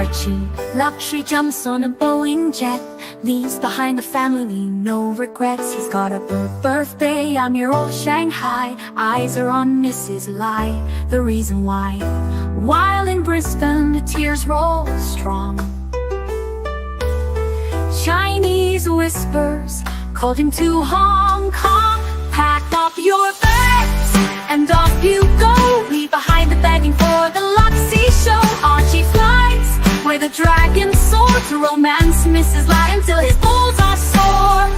ArchieLuxury jumps on a Boeing jet, leaves behind the family, no regrets. He's got a birthday on your old Shanghai. Eyes are on Mrs. Lai, the reason why. While in Brisbane the tears roll strong, Chinese whispers called him to Hong Kong. Pack up your bags and off you go. Leave behind the begging for the Luxy show. Archie flies where the dragon soared to romance Mrs. Lai until his balls are sore.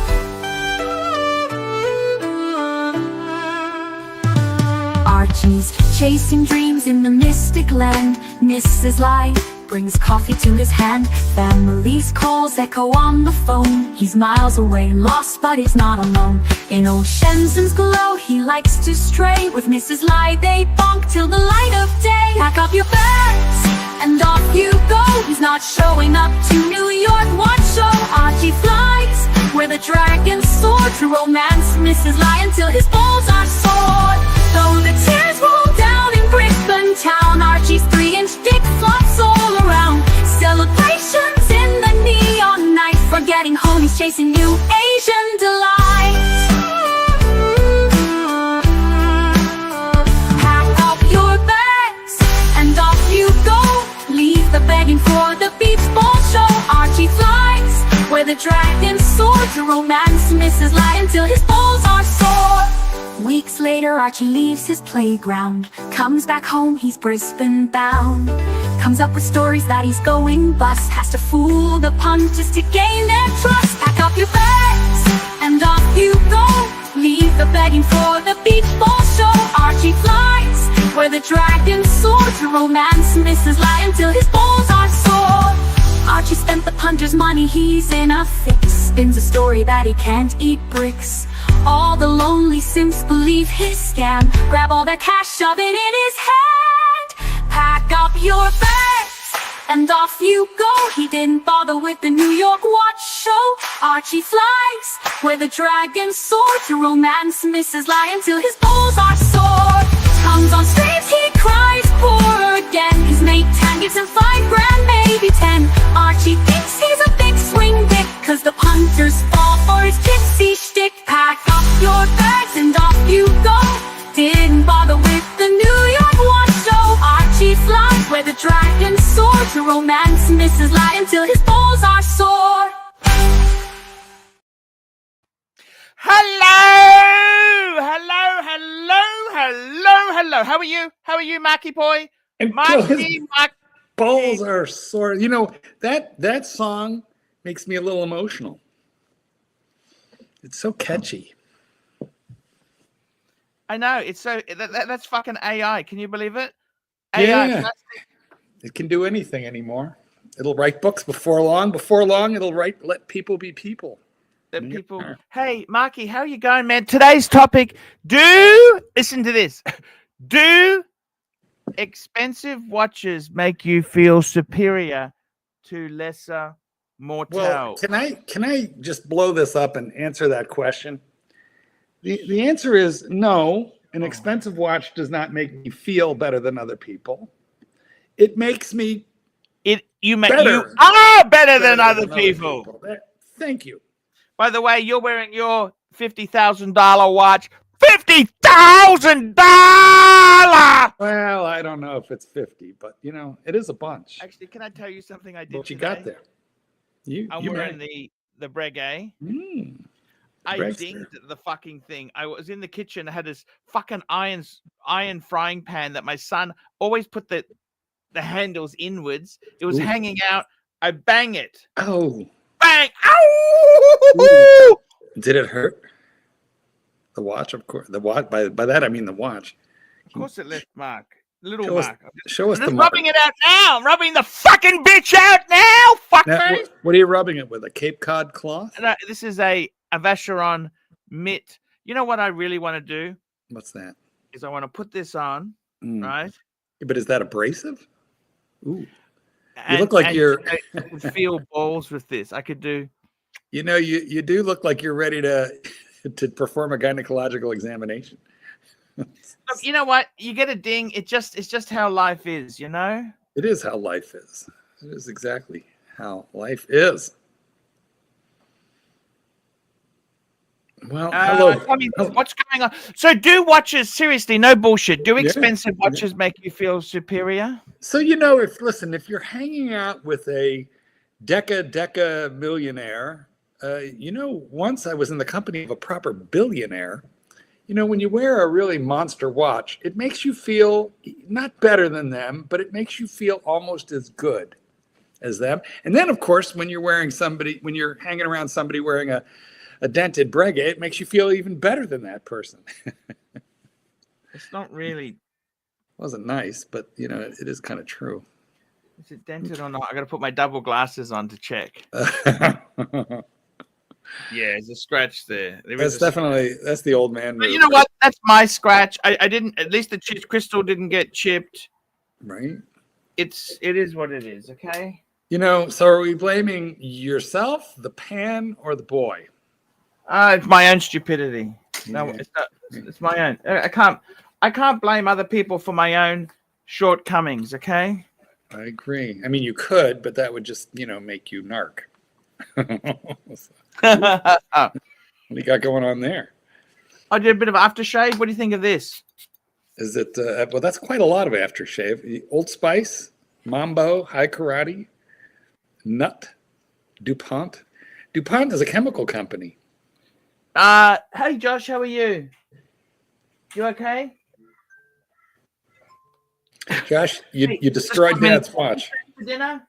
Archie's chasing dreams in the mystic land. Mrs. Lai brings coffee to his hand. Family's calls echo on the phone. He's miles away, lost, but he's not alone. In old Shenzhen's glow, he likes to stray. With Mrs. Lai, they bonk till the light of day. Pack up your bags and off you go. He's not showing up to New York Watch Show. Archie flies where the dragons soar to romance Mrs. Lai until his balls are sore. Though the tears roll down in Brisbane town, Archie's 3-inch dick flops all around. Celebrations in the neon night, forgetting home, he's chasing new Asian delights. Pack up your bags and off you go. Leave the begging for the beach ball show. Archie flies where the dragons soar to romance Mrs. Lai until his balls are sore. Weeks later, Archie leaves his playground, comes back home, he's Brisbane bound. Comes up with stories that he's going bust, has to fool the punters to gain their trust. Pack up your bags and off you go. Leave the begging for the beach ball show. Archie flies where the dragons soar to romance Mrs. Lai until his balls are sore. Archie spent the punter's money, he's in a fix. Spins a story that he can't eat bricks. All the lonely simps believe his scam. Grab all their cash, shove it in his hand. Pack up your bags and off you go. He didn't bother with the New York Watch Show. Archie flies where the dragons soar to romance Mrs. Lai until his balls are sore. Comes on streams, he cries poor again. His mate Tan gives him $5 grand, maybe 10. Archie thinks he's a big swing dick, cause the punters fall for his gypsy shtick. Pack up your bags and off you go. Didn't bother with the New York Watch Show. Archie flies where the dragons soar to romance Mrs. Lai until his balls are sore. Hello. How are you? How are you, Marky boy? Marky. Balls are sore. You know, that song makes me a little emotional. It's so catchy. I know. It's so that's fucking AI. Can you believe it? Yeah. It can do anything anymore. It'll write books before long. Before long, it'll let people be people. People. Hey, Marky, how are you going, man? Today's topic. Listen to this. Do expensive watches make you feel superior to lesser mortals? Well, can I just blow this up and answer that question? The answer is no. An expensive watch does not make me feel better than other people. It makes me you are better than other people. Thank you. By the way, you're wearing your $50,000 watch. $50,000! Well, I don't know if it's 50, but you know, it is a bunch. Actually, can I tell you something I did What you today? got there? I'm wearing the Breguet. I dinged the fucking thing. I was in the kitchen. I had this fucking iron frying pan that my son always put the handles inwards. It was hanging out. I bang it. Oh. Bang! Ow! Did it hurt? The watch, of course. The watch. By that I mean the watch. Of course, it left mark. Little Show mark. Show us the mark. rubbing it out now. I'm rubbing the fucking bitch out now. Fuck me. What are you rubbing it with? A Cape Cod cloth? No, this is a Vacheron mitt. You know what I really want to do? What's that? Is I want to put this on, right? But is that abrasive? Ooh. You look like you're I could feel balls with this. I could do. You know, you do look like you're ready to perform a gynecological examination. Look, you know what? You get a ding. It's just how life is, you know? It is how life is. That is exactly how life is. Well, hello. Tell me, what's going on? So do watches, seriously, no bullshit. Do expensive watches make you feel superior? So, you know, if you're hanging out with a deca millionaire, you know, once I was in the company of a proper billionaire, you know, when you wear a really monster watch, it makes you feel not better than them, but it makes you feel almost as good as them. And then, of course, when you're hanging around somebody wearing a dented Breguet, it makes you feel even better than that person. It's not really. Wasn't nice, but, you know, it is kind of true. Is it dented or not? I got to put my double glasses on to check. Yeah, there's a scratch there. That's the old man move. But you know what? That's my scratch. I didn't. At least the crystal didn't get chipped. Right. It is what it is. Okay. You know. So are we blaming yourself, the pan, or the boy? It's my own stupidity. No, it's not. It's my own. I can't blame other people for my own shortcomings. Okay. I agree. I mean, you could, but that would just, you know, make you narc. What do you got going on there? I did a bit of aftershave. What do you think of this? Is it well? That's quite a lot of aftershave. Old Spice, Mambo, High Karate, Nut, DuPont. DuPont is a chemical company. Hey Josh, how are you? You okay? Josh, you destroyed Dad's watch. For dinner?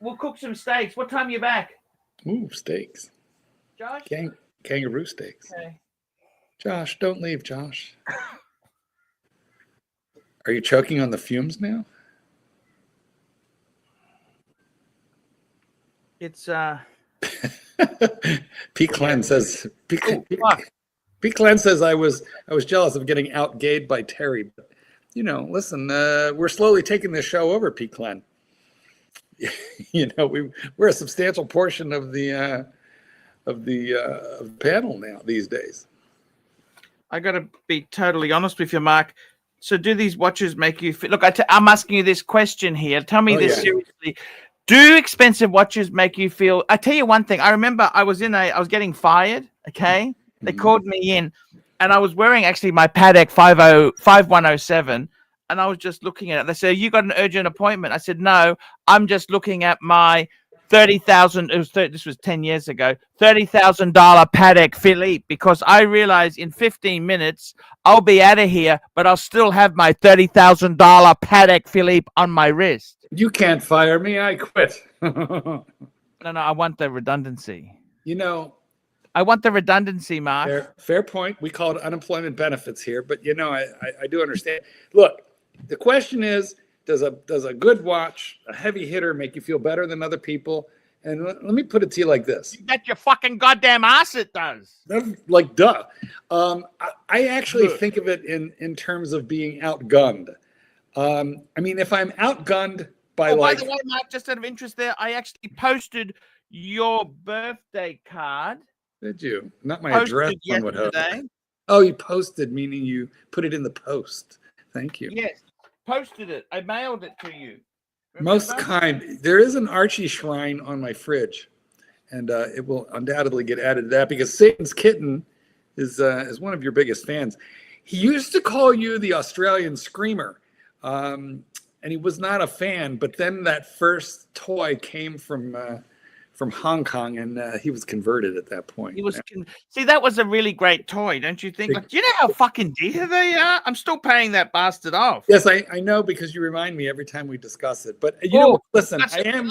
We'll cook some steaks. What time are you back? Ooh, steaks. Josh? Kangaroo steaks. Okay. Josh, don't leave, Josh. Are you choking on the fumes now? It's P. Clan says P. Clan says I was jealous of getting outgayed by Terry. But, you know, listen, we're slowly taking this show over, P. Clan. You know, we're a substantial portion of the panel now these days. I got to be totally honest with you, Mark. So do these watches make you feel? Look, I'm asking you this question here. Tell me this seriously. Do expensive watches make you feel? I tell you one thing. I remember I was getting fired. Okay, they called me in, and I was wearing actually my Patek 5107. And I was just looking at it. They said, "You got an urgent appointment?" I said, "No, I'm just looking at my $30,000." This was 10 years ago. $30,000 Patek Philippe, because I realized in 15 minutes I'll be out of here, but I'll still have my $30,000 Patek Philippe on my wrist. You can't fire me. I quit. No, I want the redundancy. You know, I want the redundancy, Mark. Fair point. We call it unemployment benefits here, but you know, I do understand. Look. The question is, does a good watch, a heavy hitter, make you feel better than other people? And let me put it to you like this. You bet your fucking goddamn ass it does. Like, duh. I actually think of it in terms of being outgunned. I mean, if I'm outgunned by by the way, Mark, just out of interest there, I actually posted your birthday card. Did you? Not my address. Yesterday. Oh, you posted, meaning you put it in the post. Thank you. Yes, posted it. I mailed it to you. Remember? Most kind. There is an Archie shrine on my fridge, and it will undoubtedly get added to that because Satan's Kitten is one of your biggest fans. He used to call you the Australian Screamer, and he was not a fan. But then that first toy came from Hong Kong, and he was converted at that point. See, that was a really great toy, don't you think? Like, do you know how fucking dear they are? I'm still paying that bastard off. Yes, I know, because you remind me every time we discuss it. But you know, listen, I am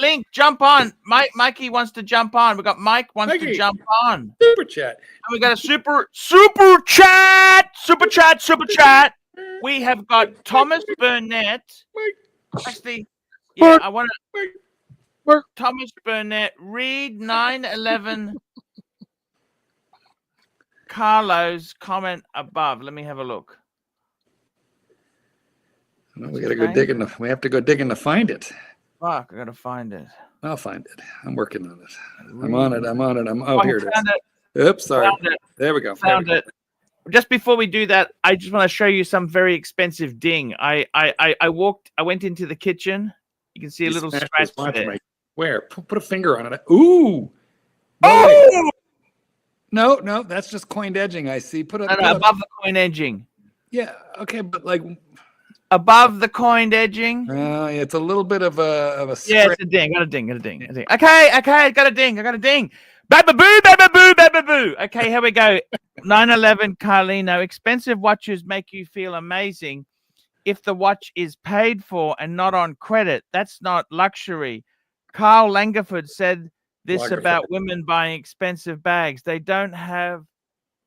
Link, jump on. Mikey wants to jump on. We got Mike wants to jump on. Super chat. And we got a super chat. We have got Thomas Burnett. Actually, yeah, I want to. Thomas Burnett, read 9/11 Carlo's comment above. Let me have a look. No, we gotta go digging. We have to go digging to find it. Fuck, I gotta find it. I'll find it. I'm working on it. I'm on it. Here it is. Oops, sorry. There we go. Found it. Just before we do that, I just want to show you some very expensive ding. I went into the kitchen. You can see a little scratch there. Where? Put a finger on it. Ooh. Oh! No, that's just coined edging. I see. Put above the coin edging. Yeah. Okay, but like above the coined edging. Yeah, it's a little bit of a. Yeah, it's a ding. Got a ding. Okay. Got a ding. Bababoo. Okay, here we go. 911 Carlino. Expensive watches make you feel amazing. If the watch is paid for and not on credit, that's not luxury. Carl Langerford said this about women buying expensive bags. They don't have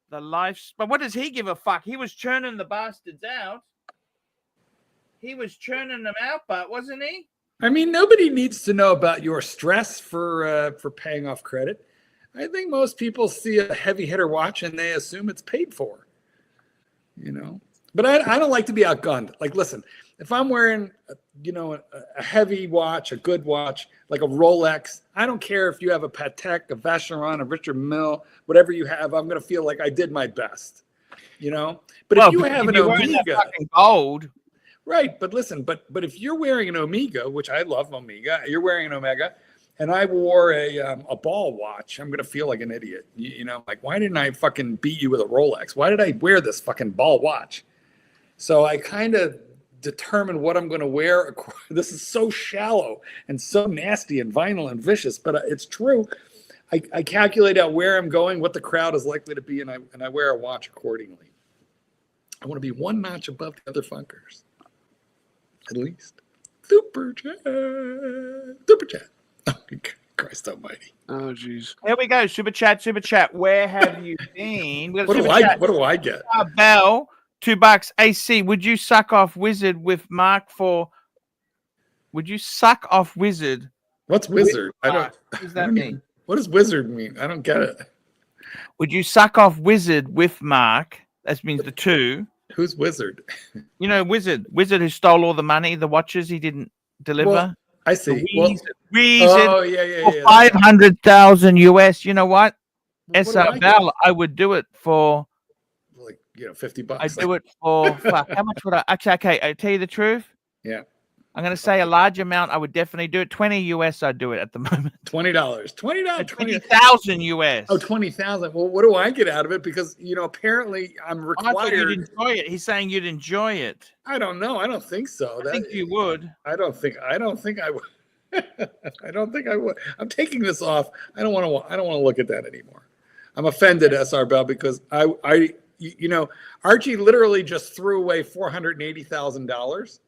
the life. But what does he give a fuck? He was churning the bastards out. He was churning them out, but wasn't he? I mean, nobody needs to know about your stress for paying off credit. I think most people see a heavy hitter watch and they assume it's paid for. You know, but I don't like to be outgunned. Like, listen, if I'm wearing, a heavy watch, a good watch, like a Rolex, I don't care if you have a Patek, a Vacheron, a Richard Mille, whatever you have, I'm going to feel like I did my best, But if you have an Omega, fucking gold. Right, but listen, but if you're wearing an Omega, which I love Omega, you're wearing an Omega, and I wore a ball watch, I'm gonna feel like an idiot. Like, why didn't I fucking beat you with a Rolex? Why did I wear this fucking ball watch? So I kind of determine what I'm gonna wear. This is so shallow and so nasty and vinyl and vicious, but it's true. I calculate out where I'm going, what the crowd is likely to be, and I wear a watch accordingly. I want to be one notch above the other funkers. At least. Super chat. Oh, Christ almighty. Oh, jeez. Here we go. Super chat. Where have you been? What do I get? Bell, $2. AC, would you suck off Wizard with Mark for... Would you suck off Wizard? What's Wizard? What does that mean? What does Wizard mean? I don't get it. Would you suck off Wizard with Mark? That means the two. Who's Wizard? Wizard who stole all the money, the watches he didn't deliver. Well, I see. Reason. Oh, yeah. For 500,000 US. You know what? SR Bell, I would do it for like $50. I'd do it for fuck. How much would I? Actually, I tell you the truth. Yeah. I'm going to say a large amount. I would definitely do it. 20 US, I'd do it at the moment. $20. 20,000 US. Oh, 20,000. Well, what do I get out of it? Because, apparently I'm required. I thought you'd enjoy it. He's saying you'd enjoy it. I don't know. I don't think so. I think you would. I don't think I would. I don't think I would. I'm taking this off. I don't want to look at that anymore. I'm offended, SR Bell, because Archie literally just threw away $480,000.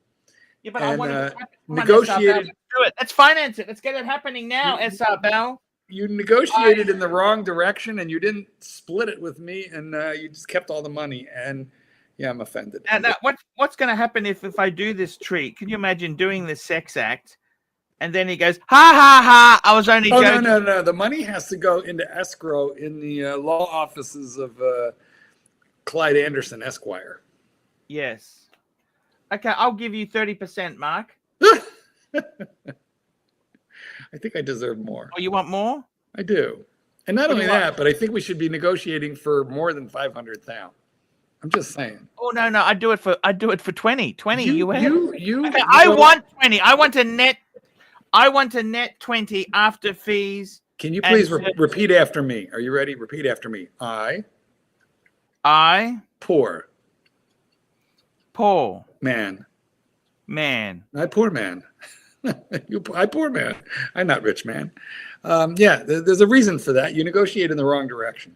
Yeah, but I want to negotiated. Do it. Let's finance it. Let's get it happening now, SR Bell. You negotiated in the wrong direction, and you didn't split it with me, and you just kept all the money. And yeah, I'm offended. Now what's going to happen if I do this treat? Can you imagine doing this sex act, and then he goes, ha ha ha! I was only joking. No. The money has to go into escrow in the law offices of Clyde Anderson, Esquire. Yes. Okay, I'll give you 30%, Mark. I think I deserve more. Oh, you want more? I do. And not only that, but I think we should be negotiating for more than 500,000. I'm just saying. Oh no, I'd do it for 20. 20 US. Okay, I want 20. I want a net 20 after fees. Can you please repeat after me? Are you ready? Repeat after me. I poor man. I poor man. I poor man. I'm not rich man. Yeah, there's a reason for that. You negotiate in the wrong direction.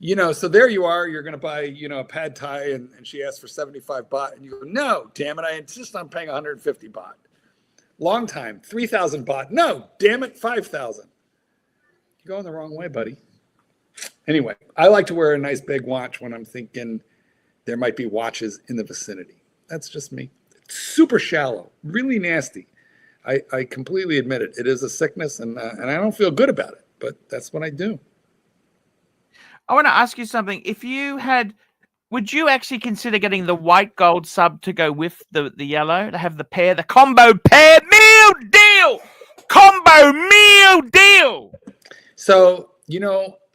So there you are. You're going to buy, a pad thai, and she asks for 75 baht, and you go, no, damn it, I insist on paying 150 baht. Long time, 3,000 baht. No, damn it, 5,000. You're going the wrong way, buddy. Anyway, I like to wear a nice big watch when I'm thinking there might be watches in the vicinity. That's just me. It's super shallow, really nasty. I completely admit it. It is a sickness, and I don't feel good about it, but that's what I do. I want to ask you something. Would you actually consider getting the white gold sub to go with the yellow, to have the combo pair meal deal? Combo meal deal. So,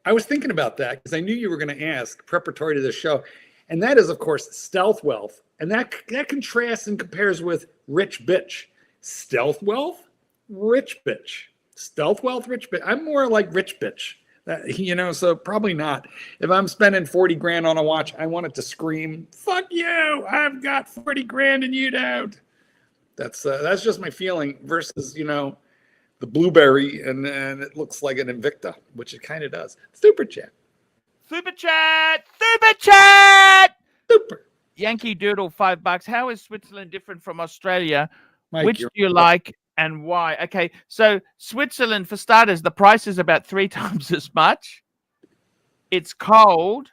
I was thinking about that because I knew you were going to ask preparatory to this show. And that is, of course, stealth wealth. And that contrasts and compares with rich bitch. Stealth wealth, rich bitch. Stealth wealth, rich bitch. I'm more like rich bitch. So probably not. If I'm spending 40 grand on a watch, I want it to scream, "Fuck you! I've got 40 grand and you don't." That's just my feeling. Versus, the Blueberry, and it looks like an Invicta, which it kind of does. Super chat. Super. Yankee Doodle, $5. How is Switzerland different from Australia? Mike, which do you like and why? Okay, so Switzerland, for starters, the price is about 3 times as much. It's cold.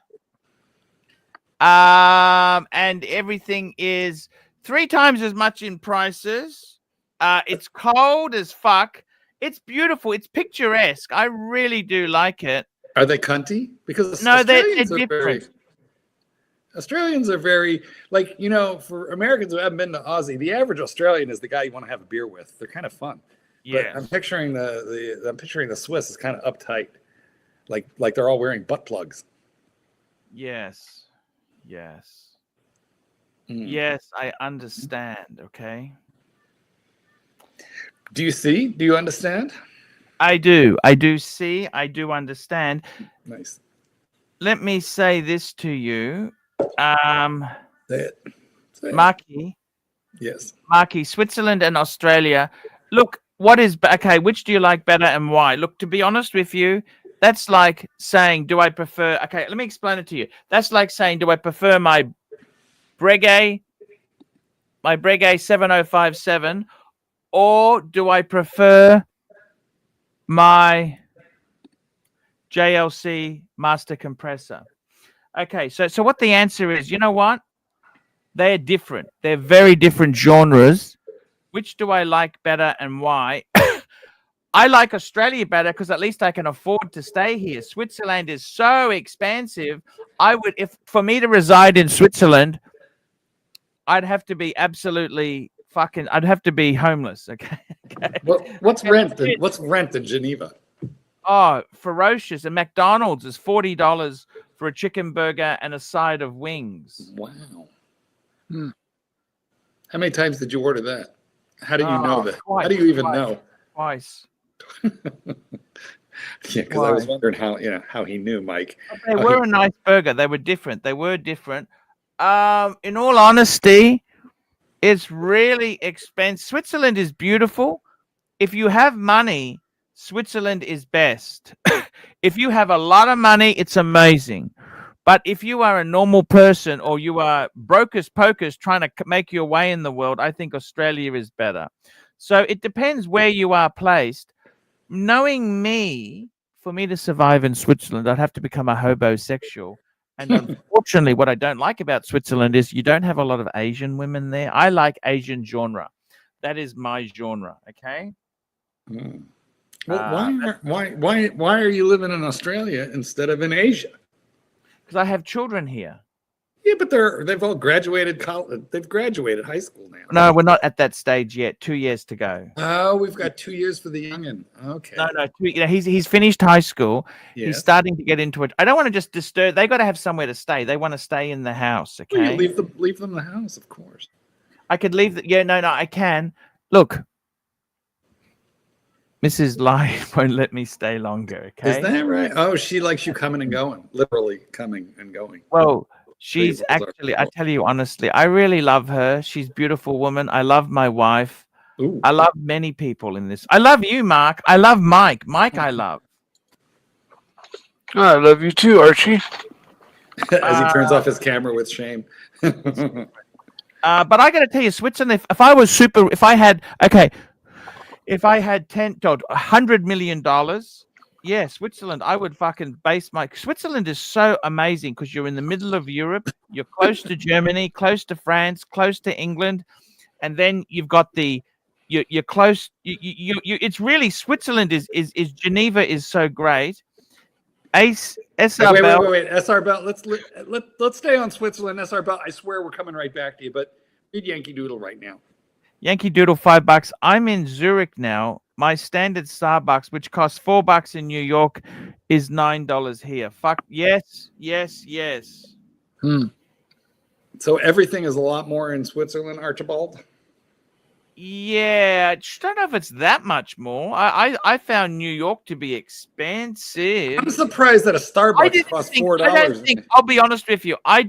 And everything is 3 times as much in prices. It's cold as fuck. It's beautiful. It's picturesque. I really do like it. Are they cunty? Because no, they're different. Australians are very, for Americans who haven't been to Aussie, the average Australian is the guy you want to have a beer with. They're kind of fun. Yeah. I'm picturing the Swiss is kind of uptight, like they're all wearing butt plugs. Yes. Yes, I understand. Okay. Do you see? Do you understand? I do. I do see. I do understand. Nice. Let me say this to you. Say it. Marky. Yes. Marky, Switzerland and Australia. Look, which do you like better and why? Look, to be honest with you, that's like saying, do I prefer... Okay, let me explain it to you. That's like saying, do I prefer my Breguet 7057, or do I prefer my JLC master compressor? Okay, so what the answer is, you know what? They're different. They're very different genres. Which do I like better and why? I like Australia better because at least I can afford to stay here. Switzerland is so expensive. If for me to reside in Switzerland, I'd have to be absolutely I'd have to be homeless. Okay. What's rent in Geneva? Oh, ferocious. And McDonald's is $40 for a chicken burger and a side of wings. Wow. How many times did you order that? How do you know that? How do you even know? Twice. Yeah, because I was wondering how he knew, Mike. They were a nice burger. They were different. In all honesty, it's really expensive. Switzerland is beautiful. If you have money, Switzerland is best. If you have a lot of money, it's amazing. But if you are a normal person or you are brokers pokers trying to make your way in the world, I think Australia is better. So it depends where you are placed. Knowing me, for me to survive in Switzerland, I'd have to become a hobosexual. And unfortunately, what I don't like about Switzerland is you don't have a lot of Asian women there. I like Asian genre. That is my genre. Okay. Well, why are you living in Australia instead of in Asia? Because I have children here. Yeah, but they've all graduated college. They've graduated high school now. No, we're not at that stage yet. 2 years to go. Oh, we've got 2 years for the youngin. Okay. No. He's finished high school. Yes. He's starting to get into it. I don't want to just disturb. They got to have somewhere to stay. They want to stay in the house. Okay. Well, you leave them the house, of course. I could leave. No, I can. Look, Mrs. Lai won't let me stay longer. Okay. Is that right? Oh, she likes you coming and going, literally coming and going. Well. She's actually, I tell you honestly, I really love her. She's a beautiful woman. I love my wife. Ooh. I love many people in this. I love you, Mark. I love Mike. Mike, I love. I love you too, Archie. As he turns off his camera with shame. But I got to tell you, Switzerland, if I had $100 million, yeah, Switzerland, I would fucking base Switzerland is so amazing because you're in the middle of Europe. You're close to Germany, close to France, close to England. And then you've got you're close. It's really, Switzerland is Geneva is so great. SR Bell. Wait. SR Bell. Let's stay on Switzerland. SR Bell. I swear we're coming right back to you, but read Yankee Doodle right now. Yankee Doodle, $5. I'm in Zurich now. My standard Starbucks, which costs $4 in New York, is $9 here. Fuck yes. So everything is a lot more in Switzerland, Archibald? Yeah, I just don't know if it's that much more. I found New York to be expensive. I'm surprised that a Starbucks costs $4. I don't think. I'll be honest with you. I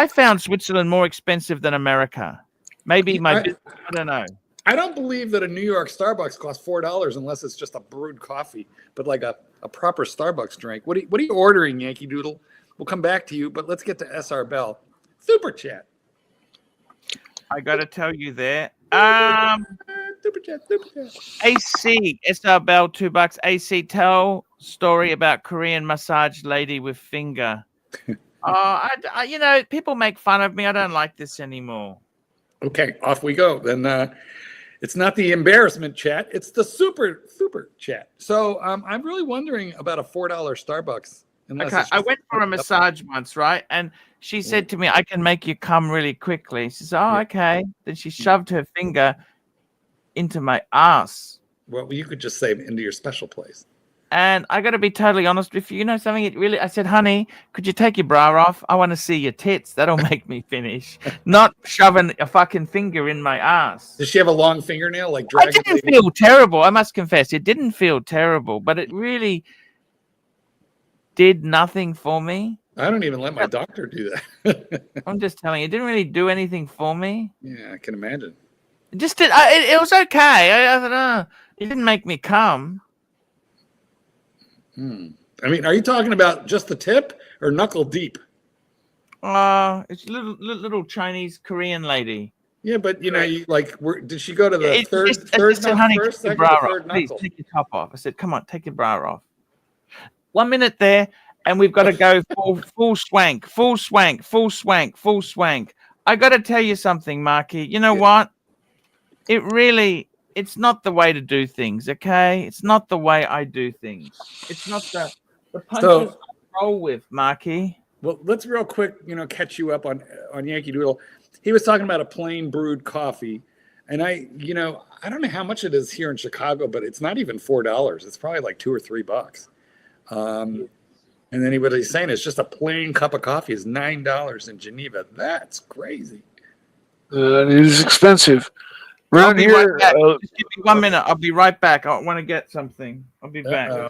found Switzerland more expensive than America. Maybe I don't know. I don't believe that a New York Starbucks costs $4 unless it's just a brewed coffee, but like a proper Starbucks drink. What are you ordering, Yankee Doodle? We'll come back to you, but let's get to SR Bell. Super chat. I got to tell you there. Super chat. AC SR Bell $2. AC tell story about Korean massage lady with finger. People make fun of me. I don't like this anymore. Okay, off we go. Then it's not the embarrassment chat; it's the super chat. So I'm really wondering about a $4 Starbucks. Okay, I went for a massage once, right? And she said to me, "I can make you come really quickly." She said, "Oh, okay." Then she shoved her finger into my ass. Well, you could just say into your special place. And I got to be totally honest with you. You know something? I said, honey, could you take your bra off? I want to see your tits. That'll make me finish. Not shoving a fucking finger in my ass. Does she have a long fingernail? Like I didn't feel terrible. I must confess, it didn't feel terrible, but it really did nothing for me. I don't even let my doctor do that. I'm just telling you, it didn't really do anything for me. Yeah, I can imagine. It just did. It was okay. I thought, it didn't make me come. I mean, are you talking about just the tip or knuckle deep? It's little Chinese Korean lady. Yeah, but you know, did she go to the third said, honey, first, second, or third knuckle? Please take your top off. I said, come on, take your bra off. 1 minute there, and we've got to go full swank. I got to tell you something, Marky. You know what? It's not the way to do things, okay? It's not the way I do things. It's not the punches I roll with, Marky. Well, let's real quick, catch you up on Yankee Doodle. He was talking about a plain brewed coffee, and I don't know how much it is here in Chicago, but it's not even $4. It's probably like $2 or $3. And then what he's saying is just a plain cup of coffee is $9 in Geneva. That's crazy. It is expensive. Around here, right just give me 1 minute. I'll be right back. I want to get something. I'll be back.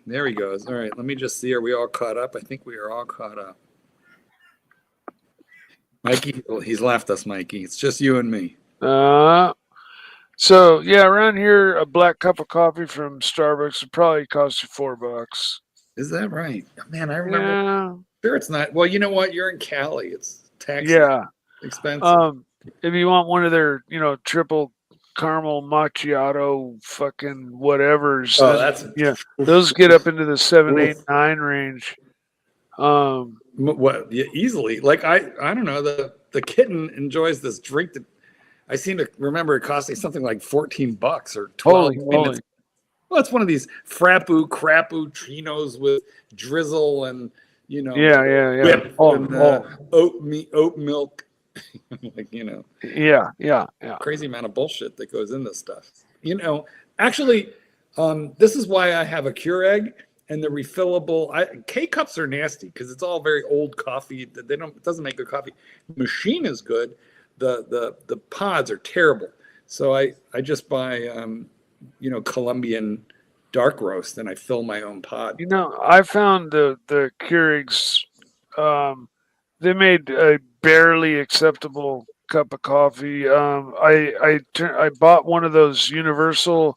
There he goes. All right, let me just see. Are we all caught up? I think we are all caught up. Mikey, he's left us, Mikey. It's just you and me. So yeah, around here, a black cup of coffee from Starbucks would probably cost you $4. Is that right? Man, I remember. Yeah. Sure, it's not. Well, you know what? You're in Cali. It's tax expensive. If you want one of their, triple caramel macchiato fucking whatevers, those get up into the 7, 8, 9 range. Easily. Like I don't know. The kitten enjoys this drink that I seem to remember it costing something like $14 or $12. Holy. Well, it's one of these crapoo chinos with drizzle and whip and oat milk. Crazy amount of bullshit that goes in this stuff. Actually, this is why I have a Keurig and the refillable. K cups are nasty because it's all very old coffee. It doesn't make good coffee. The machine is good. The pods are terrible. So I just buy Colombian dark roast and I fill my own pod. I found the Keurigs. They made a barely acceptable cup of coffee. I bought one of those universal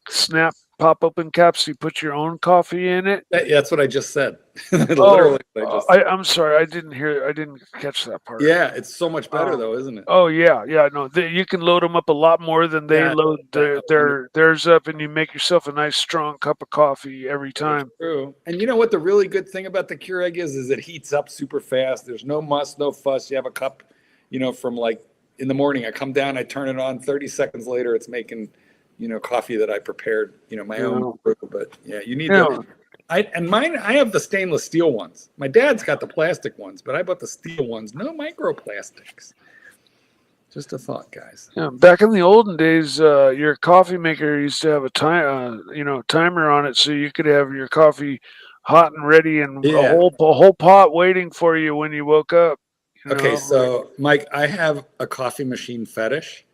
snap pop open caps. You put your own coffee in it. That's what I just said. Literally, I'm sorry, I didn't catch that part. Yeah, it's so much better though, isn't it? Oh yeah. No, you can load them up a lot more than they load theirs up, and you make yourself a nice strong cup of coffee every time. That's true. And you know what the really good thing about the Keurig is it heats up super fast. There's no muss, no fuss. You have a cup, from like in the morning. I come down, I turn it on. 30 seconds later, it's making coffee that I prepared, my own brew. But yeah, you need mine, I have the stainless steel ones. My dad's got the plastic ones, but I bought the steel ones. No microplastics. Just a thought, guys. Yeah, back in the olden days, your coffee maker used to have a timer on it, so you could have your coffee hot and ready, and a whole pot waiting for you when you woke up. Okay, so Mike, I have a coffee machine fetish,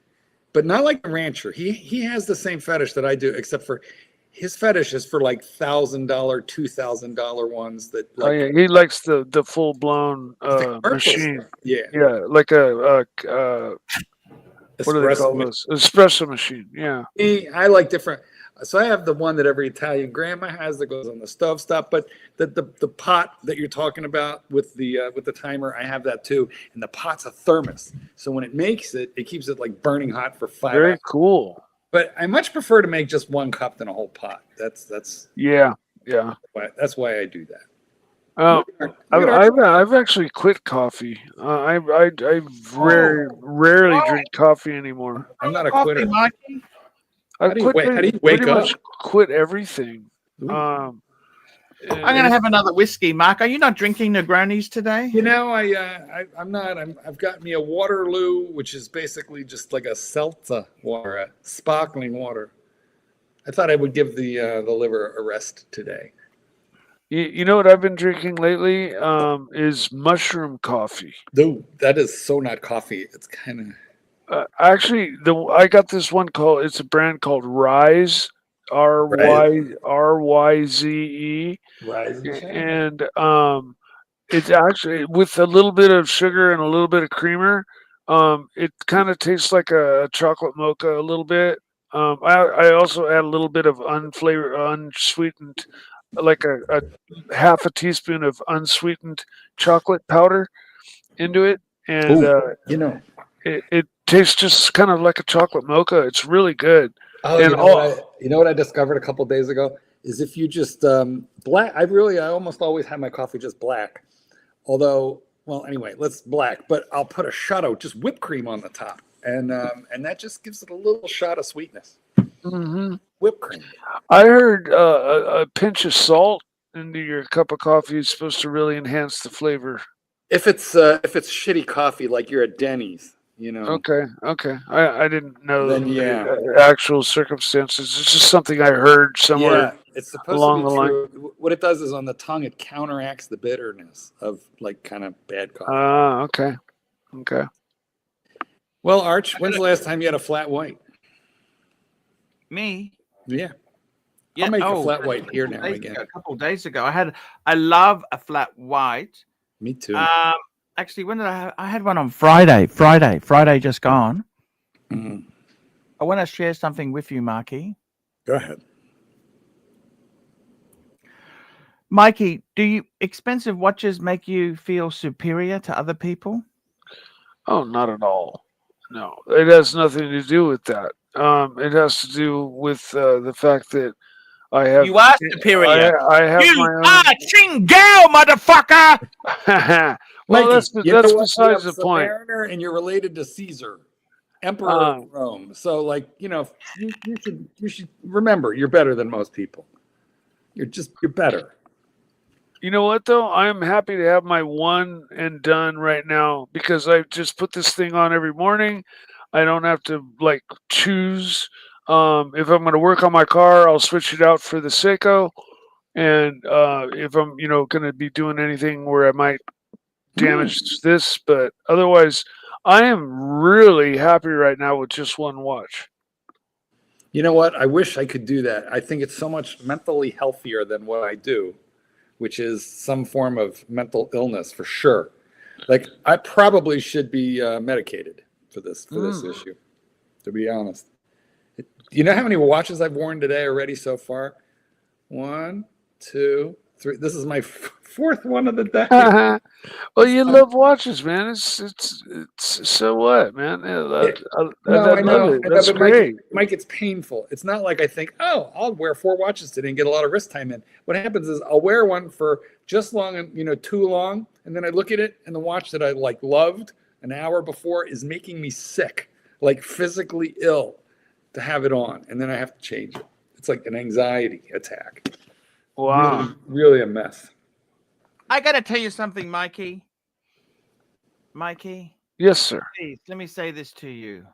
but not like the rancher. He has the same fetish that I do, except for his fetish is for like $1,000, $2,000 ones that like. Oh yeah, he likes the full blown machine. Yeah, Yeah, like a what do they call espresso those? Espresso machine. Yeah. I like different. So I have the one that every Italian grandma has that goes on the stovetop, but the pot that you're talking about with the timer, I have that too. And the pot's a thermos, so when it makes it, it keeps it like burning hot for 5 hours. Very cool. But I much prefer to make just one cup than a whole pot. That's yeah. That's why I do that. I've actually quit coffee. I rarely drink coffee anymore. I'm not a quitter. Mikey? How do you wake up? Much quit everything. I'm gonna have another whiskey, Mark. Are you not drinking Negronis today? You know, I'm not. I've got me a Waterloo, which is basically just like a seltzer water, a sparkling water. I thought I would give the liver a rest today. You know what I've been drinking lately is mushroom coffee. Dude, that is so not coffee. It's kind of. Actually, I got this one called. It's a brand called Rise, RYZE, Rise, and it's actually with a little bit of sugar and a little bit of creamer. It kind of tastes like a chocolate mocha a little bit. I also add a little bit of unsweetened, like a half a teaspoon of unsweetened chocolate powder into it, and it tastes just kind of like a chocolate mocha. It's really good. Oh, and you know what I discovered a couple days ago is if you just black. I almost always have my coffee just black. Although, well, anyway, let's black. But I'll put a shot of just whipped cream on the top, and that just gives it a little shot of sweetness. Mm-hmm. Whipped cream. I heard a pinch of salt into your cup of coffee is supposed to really enhance the flavor. If it's shitty coffee like you're at Denny's. Okay. I didn't know the actual circumstances. It's just something I heard somewhere. Yeah, it's supposed along to be the true. line. What it does is on the tongue, it counteracts the bitterness of like kind of bad coffee. Okay. Well, Arch, when's the last time you had a flat white? Me? Yeah. I'll make a flat white here now again. A couple of days ago, I love a flat white. Me too. Actually, when did I had one on Friday just gone. Mm-hmm. I want to share something with you, Marky. Go ahead. Mikey, do expensive watches make you feel superior to other people? Oh, not at all. No, it has nothing to do with that. It has to do with the fact that I have. You are superior. I have you my own. are Chingao, motherfucker. Well, Mikey, that's besides the point. Mariner and you're related to Caesar, Emperor of Rome. So, like, you should remember you're better than most people. You're better. You know what though? I'm happy to have my one and done right now because I just put this thing on every morning. I don't have to like choose. If I'm going to work on my car, I'll switch it out for the Seiko. And if I'm, going to be doing anything where I might damage this, but otherwise, I am really happy right now with just one watch. You know what? I wish I could do that. I think it's so much mentally healthier than what I do, which is some form of mental illness for sure. Like I probably should be medicated for this issue, to be honest. You know how many watches I've worn today already so far? 1, 2, 3. This is my fourth one of the day. Well, you love watches, man. It's so what, man? I love it. That's great. Mike, it's painful. It's not like I think, oh, I'll wear 4 watches today and get a lot of wrist time in. What happens is I'll wear one for just long and too long, and then I look at it, and the watch that I loved an hour before is making me sick, like physically ill to have it on, and then I have to change it. It's like an anxiety attack. Wow. Really a mess. I got to tell you something, Mikey. Mikey? Yes, sir. Please, let me say this to you.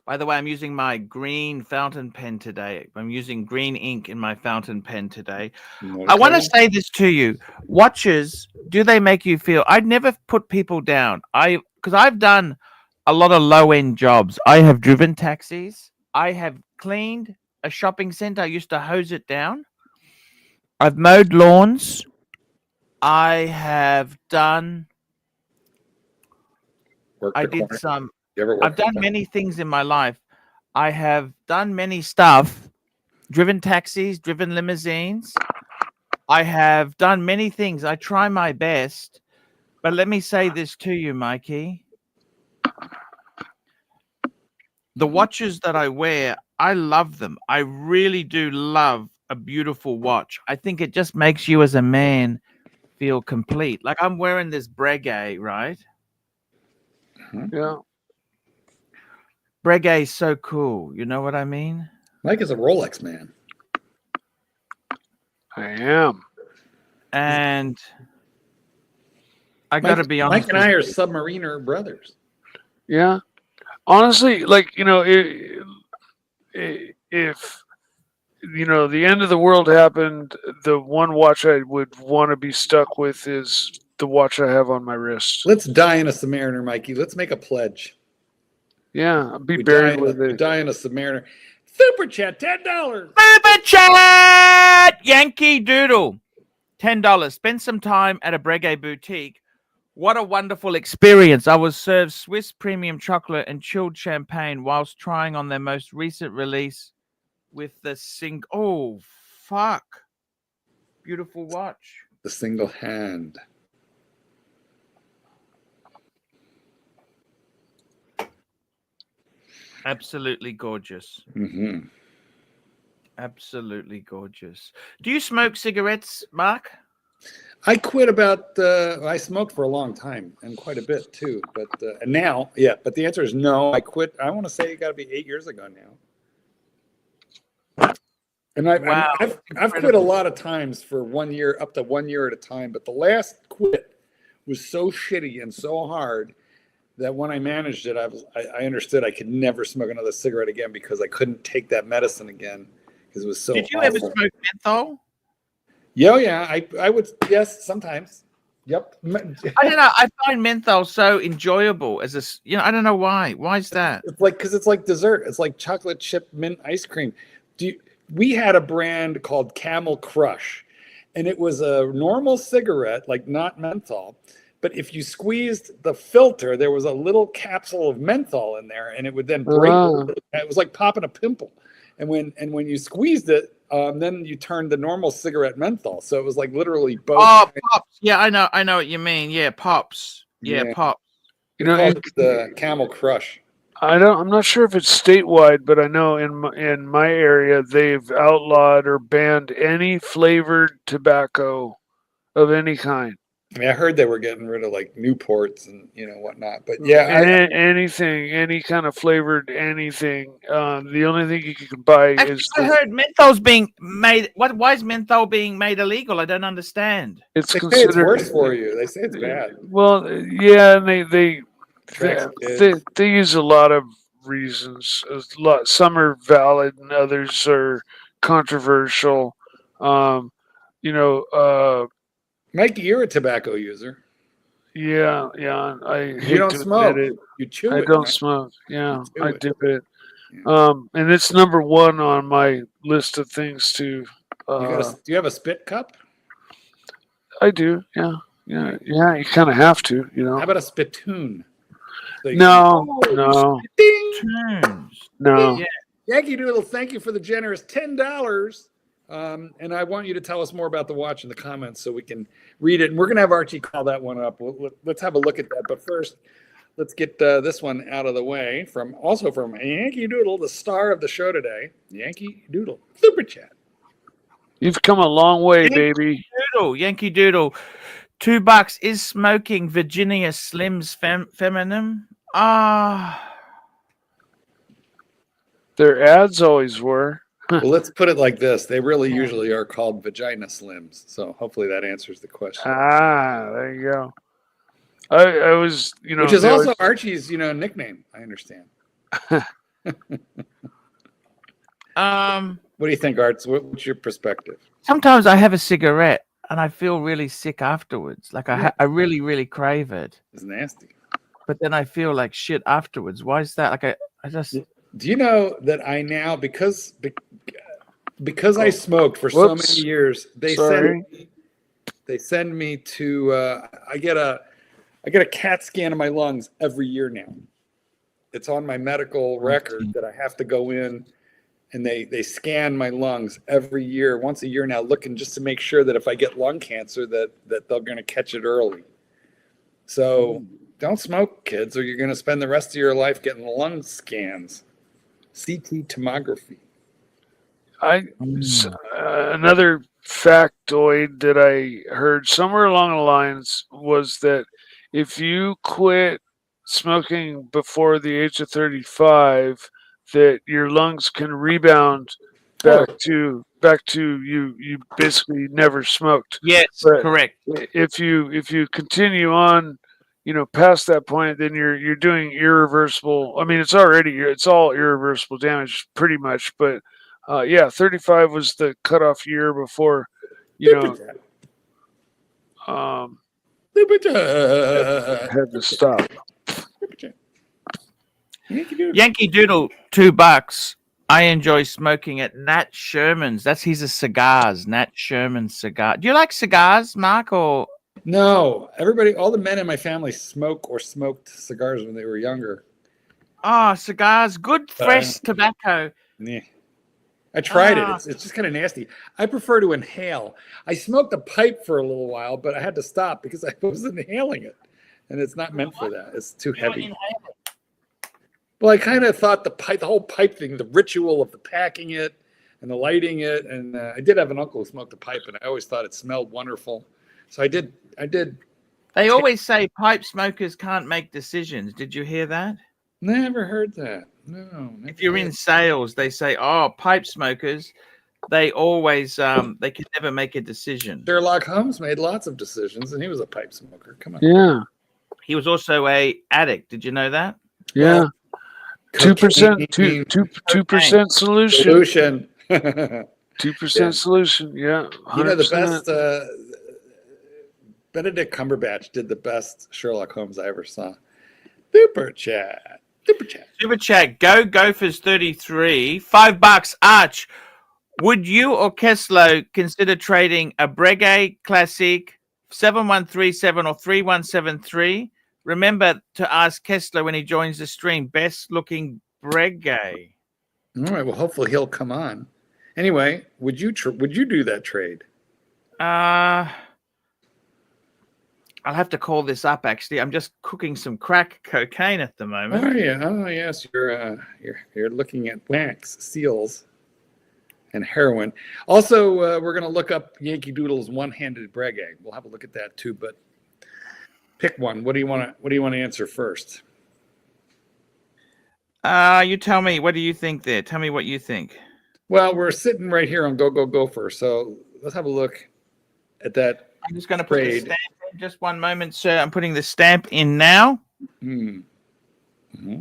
By the way, I'm using my green fountain pen today. I'm using green ink in my fountain pen today. Okay. I want to say this to you. Watches, do they make you feel? I'd never put people down. Because I've done a lot of low-end jobs. I have driven taxis. I have cleaned a shopping center. I used to hose it down. I've mowed lawns. I have done. I've done many things in my life. I have done many stuff. Driven taxis, driven limousines. I have done many things. I try my best. But let me say this to you, Mikey. The watches that I wear, I love them. I really do love a beautiful watch. I think it just makes you as a man feel complete. Like I'm wearing this Breguet, right? Yeah. Breguet is so cool. You know what I mean? Mike is a Rolex man. I am. And I got to be honest. Mike and I are submariner brothers. Yeah. Honestly, like, you know, if you know, the end of the world happened, the one watch I would want to be stuck with is the watch I have on my wrist. Let's die in a Submariner, Mikey. Let's make a pledge. Yeah, I'll be buried with it. Die in a Submariner. Super chat, $10. Super chat! Yankee Doodle, $10. Spend some time at a Breguet boutique. What a wonderful experience. I was served Swiss premium chocolate and chilled champagne whilst trying on their most recent release with the oh, fuck. Beautiful watch. The single hand. Absolutely gorgeous. Mm-hmm. Absolutely gorgeous. Do you smoke cigarettes, Mark? I quit about, I smoked for a long time and quite a bit too. But and now, yeah, but the answer is no. I quit. I want to say it got to be 8 years ago now. And I've quit a lot of times for 1 year, up to 1 year at a time. But the last quit was so shitty and so hard that when I managed it, I understood I could never smoke another cigarette again because I couldn't take that medicine again because it was so. Did you awful. ever smoke menthol? Yeah, I would. Yes, sometimes. Yep. I don't know. I find menthol so enjoyable as a, I don't know why. Why is that? It's like, because it's like dessert. It's like chocolate chip mint ice cream. We had a brand called Camel Crush, and it was a normal cigarette, like not menthol. But if you squeezed the filter, there was a little capsule of menthol in there, and it would then break. It was like popping a pimple. And when you squeezed it, then you turned the normal cigarette menthol. So it was like literally both. Oh, pops. Yeah, I know what you mean. Yeah, pops. Yeah, pops. You know, it's the Camel Crush. I'm not sure if it's statewide, but I know in my area they've outlawed or banned any flavored tobacco of any kind. I mean, I heard they were getting rid of like Newports and whatnot, but yeah, anything, any kind of flavored anything. The only thing you can buy is. I heard menthol's being made. Why is menthol being made illegal? I don't understand. They say it's worse for you. They say it's bad. Well, yeah, and they use a lot of reasons. Some are valid, and others are controversial. Mikey, you're a tobacco user. Yeah. You don't smoke. You chew it. I don't smoke. Yeah, I dip it. Yeah. And it's number one on my list of things to. Do you have a spit cup? I do. Yeah. You kind of have to. How about a spittoon? So no. Yeah. Yankee Doodle, thank you for the generous $10. And I want you to tell us more about the watch in the comments so we can read it. And we're going to have Archie call that one up. Let's have a look at that. But first, let's get this one out of the way from Yankee Doodle, the star of the show today. Yankee Doodle, super chat. You've come a long way, baby. Yankee Doodle, $2. Is smoking Virginia Slims feminine? Their ads always were. Well, let's put it like this. They really usually are called vagina slims. So hopefully that answers the question. There you go. I was, which is also Archie's, nickname. I understand. What do you think, Arts? What's your perspective? Sometimes I have a cigarette and I feel really sick afterwards. Like I really, really crave it. It's nasty. But then I feel like shit afterwards. Why is that? Like I just. Do you know that I now because I smoked for so many years, they send me to I get a CAT scan of my lungs every year now. It's on my medical record that I have to go in. And they scan my lungs every year, once a year now, looking just to make sure that if I get lung cancer, that they're going to catch it early. So don't smoke, kids, or you're going to spend the rest of your life getting lung scans, CT tomography. Another factoid that I heard somewhere along the lines was that if you quit smoking before the age of 35, that your lungs can rebound back to you basically never smoked. Yes, but correct. If you continue on, past that point, then you're doing irreversible. I mean, it's all irreversible damage pretty much. But 35 was the cutoff year before had to stop. Yankee Doodle, $2. I enjoy smoking at Nat Sherman's. He's a cigars. Nat Sherman's cigar. Do you like cigars, Mark? Or no? All the men in my family smoke or smoked cigars when they were younger. Oh, cigars, good fresh tobacco. Yeah. I tried it. It's just kind of nasty. I prefer to inhale. I smoked a pipe for a little while, but I had to stop because I was inhaling it, and it's not meant for that. It's too heavy. Well, I kind of thought the whole pipe thing, the ritual of the packing it and the lighting it, and I did have an uncle who smoked a pipe, and I always thought it smelled wonderful. So I did. They always say pipe smokers can't make decisions. Did you hear that? Never heard that. No. If you're in sales, they say, pipe smokers, they always, they can never make a decision. Sherlock Holmes made lots of decisions, and he was a pipe smoker. Come on. Yeah. He was also a addict. Did you know that? Yeah. 2%, 2% solution. 2% solution. Yeah. 100%. You know, the best, Benedict Cumberbatch did the best Sherlock Holmes I ever saw. Super chat. Go Gophers 33. $5. Arch, would you or Kessler consider trading a Breguet Classic 7137 or 3173? Remember to ask Kessler when he joins the stream. Best looking Breguet. All right. Well, hopefully he'll come on. Anyway, would you do that trade? I'll have to call this up. Actually, I'm just cooking some crack cocaine at the moment. Oh yeah. Oh yes. You're looking at wax, seals, and heroin. Also, we're going to look up Yankee Doodle's one-handed Breguet. We'll have a look at that too. But pick one. What do you want to answer first? You tell me. What do you think there? Tell me what you think. Well, we're sitting right here on Gopher. So let's have a look at that. I'm just going to put the stamp in. Just one moment, sir. I'm putting the stamp in now. Mm-hmm.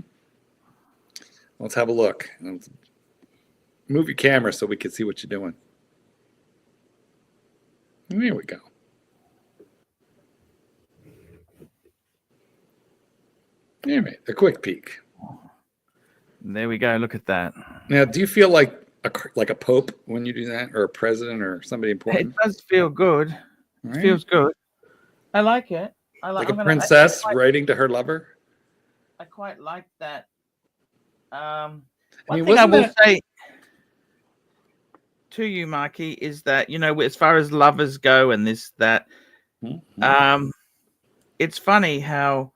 Let's have a look. Move your camera so we can see what you're doing. There we go. Anyway, a quick peek. There we go. Look at that. Now, do you feel like a pope when you do that, or a president, or somebody important? It does feel good. Right. It feels good. I like it. Like a princess writing to her lover. I quite like that. One thing I will say to you, Marky, is that, as far as lovers go and that, it's funny how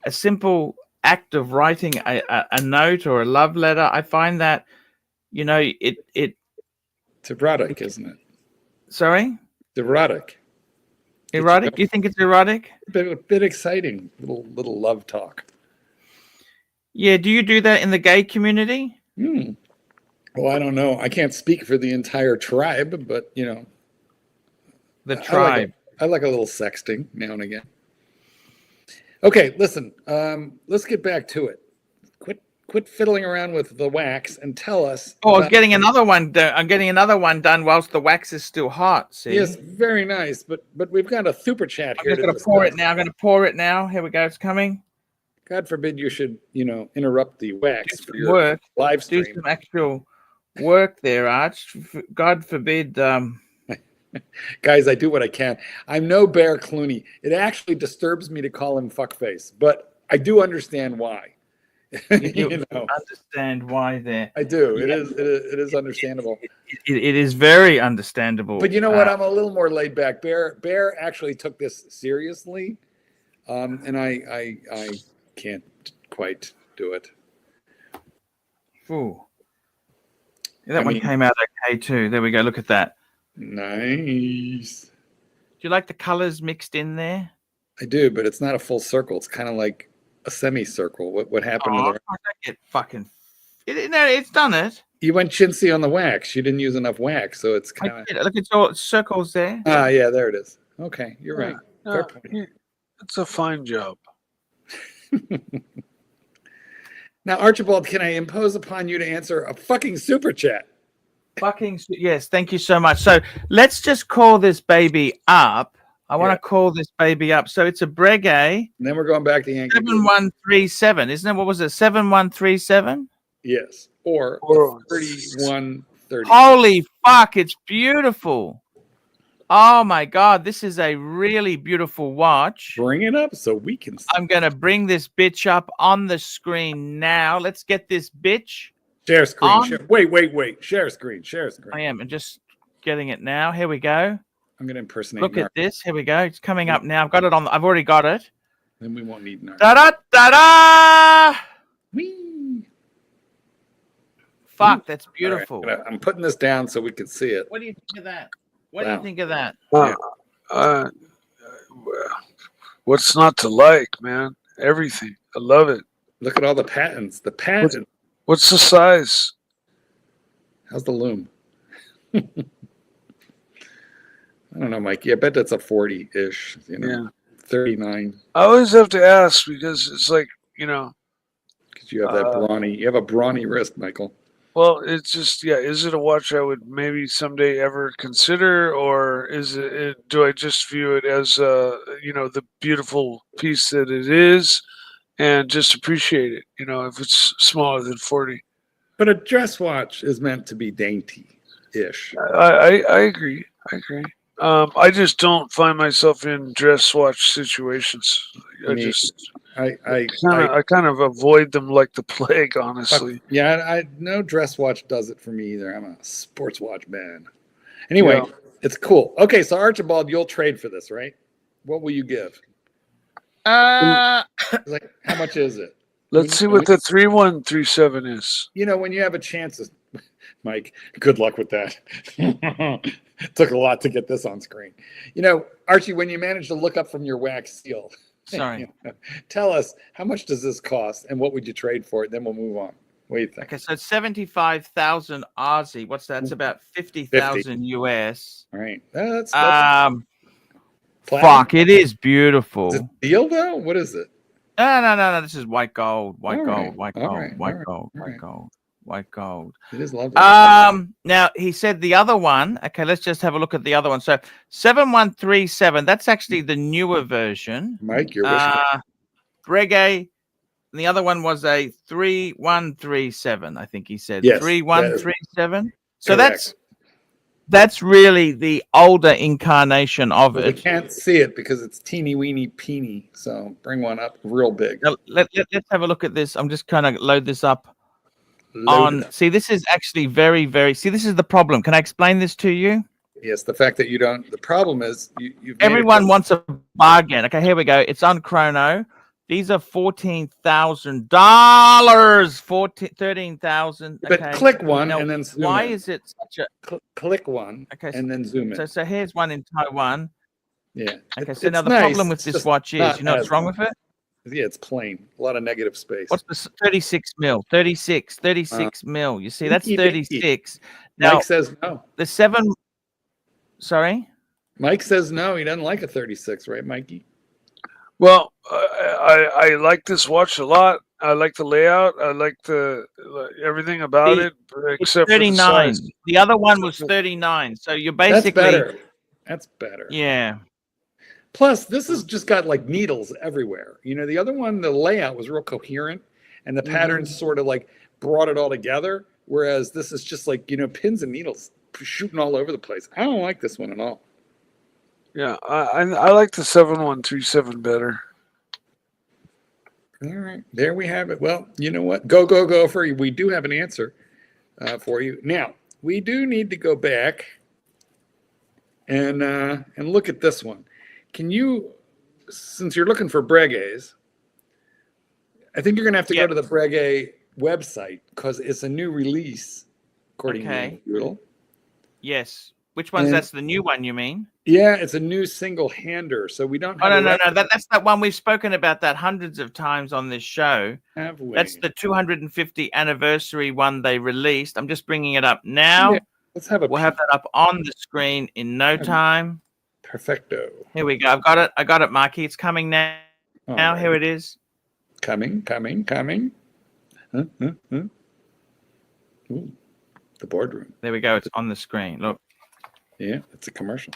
a simple act of writing a note or a love letter, I find that, it's erotic, isn't it? Sorry? It's erotic. Erotic? You think it's erotic? A bit exciting. Little love talk. Yeah. Do you do that in the gay community? Well, I don't know. I can't speak for the entire tribe, but the tribe. I like a little sexting now and again. Okay, listen. Let's get back to it. Quit quit fiddling around with the wax and tell us. Oh, I'm getting another one done. I'm getting another one done whilst the wax is still hot. See? Yes, very nice. But we've got a super chat here. I'm going to pour it now. I'm going to pour it now. Here we go. It's coming. God forbid you should, interrupt the wax for your work. live stream. Do some actual work there, Arch. God forbid. Guys, I do what I can. I'm no Bear Clooney. It actually disturbs me to call him fuckface, but I do understand why. You understand why there. I do. Yeah. It is understandable. It is very understandable. But you know what? I'm a little more laid back. Bear actually took this seriously, and I can't quite do it. Ooh. That one came out okay too. There we go. Look at that. Nice. Do you like the colors mixed in there? I do, but it's not a full circle. It's kind of like a semicircle. What happened to the... I get fucking... it's done it. You went chintzy on the wax. You didn't use enough wax, so it's kind of... Look, it's all circles there. Ah, yeah, there it is. Okay, you're right. Fair point. It's a fine job. Now, Archibald, can I impose upon you to answer a fucking super chat? Yes, thank you so much. So let's just call this baby up. I want to call this baby up. So it's a Breguet. And then we're going back to Yankee. 7137, isn't it? What was it? 7137? Yes. Or 3130. Holy fuck, it's beautiful. Oh my God, this is a really beautiful watch. Bring it up so we can see. I'm going to bring this bitch up on the screen now. Let's get this bitch. Share screen. Wait. Share screen. I am. I'm just getting it now. Here we go. I'm going to impersonate. Look at this. Here we go. It's coming up now. I've got it on. I've already got it. Then we won't need Narc. Da-da-da-da! Whee! Fuck, that's beautiful. Right, I'm putting this down so we can see it. What do you think of that? What do you think of that? What's not to like, man? Everything. I love it. Look at all the patents. The patent. What's the size? How's the loom? I don't know, Mikey. I bet that's a 40-ish. 39. I always have to ask because it's like, because you have that brawny. You have a brawny wrist, Michael. Well, it's just is it a watch I would maybe someday ever consider, or is it do I just view it as the beautiful piece that it is and just appreciate it, if it's smaller than 40. But a dress watch is meant to be dainty-ish. I agree. I just don't find myself in dress watch situations. I kind of avoid them like the plague, honestly. No dress watch does it for me either. I'm a sports watch man. Anyway, It's cool. Okay, so Archibald, you'll trade for this, right? What will you give? How much is it? Let's see what the 3137 is. When you have a chance, Mike, good luck with that. Took a lot to get this on screen. Archie, when you manage to look up from your wax seal, sorry, tell us how much does this cost and what would you trade for it? Then we'll move on. What do you think? Okay, so 75,000 Aussie. What's that? It's about 50,000 US. All right. That's fuck, it is beautiful. Is it steel though? What is it? No. This is white gold. White gold. It is lovely. Now he said the other one. Okay, let's just have a look at the other one. So 7137. That's actually the newer version. Mike, you're Breguet. And the other one was a 3137. I think he said 3137. So that's really the older incarnation of it. We can't see it because it's teeny weeny peeny. So bring one up real big. Now, let's have a look at this. I'm just kind of load this up. See, this is actually very, very. See, this is the problem. Can I explain this to you? Yes, the fact that you don't. The problem is everyone wants a bargain. Okay, here we go. It's on chrono. These are $14,000. $13,000. But click one and then zoom why in. is it such a click one? Okay, and then zoom in. So here's one in Taiwan. Yeah. Okay. So now the problem with this watch is, you know what's wrong with it? Yeah, it's plain. A lot of negative space. What's the 36 mil? 36 mil. You see, that's 36. Now, Mike says no. The 7. Sorry? Mike says no. He doesn't like a 36, right, Mikey? Well, I like this watch a lot. I like the layout. I like everything about it, except for the 39. size. The other one was 39. So you're That's basically better. That's better. Yeah. Plus, this has just got like needles everywhere. You know, the other one, the layout was real coherent, and the patterns sort of like brought it all together. Whereas this is just like, you know, pins and needles shooting all over the place. I don't like this one at all. Yeah, I like the 7137 better. All right, there we have it. Well, you know what? Go for you. We do have an answer for you. Now, we do need to go back and look at this one. Can you, since you're looking for Breguets, I think you're going to have to go to the Breguet website because it's a new release, according to Doodle. Yes. Which one's that's the new one, you mean? Yeah, it's a new single-hander, so we don't have no. That's that one we've spoken about that hundreds of times on this show. Have we? That's the 250 anniversary one they released. I'm just bringing it up now. Yeah, let's have We'll have that up on the screen in no time. Perfecto. Here we go. I got it, Marky. It's coming now. Now, here it is. Coming. Ooh, the boardroom. There we go. It's on the screen. Look. Yeah, it's a commercial.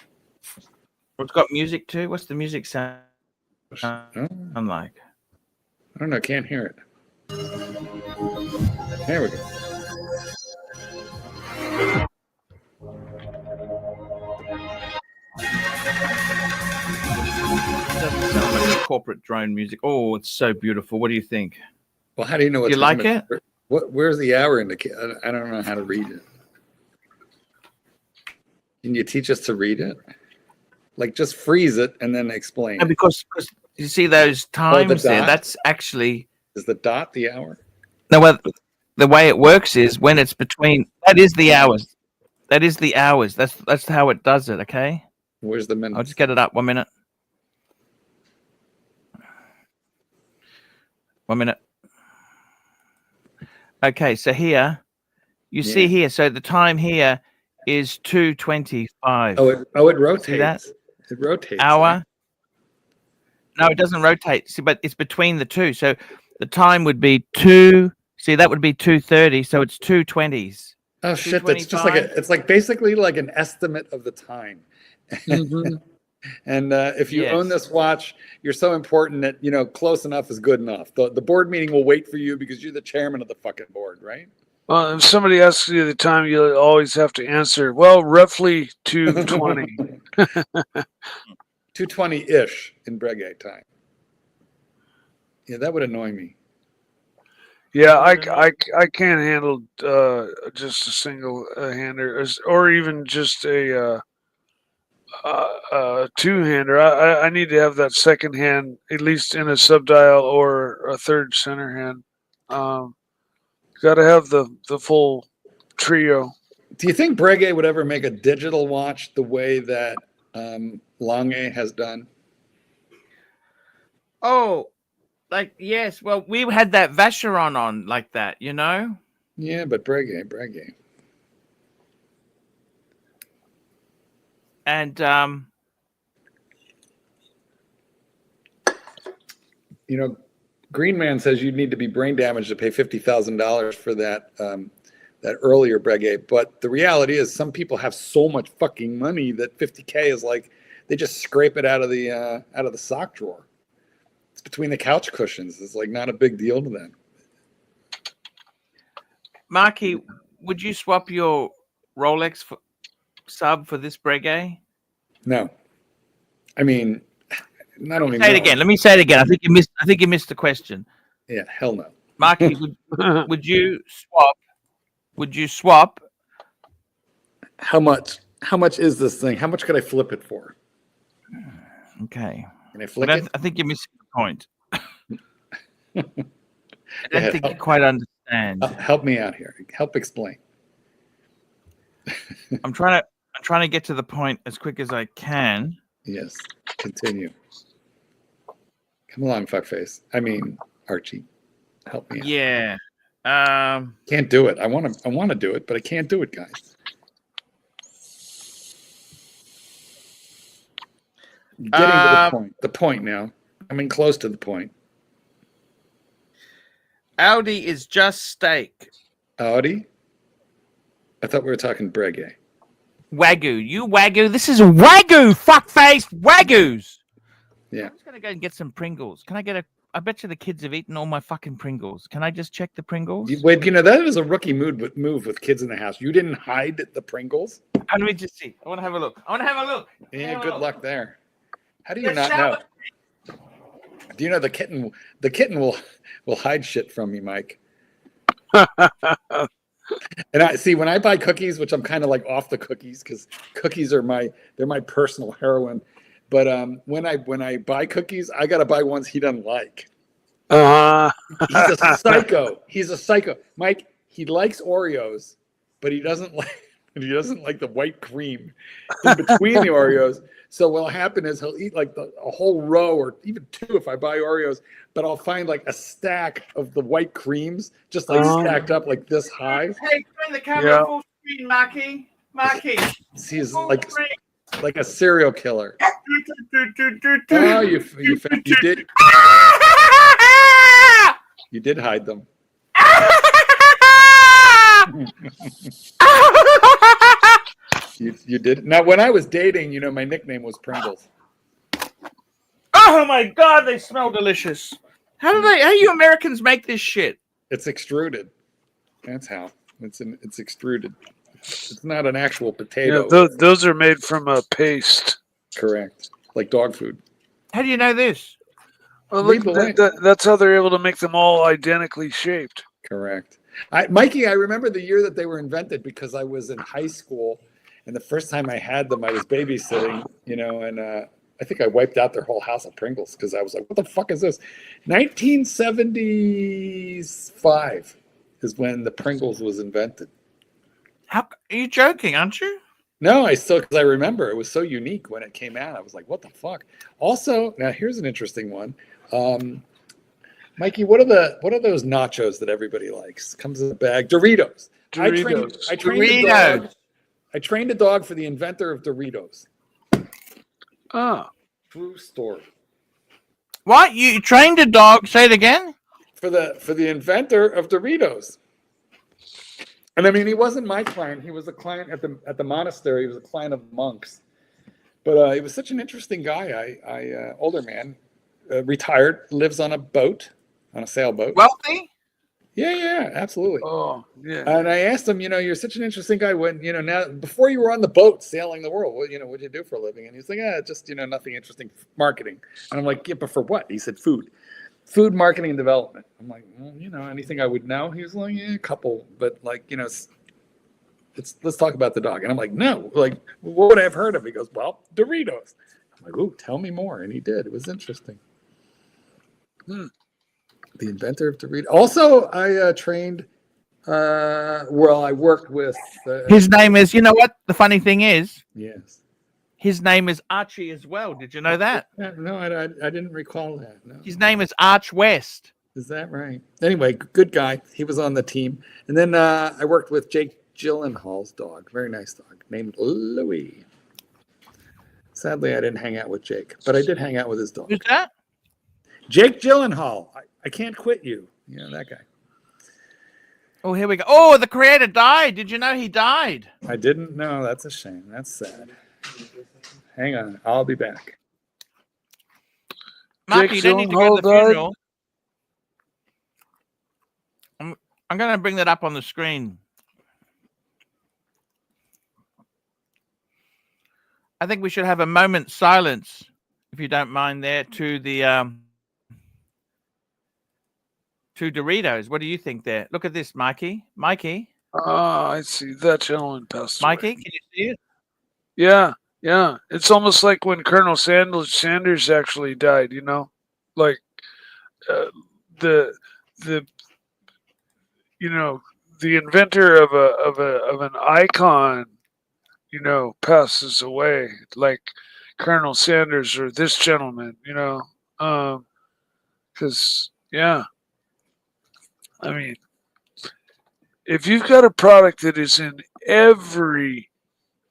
It's got music too. What's the music sound like? I don't know. Can't hear it. There we go. Doesn't sound like corporate drone music. Oh, it's so beautiful. What do you think? Well, how do you know? Do you like it? Where's the hour indicator? I don't know how to read it. Can you teach us to read it? Like just freeze it and then explain. No, because you see those times there. That's actually is the dot the hour. No, well, the way it works is when it's between. That is the hours. That is the hours. That's how it does it. Okay. Where's the minute? I'll just get it up. 1 minute. 1 minute. Okay, so here you see here. So the time here is 2:25. Oh, it rotates. See that? It rotates. Hour. No, it doesn't rotate. See, but it's between the two. So the time would be 2. See, that would be 2:30. So it's 2:20s. Oh shit! That's just like it's like basically like an estimate of the time. And if you own this watch, you're so important that close enough is good enough. The board meeting will wait for you because you're the chairman of the fucking board, right? Well, if somebody asks you the time, you always have to answer. Well, roughly 2:20. 2:20-ish in Breguet time. Yeah, that would annoy me. Yeah, I can't handle just a single hander, or even just a two-hander. I need to have that second hand at least in a subdial or a third center hand. Got to have the full trio. Do you think Breguet would ever make a digital watch the way that Lange has done? Oh, like yes. Well, we had that Vacheron on like that, Yeah, but Breguet. And Green Man says you'd need to be brain damaged to pay $50,000 for that earlier Breguet. But the reality is, some people have so much fucking money that $50K is like they just scrape it out of the sock drawer. It's between the couch cushions. It's like not a big deal to them. Marky, would you swap your Rolex sub for this Breguet? No, I mean, not only. Say it again. Let me say it again. I think you missed the question. Yeah, hell no. Marky, would you swap? Would you swap? How much? How much is this thing? How much could I flip it for? Okay. Can I flip it? I think you're missing the point. I don't think you quite understand. Help me out here. Help explain. I'm trying to get to the point as quick as I can. Yes. Continue. Come along, fuckface. I mean, Archie. Help me out. Yeah. Can't do it. I want to do it, but I can't do it, guys. Getting to the point now. I mean, close to the point. Audi is just steak. Audi? I thought we were talking Breguet. Wagyu. You Wagyu. This is Wagyu, fuckface Wagyus. Yeah. I'm just going to go and get some Pringles. Can I get a... I bet you the kids have eaten all my fucking Pringles. Can I just check the Pringles? Wait, that is a rookie move with kids in the house. You didn't hide the Pringles? Let me just see. I want to have a look. Yeah, good luck there. How do you not know? Do you know the kitten will hide shit from me, Mike? And I see when I buy cookies, which I'm kind of like off the cookies because cookies are they're my personal heroin. But when I buy cookies, I gotta buy ones he doesn't like. He's a psycho. He's a psycho. Mike, he likes Oreos, but he doesn't like the white cream in between the Oreos. So what'll happen is he'll eat like a whole row or even two if I buy Oreos, but I'll find like a stack of the white creams just like stacked up like this high. Hey, turn the camera full screen, Marky. He's like a serial killer. Oh, you did. You did hide them. You did. Now, when I was dating, my nickname was Pringles. Oh my God, they smell delicious. How you Americans make this shit? It's extruded. That's how. It's extruded. It's not an actual potato. Yeah, those are made from a paste. Correct. Like dog food. How do you know this? Well, look, that's how they're able to make them all identically shaped. Correct. Mikey, I remember the year that they were invented because I was in high school, and the first time I had them, I was babysitting, and I think I wiped out their whole house of Pringles because I was like, what the fuck is this? 1975 is when the Pringles was invented. How are you joking, aren't you? No, because I remember it was so unique when it came out. I was like, what the fuck? Also, now here's an interesting one. Mikey, what are those nachos that everybody likes? Comes in a bag. Doritos. I trained a dog for the inventor of Doritos. True story. What? You trained a dog? Say it again. For the inventor of Doritos. And I mean, he wasn't my client. He was a client at the monastery. He was a client of monks. But he was such an interesting guy. Older man, retired, lives on a sailboat. Wealthy? Yeah, absolutely. Oh, yeah. And I asked him, you're such an interesting guy. When now before you were on the boat sailing the world, what'd you do for a living? And he's like, just nothing interesting, marketing. And I'm like, yeah, but for what? He said, food marketing and development. I'm like, well, anything I would know. He was like, yeah, a couple, but like, let's talk about the dog. And I'm like, no, like, what would I have heard of? He goes, well, Doritos. I'm like, ooh, tell me more. And he did. It was interesting. The inventor of Doritos. Also, I trained. I worked with. His name is. You know what? The funny thing is. Yes. His name is Archie as well. Did you know that? No, I didn't recall that. No. His name is Arch West. Is that right? Anyway, good guy. He was on the team. And then I worked with Jake Gyllenhaal's dog. Very nice dog named Louie. Sadly, I didn't hang out with Jake, but I did hang out with his dog. Who's that? Jake Gyllenhaal. I can't quit you. That guy. Oh, here we go. Oh, the creator died. Did you know he died? I didn't know. That's a shame. That's sad. Hang on. I'll be back. Mark, you don't need to go to the funeral. I'm going to bring that up on the screen. I think we should have a moment's silence, if you don't mind, there to the to Doritos. What do you think there? Look at this, Mikey. I see. That gentleman passed away. Mikey, can you see it? Yeah. It's almost like when Colonel Sanders actually died, like the inventor of an icon, passes away, like Colonel Sanders or this gentleman, because I mean, if you've got a product that is in every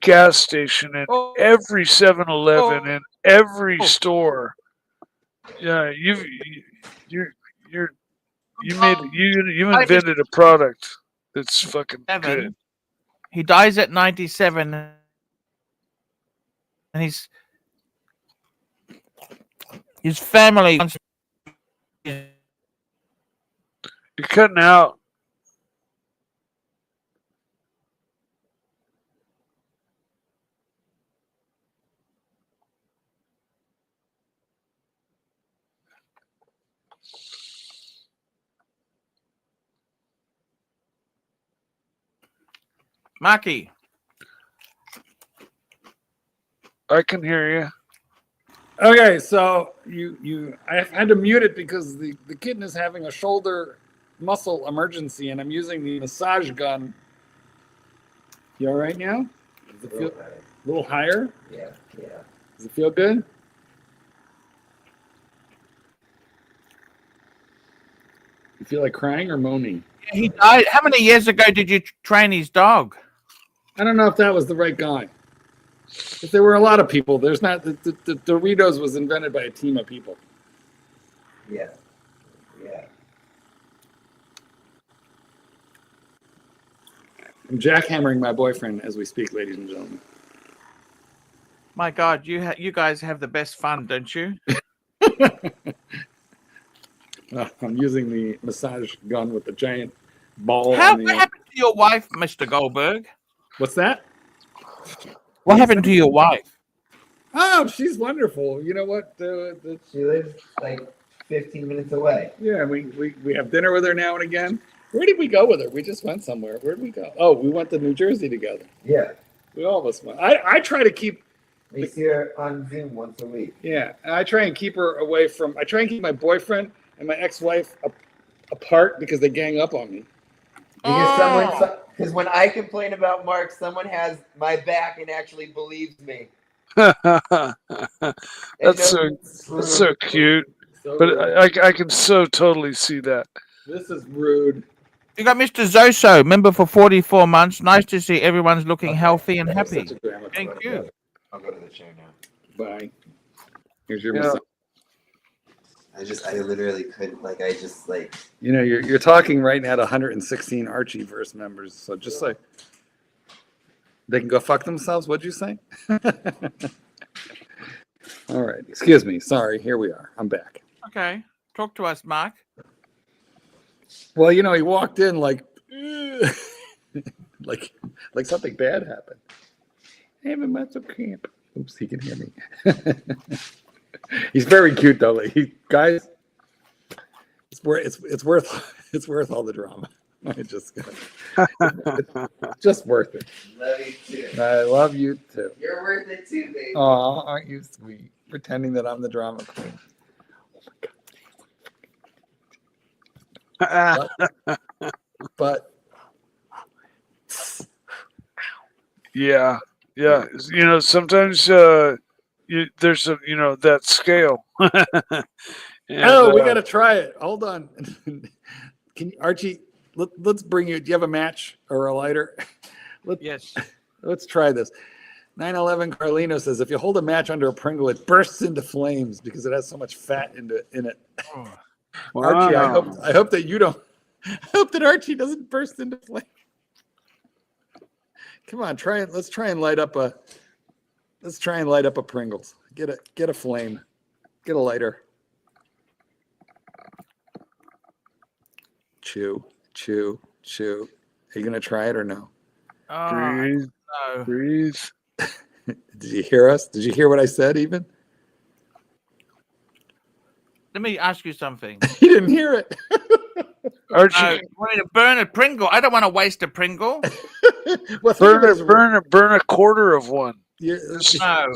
gas station and every 7-Eleven and every store, you're you invented a product that's fucking good. He dies at 97, and his family. You're cutting out. Marky. I can hear you. Okay, so I had to mute it because the kitten is having a shoulder muscle emergency, and I'm using the massage gun. You all right now? Does it feel a little higher? Yeah. Does it feel good? You feel like crying or moaning? He died. How many years ago did you train his dog? I don't know if that was the right guy. If there were a lot of people, there's not. The Doritos was invented by a team of people. Yeah. I'm jackhammering my boyfriend as we speak, ladies and gentlemen. My God, you guys have the best fun, don't you? I'm using the massage gun with the giant ball. What happened to your wife, Mr. Goldberg? What's that? What happened to your wife? Oh, she's wonderful. You know what? She lives like 15 minutes away. Yeah, we have dinner with her now and again. Where did we go with her? We just went somewhere. Where did we go? Oh, we went to New Jersey together. Yeah. We all of us went. I try to keep. We see her on Zoom once a week. Yeah, and I try and keep her away from. I try and keep my boyfriend and my ex-wife apart because they gang up on me. Because when I complain about Mark, someone has my back and actually believes me. That's so cute. But I can so totally see that. This is rude. You got Mr. Zoso, member for 44 months. Nice to see everyone's looking healthy and happy. Thank you. I'll go to the chair now. Bye. Here's your massage. I literally couldn't, You know, you're talking right now to 116 Archieverse members, so just like they can go fuck themselves. What'd you say? All right, excuse me. Sorry, here we are. I'm back. Okay, talk to us, Mark. Well, you know, he walked in like something bad happened. I have a mental camp. Oops, he can hear me. He's very cute though. Guys, it's worth all the drama. It's just worth it. Love you too. I love you too. You're worth it too, baby. Aw, aren't you sweet? Pretending that I'm the drama queen. Oh my God. But yeah. You know, sometimes there's that scale. And, we gotta try it. Hold on. Can you, Archie? Let's bring you. Do you have a match or a lighter? Yes. Let's try this. 911 Carlino says if you hold a match under a Pringle, it bursts into flames because it has so much fat in it. wow. Archie, I hope that you don't. I hope that Archie doesn't burst into flames. Come on, try it. Let's try and light up a Pringles. Get a flame. Get a lighter. Chew. Are you gonna try it or no? Breathe. No. Breathe. Did you hear us? Did you hear what I said even? Let me ask you something. You didn't hear it. Archie, You want me to burn a Pringle? I don't want to waste a Pringle. burn a quarter of one. No.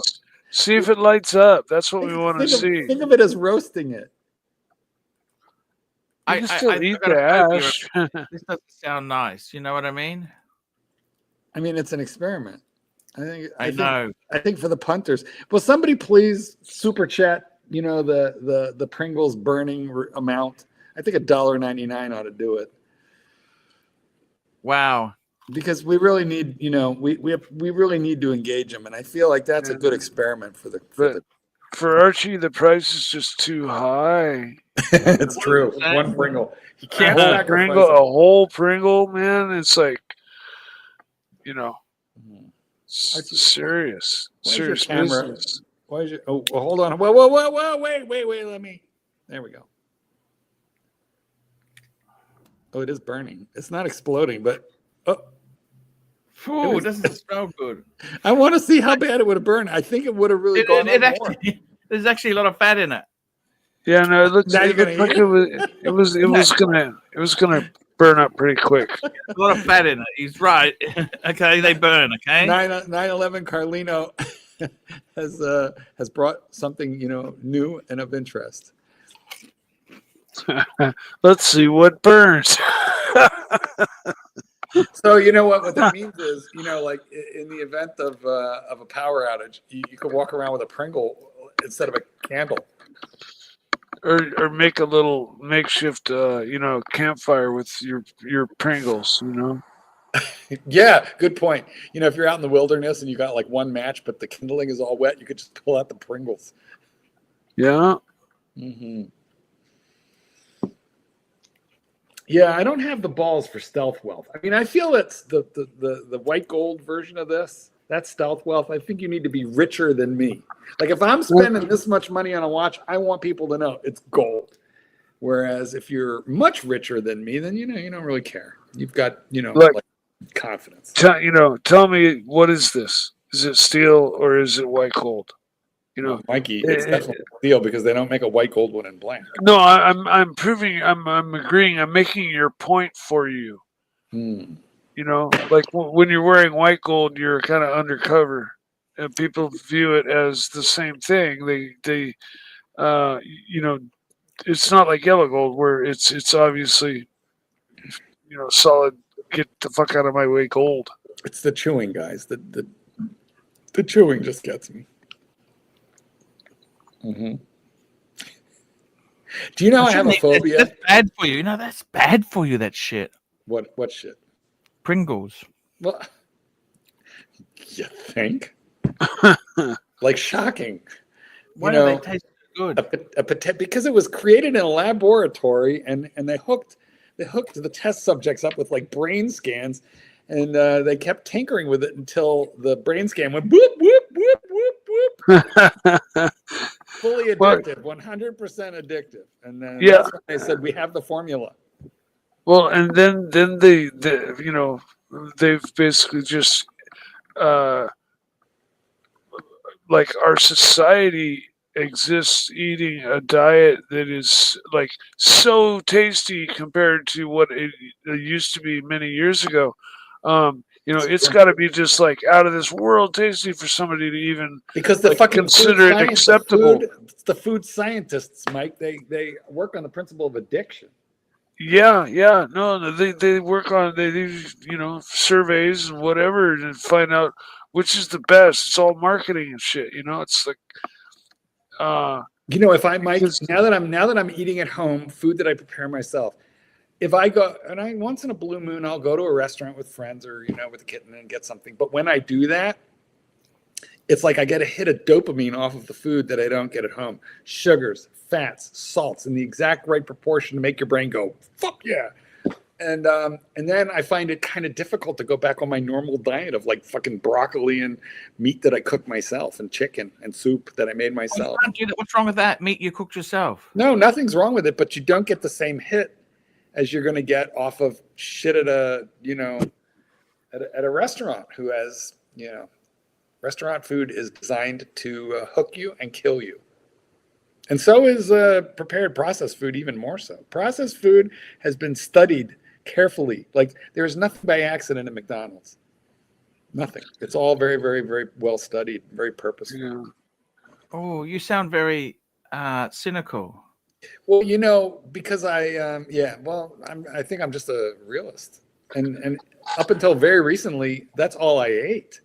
See if it lights up. That's what we want to see. Think of it as roasting it. You can still eat the ash. This doesn't sound nice. You know what I mean? I mean, it's an experiment. I think for the punters. Will somebody please super chat? You know, the Pringles burning amount. I think $1.99 ought to do it. Wow. Because we really need, we really need to engage them, and I feel like that's a good experiment for the. for Archie, the price is just too high. It's true. One Pringle. You can't sacrifice A whole Pringle, man. It's like, serious camera? business. Why is your? Oh, well, hold on. Whoa! Wait! Let me. There we go. Oh, it is burning. It's not exploding, but It doesn't smell good. I want to see how bad it would have burned. I think it would have really gone on more. There's actually a lot of fat in it. Yeah, no, it looks Now like you're gonna it was gonna burn up pretty quick. A lot of fat in it. He's right. Okay, they burn. Okay. 9/11 Carlino has brought something new and of interest. Let's see what burns. So what that means is like in the event of a power outage, you could walk around with a Pringle instead of a candle, or make a little makeshift campfire with your Pringles. Yeah, good point. If you're out in the wilderness and you got like one match, but the kindling is all wet, you could just pull out the Pringles. Yeah. Mm-hmm. Yeah, I don't have the balls for stealth wealth. I mean, I feel it's the white gold version of this. That's stealth wealth. I think you need to be richer than me. Like if I'm spending this much money on a watch, I want people to know it's gold. Whereas if you're much richer than me, then you don't really care. You've got Look, like confidence. Tell me, what is this? Is it steel or is it white gold? Mikey, it's definitely steel because they don't make a white gold one in blank. No, I'm agreeing. I'm making your point for you. Like when you're wearing white gold, you're kind of undercover, and people view it as the same thing. They it's not like yellow gold where it's obviously solid. Get the fuck out of my way, gold. It's the chewing, guys. The chewing just gets me. Mm-hmm. Do you know I have a phobia? That's bad for you. That's bad for you. That shit. What shit? Pringles. Well, you think? Like shocking. Why do they taste good? Because it was created in a laboratory, and they hooked the test subjects up with like brain scans, and they kept tinkering with it until the brain scan went whoop whoop whoop whoop whoop. Fully addictive, 100% addictive, and then that's when they said we have the formula. Well, and then they've basically just like our society exists eating a diet that is like so tasty compared to what it used to be many years ago. It's got to be just like out of this world tasty for somebody to even because the fucking consider it acceptable. The food scientists, Mike, they work on the principle of addiction. Yeah, no, they work on they do surveys and whatever and find out which is the best. It's all marketing and shit. It's like if I Mike, now that I'm eating at home, food that I prepare myself. If I go, and I once in a blue moon, I'll go to a restaurant with friends or, with a kitten and get something. But when I do that, it's like I get a hit of dopamine off of the food that I don't get at home. Sugars, fats, salts in the exact right proportion to make your brain go, fuck yeah. And then I find it kind of difficult to go back on my normal diet of like fucking broccoli and meat that I cook myself and chicken and soup that I made myself. You can't do that. What's wrong with that? Meat you cooked yourself? No, nothing's wrong with it, but you don't get the same hit as you're going to get off of shit at a restaurant who has, restaurant food is designed to hook you and kill you. And so is prepared processed food even more so. Processed food has been studied carefully. Like there's nothing by accident at McDonald's. Nothing. It's all very, very, very well studied, very purposeful. Yeah. Oh, you sound very cynical. Well, because I think I'm just a realist, and up until very recently, that's all I ate,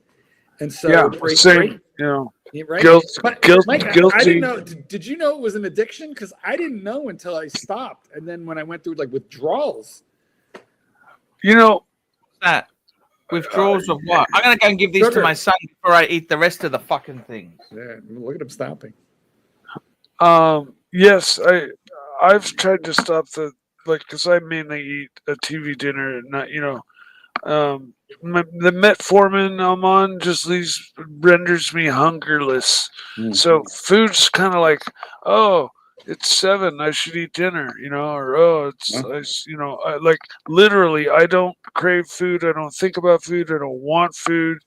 and so same, right? Guilty. I didn't know. Did you know it was an addiction? Because I didn't know until I stopped, and then when I went through like withdrawals. That withdrawals of what? I'm gonna go and give these to my son before I eat the rest of the fucking things. Yeah, look at him stopping. Yes, I've tried to stop because I mainly eat a TV dinner at night. The metformin I'm on just renders me hungerless. So food's kind of like, oh, it's 7, I should eat dinner, or oh, I like literally, I don't crave food, I don't think about food, I don't want food,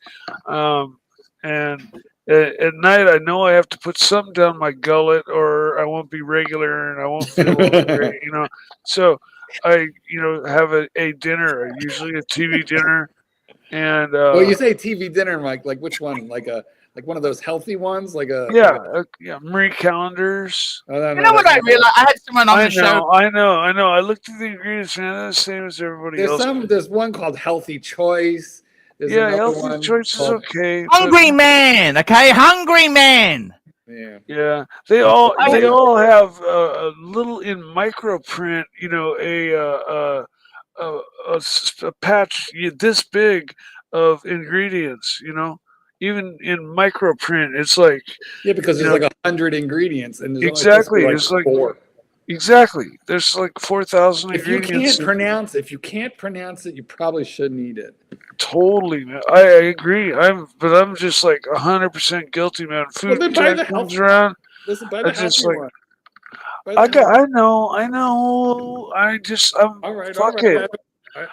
and at night I know I have to put something down my gullet, or I won't be regular and I won't feel great, So I, have a dinner, usually a TV dinner. And well, you say TV dinner, Mike. Like which one? Like one of those healthy ones, yeah, Marie Callender's. Oh, no, You know what I realized? I had someone on the show. I know. I looked at the ingredients, man. They're the same as everybody else. There's one called Healthy Choice. There's Healthy Choice is okay. Hungry Man, okay, Hungry Man. Yeah. They all have a little in micro print. A patch this big of ingredients. Even in micro print, it's like because there's like 100 ingredients, and there's exactly only it's like 4. Exactly, there's like 4,000 ingredients. If you can't pronounce it, you probably shouldn't eat it. Totally, man. I agree. I'm just like 100% guilty, man. Food comes around. Listen, buy the healthy one. I know. I'm all right. Fuck it. I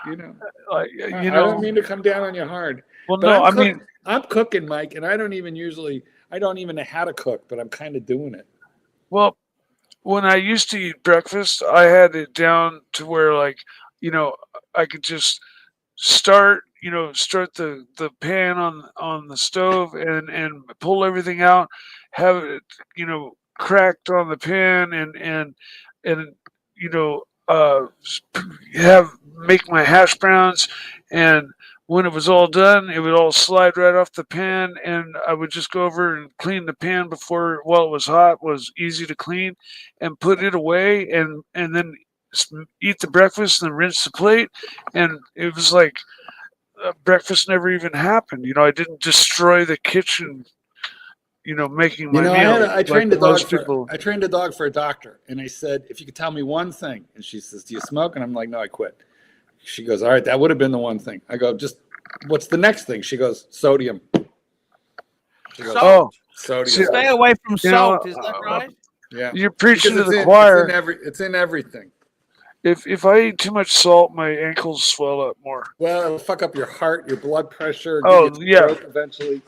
don't mean to come down on you hard. Well, no, I'm cooking, Mike, and I don't even know how to cook, but I'm kind of doing it. Well, when I used to eat breakfast, I had it down to where, like, I could just start the pan on the stove and pull everything out, have it, cracked on the pan and make my hash browns, and when it was all done, it would all slide right off the pan, and I would just go over and clean the pan while it was hot, was easy to clean, and put it away, and then eat the breakfast and rinse the plate, and it was like breakfast never even happened. I didn't destroy the kitchen, making my meal. I trained a dog for a doctor, and I said, if you could tell me one thing, and she says, do you smoke? And I'm like, no, I quit. She goes, all right, that would have been the one thing. I go, just what's the next thing? She goes, sodium. She goes, sodium. Stay away from salt. Is that right? Yeah. You're preaching to the choir. It's in everything. If I eat too much salt, my ankles swell up more. Well, it'll fuck up your heart, your blood pressure. Eventually.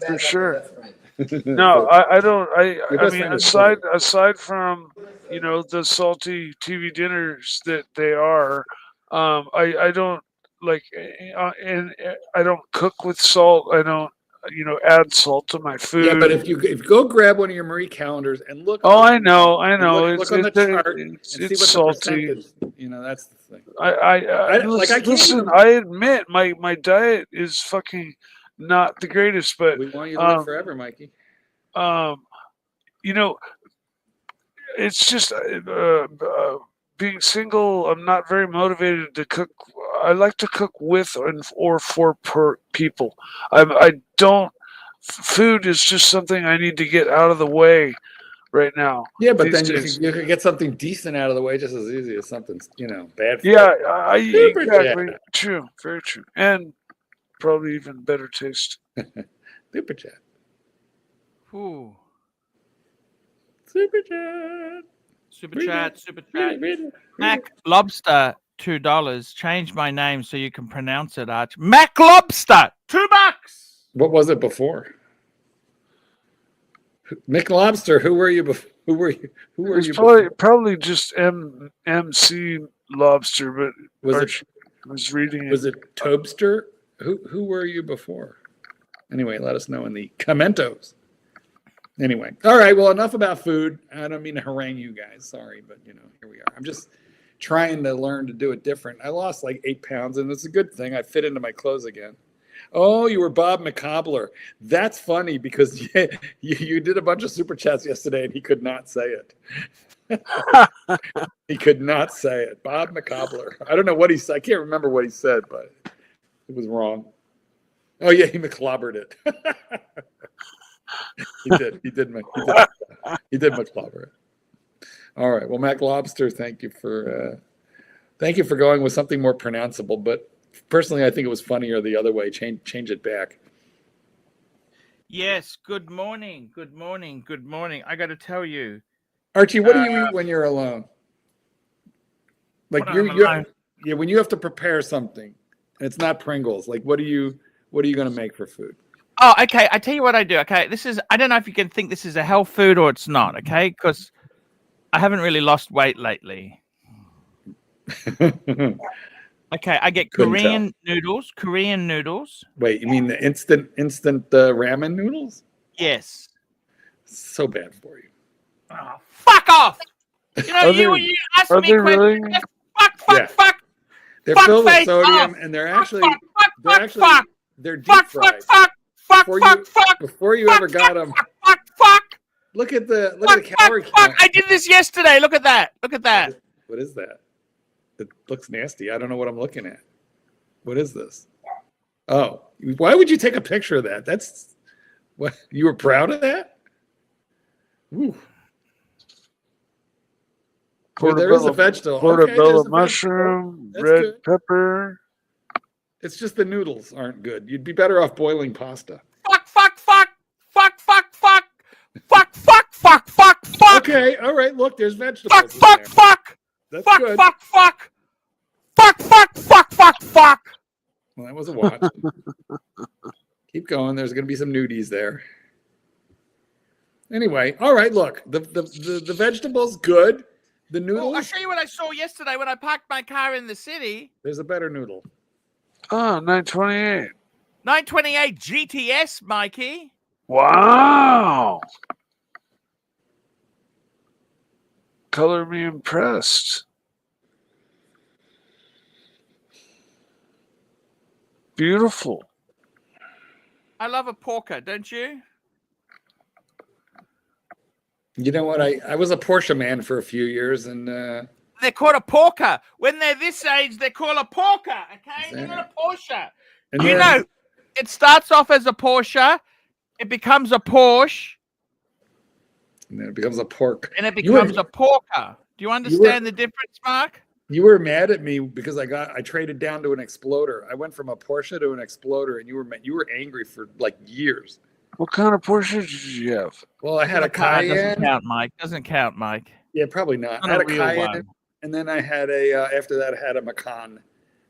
For sure. No, I don't. I mean, aside from the salty TV dinners that they are, I don't like, and I don't cook with salt. I don't add salt to my food. Yeah, but if you go grab one of your Marie Callender's and look. Oh, I know. Look on the chart and see what salty. The percent is. That's the thing. I admit my diet is fucking not the greatest, but we want you to live forever, Mikey. It's just being single. I'm not very motivated to cook. I like to cook with or for people. I don't. Food is just something I need to get out of the way right now. Yeah, but then you can get something decent out of the way just as easy as something bad. Yeah, exactly. True, very true, and probably even better taste. Super chat. Ooh. Super chat. Super chat. Mac Lobster, $2. Change my name so you can pronounce it, Arch. Mac Lobster, $2. What was it before? Mick Lobster. Who were you before? Who were you? Probably just MC Lobster, but was it Tobster? Who were you before? Anyway, let us know in the commentos. Anyway, all right. Well, enough about food. I don't mean to harangue you guys. Sorry, but here we are. I'm just trying to learn to do it different. I lost like 8 pounds, and it's a good thing. I fit into my clothes again. Oh, you were Bob McCobbler. That's funny because you did a bunch of super chats yesterday, and he could not say it. He could not say it. Bob McCobbler. I don't know what he said. I can't remember what he said, but it was wrong. Oh yeah, he McClobbered it. He did. He did much cleverer. All right. Well, Mac Lobster, thank you for going with something more pronounceable. But personally, I think it was funnier the other way. Change it back. Yes. Good morning. Good morning. Good morning. I got to tell you, Archie, what do you eat when you're alone? Like when you have to prepare something and it's not Pringles. Like what are you going to make for food? Oh, okay. I tell you what I do. Okay, I don't know if you can think this is a health food or it's not. Okay, because I haven't really lost weight lately. Okay, I get Korean noodles. Korean noodles. Wait, you mean the instant ramen noodles? Yes. So bad for you. Oh, fuck off! You know, you ask me questions. Really? Fuck. They're filled with sodium, and they're actually they're deep fried. Fuck. Before you ever got them. Fuck. Look at the calorie count. I did this yesterday. Look at that. What is that? It looks nasty. I don't know what I'm looking at. What is this? Oh, why would you take a picture of that? That's what you were proud of that? Ooh. There is a vegetable. Portobello mushroom, red pepper. It's just the noodles aren't good. You'd be better off boiling pasta. Fuck. Okay, all right. Look, there's vegetables. Fuck. That's Fuck. good. Fuck. Well, that was a watch. Keep going. There's going to be some nudies there. Anyway, all right. Look, the vegetables good. The noodles. I'll show you what I saw yesterday when I parked my car in the city. There's a better noodle. Oh, 928. 928 GTS, Mikey. Wow. Color me impressed. Beautiful. I love a porker, don't you? You know what? I was a Porsche man for a few years, and they're called a porker. When they're this age, they're called a porker. Okay, they're not a Porsche. And you know, it starts off as a Porsche, it becomes a Porsche, and then it becomes a pork, and it becomes a porker. Do you understand the difference, Mark? You were mad at me because I traded down to an Exploder. I went from a Porsche to an Exploder, and you were angry for like years. What kind of Porsche did you have? Well, I had a Cayenne. Doesn't count, Mike. Yeah, probably not. I had a Cayenne, and then I had after that I had a Macan,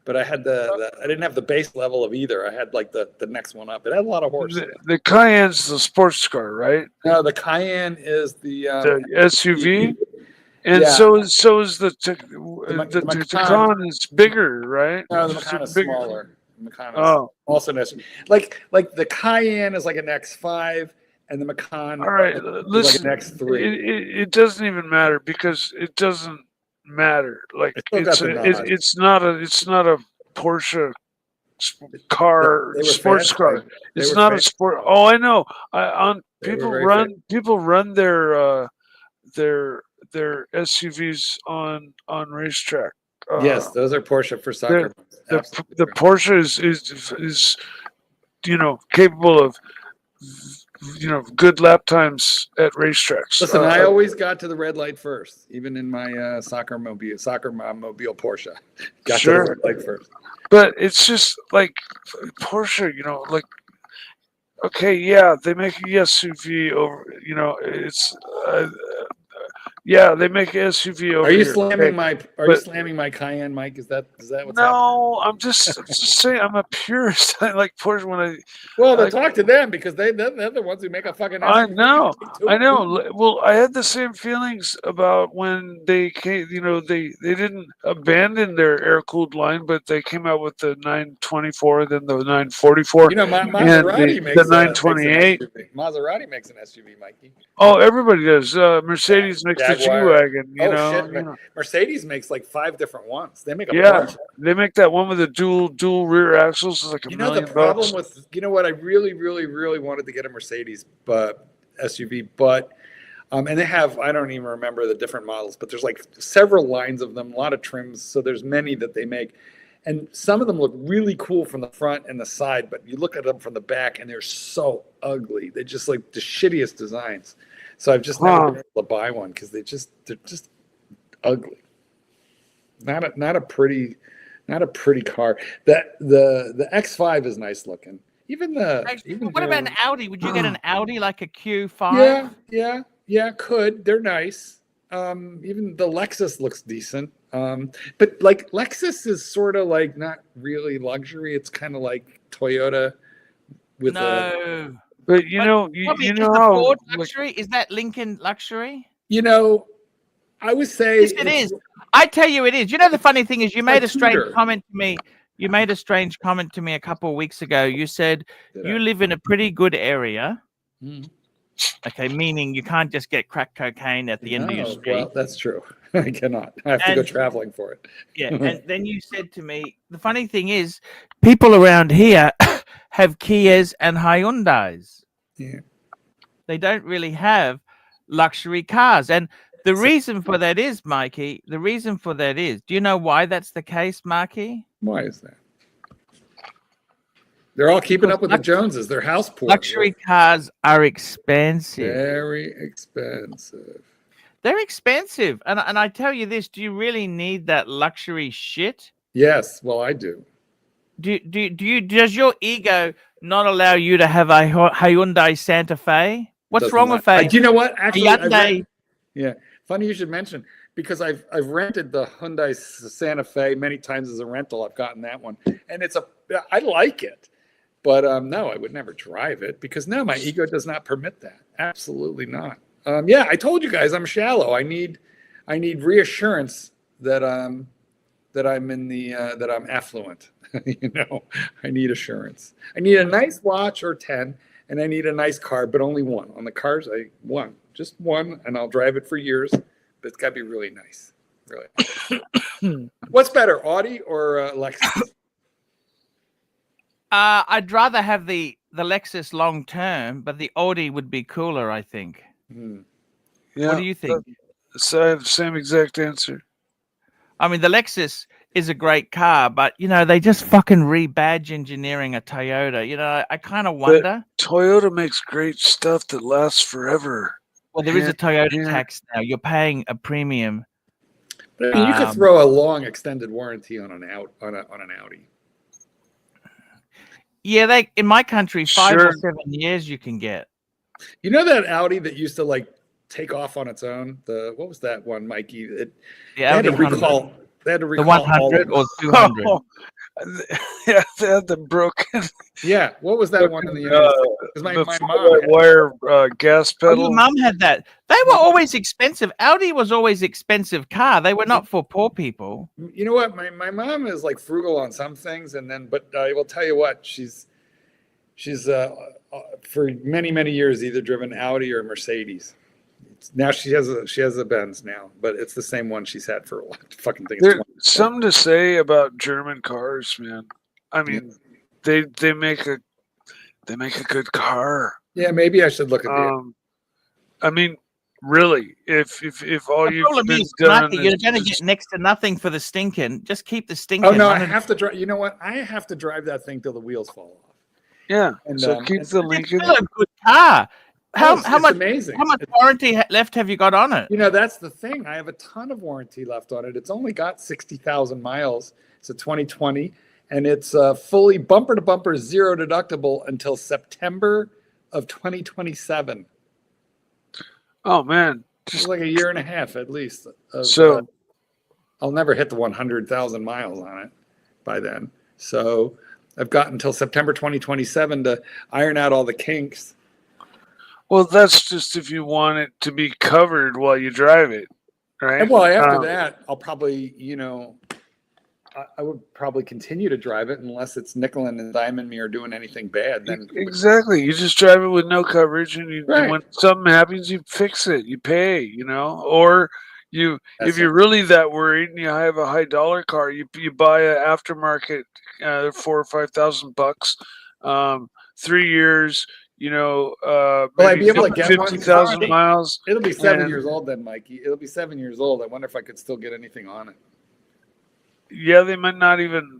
but I had I didn't have the base level of either. I had like the next one up. It had a lot of horse. The Cayenne's the sports car, right? No, the Cayenne is the SUV. And so is the Macan is bigger, right? No, the Macan is smaller. Macan is also an SUV. Like the Cayenne is like an X5, and the Macan is like an X3. It doesn't even matter because it doesn't matter. Like it's not a Porsche car, sports car. It's not a sport. Oh, I know. People run their SUVs on racetrack. Yes, those are Porsche for soccer. The Porsche is capable of good lap times at racetracks. Listen, I always got to the red light first, even in my soccer mobile Porsche. Got to the red light first. But it's just like Porsche, like. Okay, yeah, they make a SUV over. It's. Yeah, they make an SUV over. Are you here. slamming you slamming my Cayenne, Mike? Is that what's happening? No, I'm just saying I'm a purist. I like Porsche when I. Well, then talk to them because they're the ones who make a fucking. I know. Well, I had the same feelings about when they came. They didn't abandon their air-cooled line, but they came out with the 924, then the 944. Maserati makes the 928. Maserati makes an SUV, Mikey. Oh, everybody does. Mercedes makes the G-Wagon. Mercedes makes like 5 different ones. They make a bunch. They make that one with the dual rear axles. It's like $1 million. The problem with what I really, really, really wanted to get a Mercedes, but SUV, and they have, I don't even remember the different models, but there's like several lines of them, a lot of trims. So there's many that they make. And some of them look really cool from the front and the side, but you look at them from the back and they're so ugly. They're just like the shittiest designs. So I've just never been able to buy one because they're just ugly. Not a pretty car. The X5 is nice looking. What about an Audi? Would you get an Audi like a Q5? Yeah, could. They're nice. Even the Lexus looks decent. But like Lexus is sort of like not really luxury. It's kind of like Toyota with But you know how Ford luxury is that Lincoln luxury? I would say yes, it is. I tell you, it is. You know, the funny thing is, you made a strange comment to me. You made a strange comment to me a couple of weeks ago. You said you live in a pretty good area. Okay, meaning you can't just get crack cocaine at the end of your street. Well, that's true. I cannot. I have to go traveling for it. Yeah, and then you said to me, the funny thing is, people around here have Kias and Hyundais. Yeah. They don't really have luxury cars. And the reason for that is, Mikey, do you know why that's the case, Marky? Why is that? They're all keeping up with the Joneses. They're house poor. Luxury cars are expensive. Very expensive. They're expensive. And I tell you this, do you really need that luxury shit? Yes. Well, I do. Does your ego not allow you to have a Hyundai Santa Fe? What's wrong with that? Do you know what? Actually, yeah. Funny you should mention, because I've rented the Hyundai Santa Fe many times as a rental. I've gotten that one, and I like it, but no, I would never drive it because no, my ego does not permit that. Absolutely not. Yeah, I told you guys I'm shallow. I need reassurance that I'm affluent. I need assurance. I need a nice watch or 10, and I need a nice car, but only one. On the cars, just one, and I'll drive it for years. But it's got to be really nice. Really. What's better, Audi or Lexus? I'd rather have the Lexus long term, but the Audi would be cooler, I think. Yeah, what do you think? So I have the same exact answer. I mean, the Lexus is a great car, but they just fucking rebadge engineering a Toyota. I kind of wonder. But Toyota makes great stuff that lasts forever. Well, there is a Toyota tax now. You're paying a premium. But you could throw a long extended warranty on an Audi. Yeah, in my country, 5 or 7 years you can get. You know that Audi that used to like take off on its own? What was that one, Mikey? They had to recall the 100 or 200. Yeah, they had them broken. Yeah, what was that one in the United States? Because my mom had wire gas pedal. Your mom had that. They were always expensive. Audi was always expensive car. They were not for poor people. You know what? My mom is like frugal on some things, but I will tell you what, she's for many years either driven Audi or Mercedes. Now she has a Benz now, but it's the same one she's had for a while. Fucking thing. There's something to say about German cars, man. I mean, they make a good car. Yeah, maybe I should look at it. I mean, really, if all you've been done, you're going to get next to nothing for the stinking. Just keep the stinking. Oh no, I have to drive. You know what? I have to drive that thing till the wheels fall off. Yeah, so keep the Lincoln. It's still a good car. How much? Amazing. How much warranty left have you got on it? That's the thing. I have a ton of warranty left on it. It's only got 60,000 miles. It's a 2020, and it's fully bumper to bumper, zero deductible until September of 2027. Oh man, just like a year and a half at least. So I'll never hit the 100,000 miles on it by then. So I've got until September 2027 to iron out all the kinks. Well, that's just if you want it to be covered while you drive it, right? And well, after that, I'll probably, I would probably continue to drive it unless it's nickel and diming me or doing anything bad. Then exactly, you just drive it with no coverage, and when something happens, you fix it, you pay, or if you're really that worried and you have a high dollar car, you buy an aftermarket, $4,000 or $5,000, 3 years. Will I be able to get 50,000 miles? It'll be 7 years old then, Mikey. It'll be 7 years old. I wonder if I could still get anything on it. Yeah, they might not even.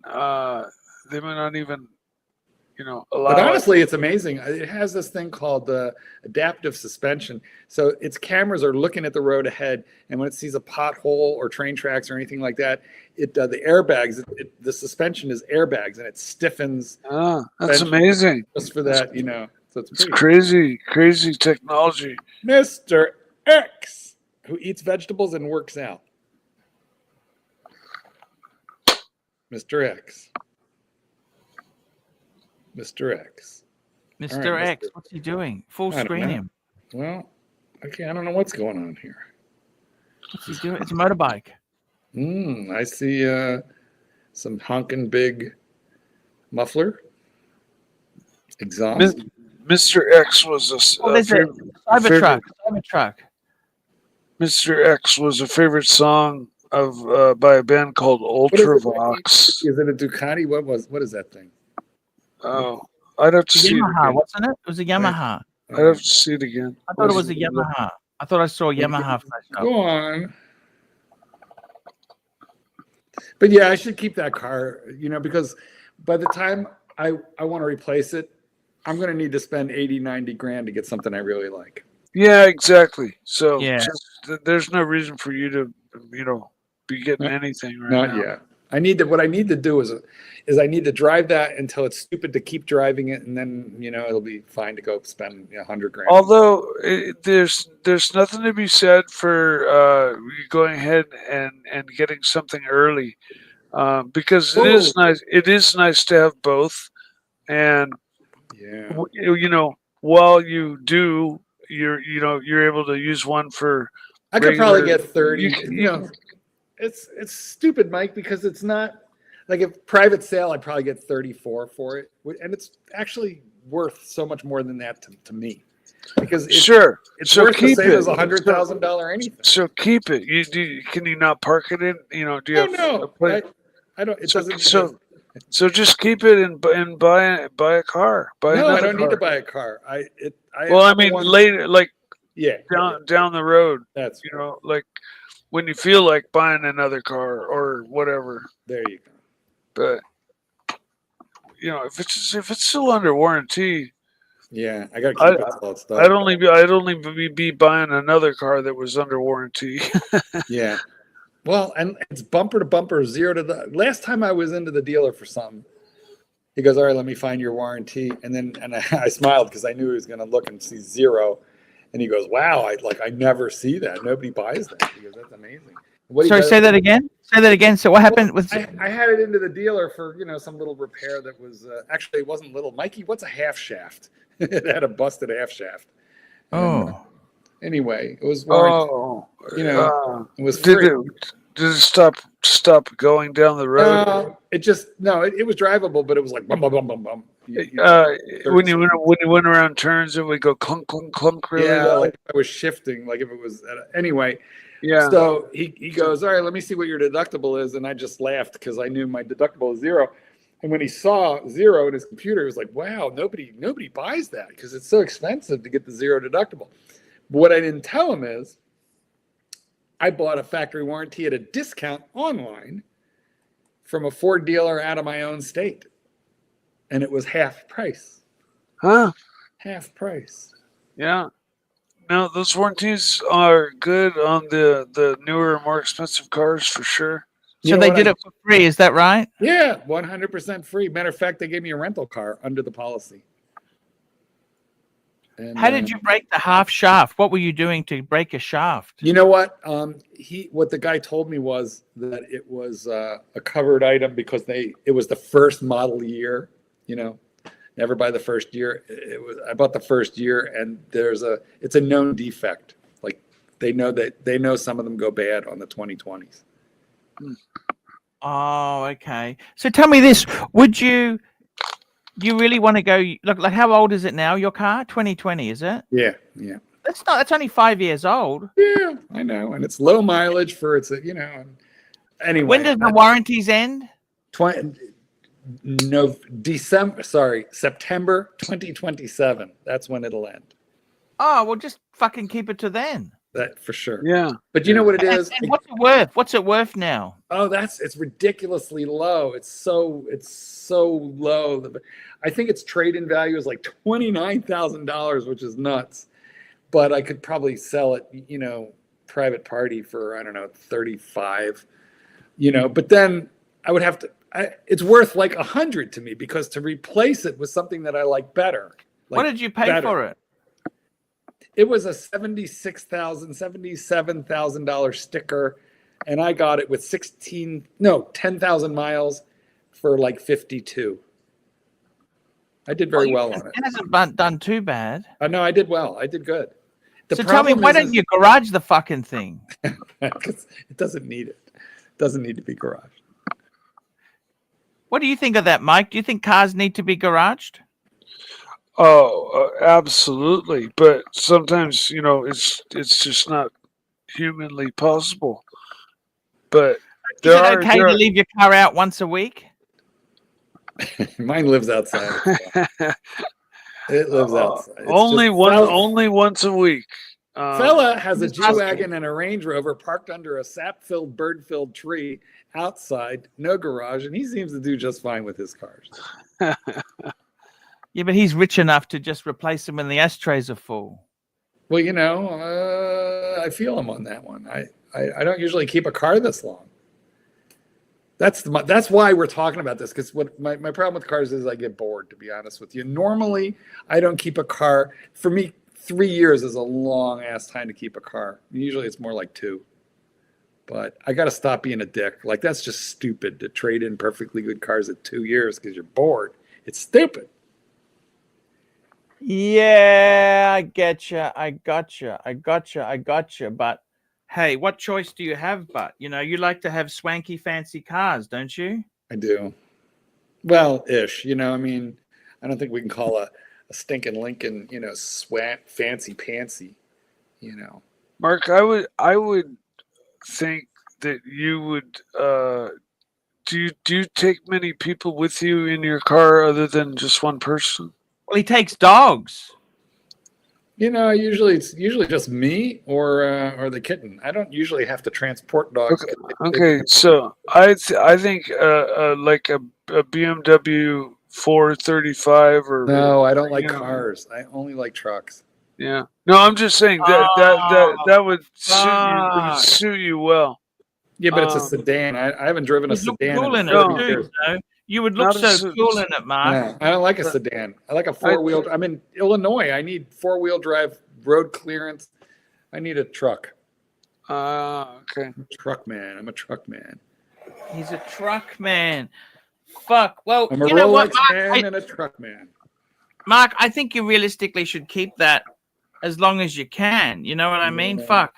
allow But honestly, it's amazing. It has this thing called adaptive suspension. So its cameras are looking at the road ahead, and when it sees a pothole or train tracks or anything like that, the airbags, the suspension is airbags, and it stiffens. That's amazing. Just for that, So it's crazy technology. Mr. X, who eats vegetables and works out. Mr. X. Mr. X. What's he doing? Full screen him. Well, okay, I don't know what's going on here. What's he doing? It's a motorbike. I see some honking big muffler exhaust. Mr. X was a Cybertruck. Mr. X was a favorite song of by a band called Ultravox. Is it a Ducati? What is that thing? Oh, I'd have to see it Yamaha, again. wasn't it? It was a Yamaha. I'd have to see it again. I thought it was a Yamaha. I thought I saw a Yamaha flash up. Go on. But yeah, I should keep that car, because by the time I want to replace it, I'm going to need to spend 80, 90 grand to get something I really like. Yeah, exactly. So Yeah. There's no reason for you to, be getting anything right Not now. yet. What I need to do is I need to drive that until it's stupid to keep driving it, and then it'll be fine to go spend 100 grand. Although there's nothing to be said for going ahead and getting something early, because it is nice. It is nice to have both, and while you do, you're able to use one for. I could probably get 30. It's stupid, Mike, because it's not like a private sale. I'd probably get 34 for it, and it's actually worth so much more than that to me, because it's so worth the keep same it. as $100,000 anything. So keep it. Can you not park it in? Do you have no, a place? I don't. It So, doesn't. so just keep it and buy a car. No, I don't need to buy a car. Later, like yeah, down the road. That's like when you feel like buying another car or whatever. There you go. But if it's still under warranty, yeah, I gotta keep it all stuff. I'd only be buying another car that was under warranty. Yeah. Well, and it's bumper to bumper, zero to the. Last time I was into the dealer for something, he goes, "All right, let me find your warranty," and I smiled because I knew he was going to look and see zero, and he goes, "Wow, I never see that. Nobody buys that." He goes, "That's amazing." Sorry, say that again. Say that again. So what happened with? I had it into the dealer for some little repair that was actually it wasn't little. Mikey, what's a half shaft? It had a busted half shaft. Anyway, it was warranty. It was free. Did it stop going down the road? It was drivable, but it was like bum bum bum bum bum. When you went around turns, it would go clunk clunk clunk. Really like I was shifting, like if it was anyway. Yeah. So he goes, "All right, let me see what your deductible is," and I just laughed because I knew my deductible was zero. And when he saw zero in his computer, he was like, "Wow, nobody buys that because it's so expensive to get the zero deductible." But what I didn't tell him is I bought a factory warranty at a discount online from a Ford dealer out of my own state. And it was half price. Huh? Half price. Yeah. No, those warranties are good on the newer, more expensive cars for sure. So they did it for free, is that right? Yeah, 100% free. Matter of fact, they gave me a rental car under the policy. And, how did you break the half shaft? What were you doing to break a shaft? You know what? What the guy told me was that it was a covered item because it was the first model year. Never buy the first year. I bought the first year, and it's a known defect. Like they know some of them go bad on the 2020s. Oh, okay. So tell me this: do you really want to go? Look, like how old is it now? Your car, 2020, is it? Yeah. That's only 5 years old. Yeah, I know, and it's low mileage for Anyway, when does the warranties end? September 2027. That's when it'll end. Oh, well, just fucking keep it to then. That for sure. Yeah. But you know what it is? And what's it worth? What's it worth now? Oh, it's ridiculously low. It's so low. I think its trade-in value is like $29,000, which is nuts. But I could probably sell it, private party for, I don't know, 35. But then I would have to. It's worth like 100 to me, because to replace it with something that I like better. What did you pay for it? It was a $77,000 sticker, and I got it with 10,000 miles for like 52. I did very well on it. It hasn't done too bad. No, I did well. I did good. So tell me, why don't you garage the fucking thing? Because it doesn't need it. It doesn't need to be garaged. What do you think of that, Mike? Do you think cars need to be garaged? Oh, absolutely. But sometimes, it's just not humanly possible. But is it okay to leave your car out once a week? Mine lives outside. It lives outside. It's only once a week. Fella has a G-Wagon and a Range Rover parked under a sap-filled, bird-filled tree outside, no garage, and he seems to do just fine with his cars. Yeah, but he's rich enough to just replace them when the ashtrays are full. Well, I feel him on that one. I don't usually keep a car this long. That's why we're talking about this, because what my problem with cars is I get bored, to be honest with you. Normally, I don't keep a car. For me, 3 years is a long ass time to keep a car. Usually it's more like 2. But I got to stop being a dick. Like, that's just stupid to trade in perfectly good cars at 2 years because you're bored. It's stupid. Yeah, I gotcha. But hey, what choice do you have? But you like to have swanky, fancy cars, don't you? I do. Well, ish. I don't think we can call a stinking Lincoln, fancy pantsy. Mark, I would think that you would. Do you take many people with you in your car other than just one person? Well, he takes dogs. Usually it's just me or the kitten. I don't usually have to transport dogs. Okay. So I think like a BMW 435 or no, I don't like cars. I only like trucks. Yeah. No, I'm just saying that would suit you well. Yeah, but it's a sedan. I haven't driven a sedan. Cool in it, years. You would look so cool in it, Mark. No, I don't like a sedan. I like a four-wheel. I'm in Illinois. I need four-wheel drive, road clearance. I need a truck. Okay. I'm a truck man. I'm a truck man. He's a truck man. Fuck. Well, I'm a Rolex man and a truck man. Mark, I think you realistically should keep that as long as you can. You know what I mean? Fuck.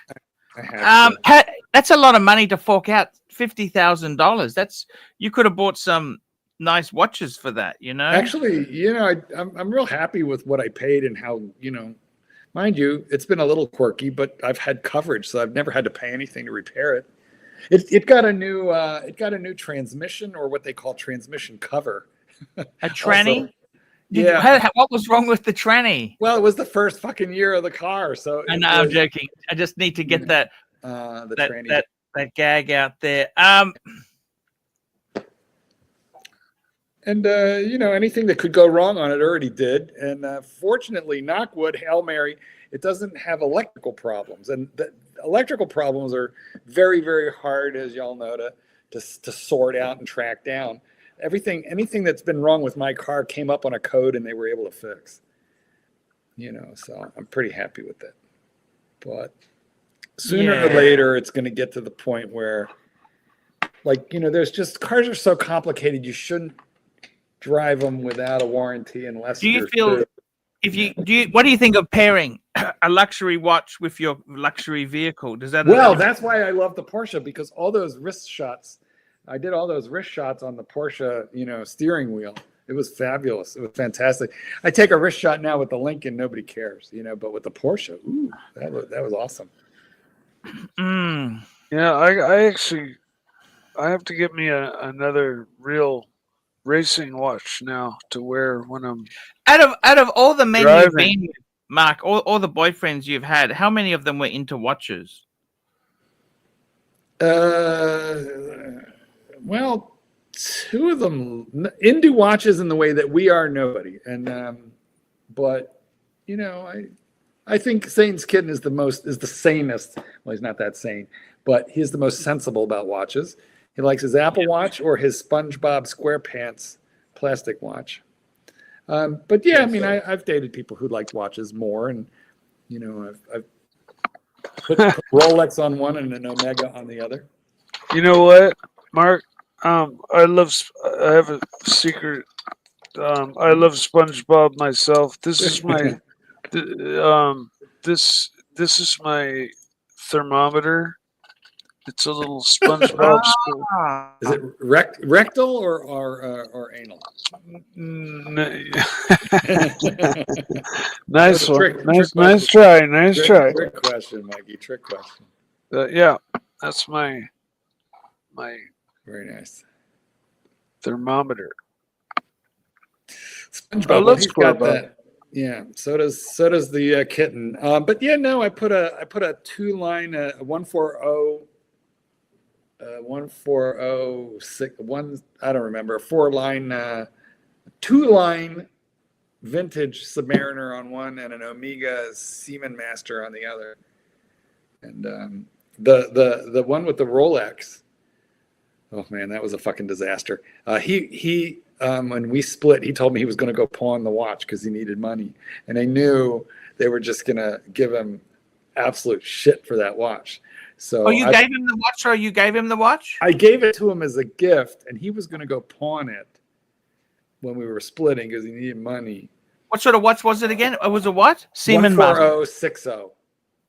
That's a lot of money to fork out. $50,000. You could have bought some nice watches for that, Actually, I'm real happy with what I paid and how, mind you, it's been a little quirky, but I've had coverage, so I've never had to pay anything to repair it. It got a new transmission, or what they call transmission cover. A tranny? Also, yeah. What was wrong with the tranny? Well, it was the first fucking year of the car, so. No, I'm joking. I just need to get that gag out there. And, anything that could go wrong on it already did. And fortunately, knock wood, Hail Mary, it doesn't have electrical problems. And the electrical problems are very, very hard, as y'all know, to sort out and track down. Anything that's been wrong with my car came up on a code and they were able to fix. So I'm pretty happy with it. But sooner or later, it's going to get to the point where, there's just, cars are so complicated, you shouldn't drive them without a warranty unless. Do you feel what do you think of pairing a luxury watch with your luxury vehicle? Does that? Well, that's why I love the Porsche, because all those wrist shots, I did all those wrist shots on the Porsche, steering wheel. It was fabulous. It was fantastic. I take a wrist shot now with the Lincoln, nobody cares, but with the Porsche, ooh, that was awesome. Yeah, I have to get me another real racing watch now to wear when I'm out of all the men you've been with, Mark, all the boyfriends you've had, how many of them were into watches? Well, two of them into watches in the way that we are nobody. And but you know, I think Satan's Kitten is the sanest. Well, he's not that sane, but he's the most sensible about watches. He likes his Apple Watch or his SpongeBob SquarePants plastic watch. But yeah, I mean, I've dated people who like watches more, and you know, I've put Rolex on one and an Omega on the other. You know what, Mark? I have a secret. I love SpongeBob myself. This is my this is my thermometer. It's a little SpongeBob school. Is it rectal or anal? Nice one. Trick Nice try. Nice try. Trick question, Mikey. Trick question. Yeah, that's my Very nice thermometer. SpongeBob, he's got that. Yeah. So does the kitten. But yeah, no, I put a 2-line 140. 140 I don't remember, 4-line 2-line vintage Submariner on one and an Omega Seaman Master on the other. And the one with the Rolex, oh man, that was a fucking disaster. He when we split, he told me he was going to go pawn the watch because he needed money, and I knew they were just going to give him absolute shit for that watch. So you gave him the watch, or you gave him the watch? I gave it to him as a gift, and he was going to go pawn it when we were splitting because he needed money. What sort of watch was it again? It was a what? Seaman Master. 14060.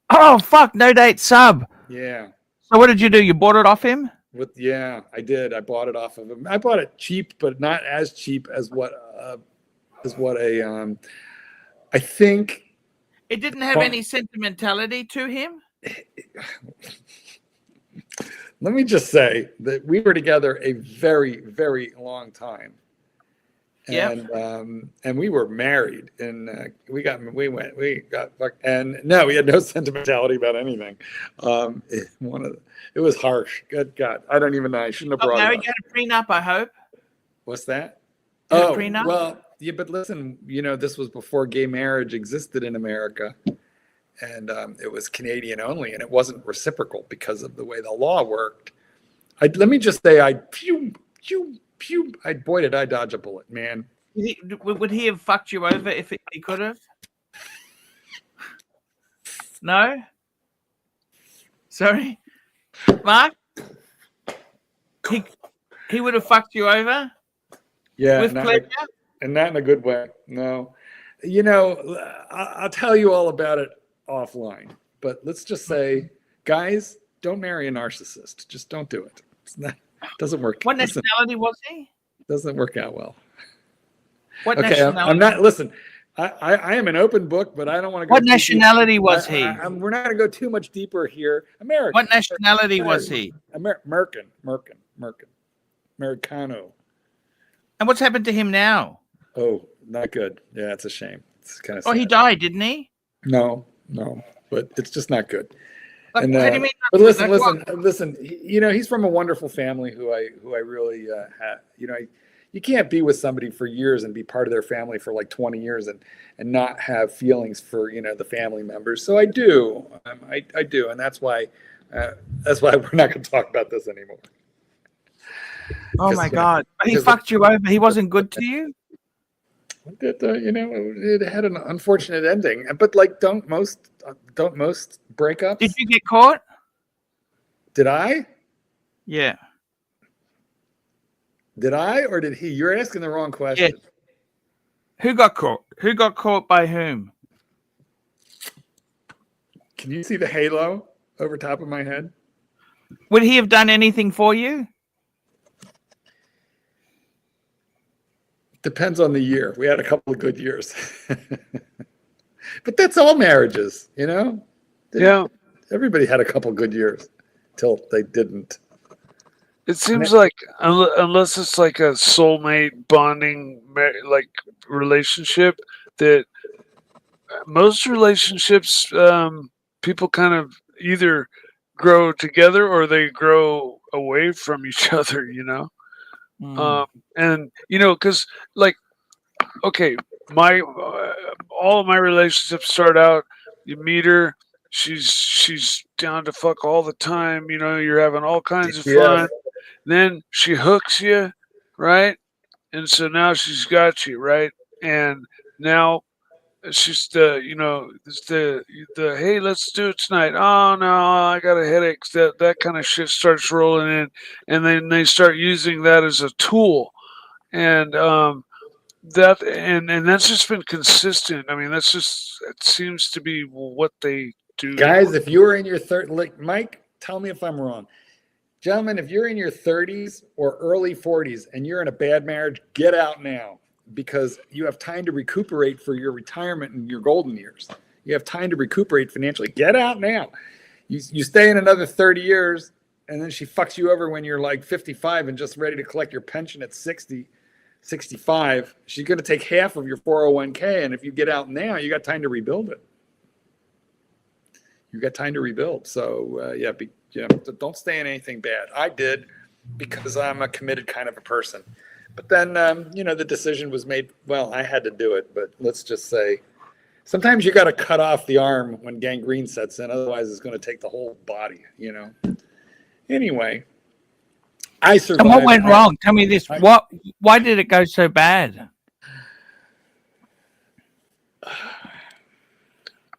Oh fuck! No date sub. Yeah. So what did you do? You bought it off him? Yeah, I did. I bought it off of him. I bought it cheap, but not as cheap as what I think. It didn't have any sentimentality to him. Let me just say that we were together a very, very long time, and we were married, and we got fucked, and no, we had no sentimentality about anything. It was harsh. Good God, I don't even know. I shouldn't have brought it up. You had a prenup, I hope. What's that? Oh, prenup? Well, yeah, but listen, this was before gay marriage existed in America. And it was Canadian only, and it wasn't reciprocal because of the way the law worked. Let me just say, boy, did I dodge a bullet, man. Would he have fucked you over if he could have? No? Sorry? Mark? He would have fucked you over? Yeah. With pleasure? And not in a good way. No. I'll tell you all about it offline, but let's just say, guys, don't marry a narcissist. Just don't do it. Doesn't work. What nationality was he? Doesn't work out well. What okay, nationality? I'm not. Listen, I am an open book, but I don't want to go. What nationality was he? We're not going to go too much deeper here. American. What nationality was he? Americano. And what's happened to him now? Oh, not good. Yeah, it's a shame. It's kind of. Oh, he died, didn't he? No, but it's just not good. Like, and, what do you mean? But listen. He's from a wonderful family who I really had. You can't be with somebody for years and be part of their family for like 20 years and not have feelings for the family members. So I do. I do, and that's why we're not going to talk about this anymore. Oh my God! He fucked you over. He wasn't good to you. It had an unfortunate ending, but like, don't most breakups? Did you get caught? Did I? Yeah. Did I or did he? You're asking the wrong question. Yeah. Who got caught? Who got caught by whom? Can you see the halo over top of my head? Would he have done anything for you? Depends on the year. We had a couple of good years. But that's all marriages, Yeah. Everybody had a couple of good years till they didn't. It seems like unless it's like a soulmate bonding like relationship, that most relationships, people kind of either grow together or they grow away from each other, you know? And, you know, because, like, okay, my all of my relationships start out, you meet her, she's down to fuck all the time, you know, you're having all kinds of fun. Then she hooks you, right? And so now she's got you, right? And now she's the hey, let's do it tonight. Oh no, I got a headache. That kind of shit starts rolling in, and then they start using that as a tool, and that's just been consistent. I mean, it seems to be what they do. Guys, if you're in your like Mike, tell me if I'm wrong. Gentlemen, if you're in your 30s or early 40s and you're in a bad marriage, get out now, because you have time to recuperate for your retirement and your golden years. You have time to recuperate financially. Get out now. You stay in another 30 years, and then she fucks you over when you're like 55 and just ready to collect your pension at 60, 65. She's going to take half of your 401k, and if you get out now, you got time to rebuild it. You got time to rebuild. So don't stay in anything bad. I did, because I'm a committed kind of a person. But then, the decision was made. Well, I had to do it, but let's just say sometimes you got to cut off the arm when gangrene sets in. Otherwise, it's going to take the whole body, you know. Anyway, I survived. And what went wrong? Tell me this. Why did it go so bad?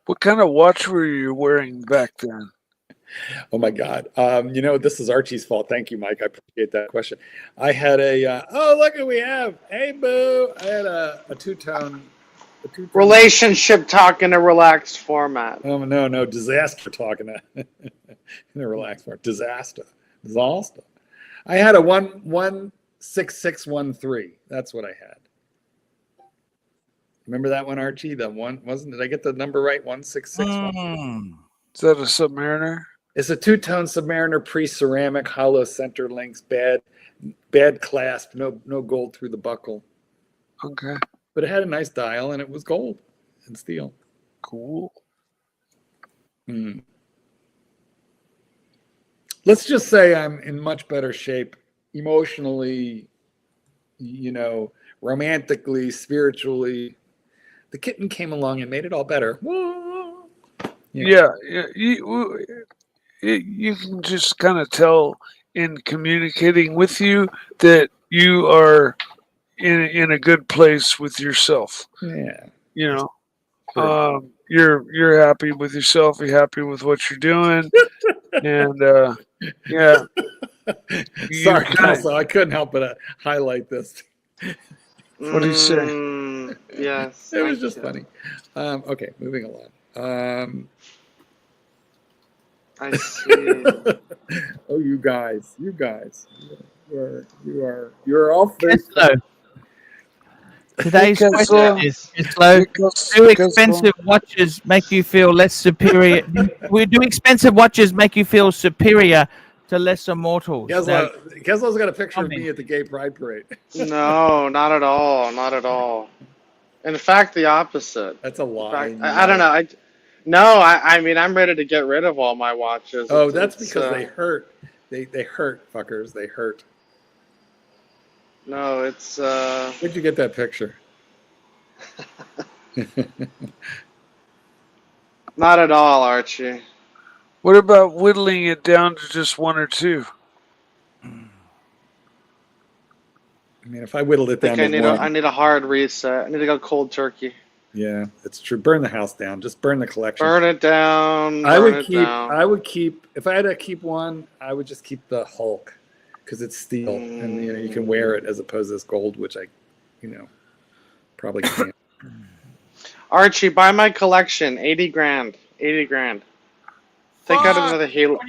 What kind of watch were you wearing back then? Oh my God. This is Archie's fault. Thank you, Mike. I appreciate that question. I had look what we have. Hey, boo. I had a two-tone. Relationship talk in a relaxed format. Oh, no. Disaster talking in a relaxed format. Disaster. I had a 16613. That's what I had. Remember that one, Archie? The one did I get the number right? 16613. Is that a Submariner? It's a two-tone Submariner, pre-ceramic, hollow center links, bad clasp, no gold through the buckle. Okay. But it had a nice dial, and it was gold and steel. Cool. Let's just say I'm in much better shape emotionally, romantically, spiritually. The kitten came along and made it all better. Yeah. You can just kind of tell in communicating with you that you are in a good place with yourself. Yeah. You're happy with yourself. You're happy with what you're doing. And yeah. Sorry, Kelso, I couldn't help but highlight this. What do you say? Yes. It was just funny. Okay, moving along. I see. Oh, you guys, you're all first. Today's question is slow. Do expensive watches make you feel less superior? Do expensive watches make you feel superior to lesser mortals? Keslo's got a picture of me at the gay pride parade. No, not at all. Not at all. In fact, the opposite. That's a lie. I don't know. I mean, I'm ready to get rid of all my watches. Oh, that's because they hurt. They hurt, fuckers. They hurt. No, it's. Where'd you get that picture? Not at all, Archie. What about whittling it down to just one or two? I mean, if I whittled it down to one. I need a hard reset. I need to go cold turkey. Yeah, it's true. Burn the house down. Just burn the collection. Burn it down. I would keep. If I had to keep one, I would just keep the Hulk, because it's steel and you can wear it as opposed to this gold, which I, probably can't. Archie, buy my collection. 80 grand. 80 grand. Take out another HELOC.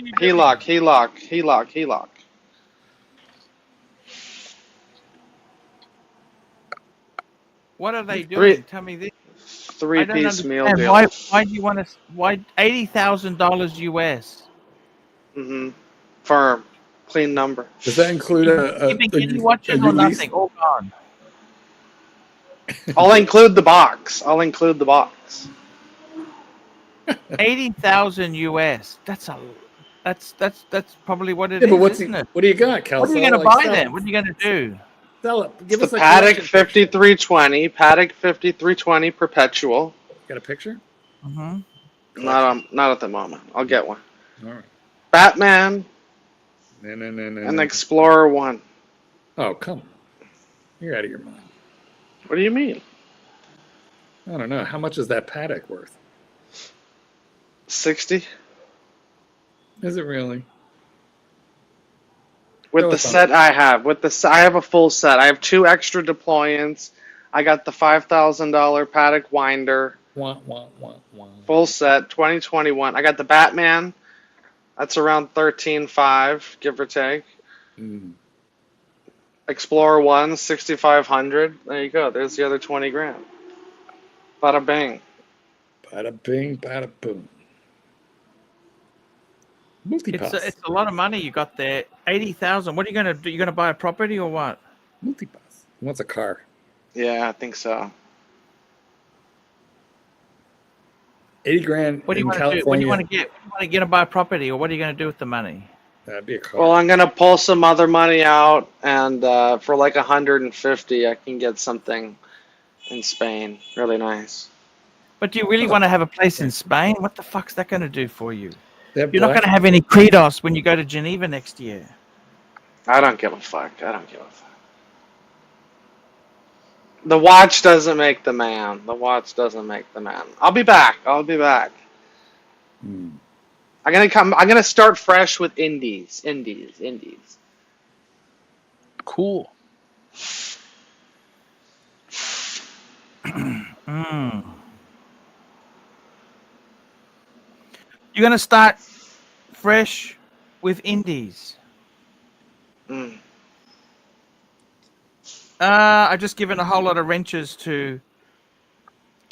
What are they doing? Tell me this. Three-piece meal deal. Why do you want to? Why $80,000 US? Firm, clean number. Does that include a watches or nothing? All gone. I'll include the box. 80,000 US. That's probably what it Yeah, but is, what's isn't it? what do you got, Kelso? What are you going to Like, buy sell then? it. What are you going to do? Sell it. It's Give the us a Paddock collection picture. 5320. Paddock 5320 perpetual. Got a picture? Mm-hmm. Not at the moment. I'll get one. All right. Batman No. and Explorer 1. Oh, come on. You're out of your mind. What do you mean? I don't know. How much is that paddock worth? 60. Is it really? With No, the it's not. set I have. I have a full set. I have 2 extra deployants. I got the $5,000 Paddock winder. Wah, wah, wah, wah. Full set, 2021. I got the Batman. That's around 13.5, give or take. Mm. Explorer 1, 6,500. There you go. There's the other 20 grand. Bada bang. Bada bing, bada boom. Multipass. It's a lot of money you got there. 80,000. What are you going to do? You going to buy a property or what? Multipass. He wants a car. Yeah, I think so. 80 grand What do you in want to do? What do you California. want to get? You want to get to buy a property, or what are you going to do with the money? That'd be a car. Well, I'm gonna pull some other money out, and for like 150, I can get something in Spain. Really nice. But do you really want to have a place in Spain? What the fuck's that going to do for you? They have You're not black- going to have any credos when you go to Geneva next year. I don't give a fuck. I don't give a fuck. The watch doesn't make the man. The watch doesn't make the man. I'll be back. I'll be back. Hmm. I'm gonna start fresh with indies. Cool. Mm. You're going to start fresh with indies. Mm. I've just given a whole lot of wrenches to.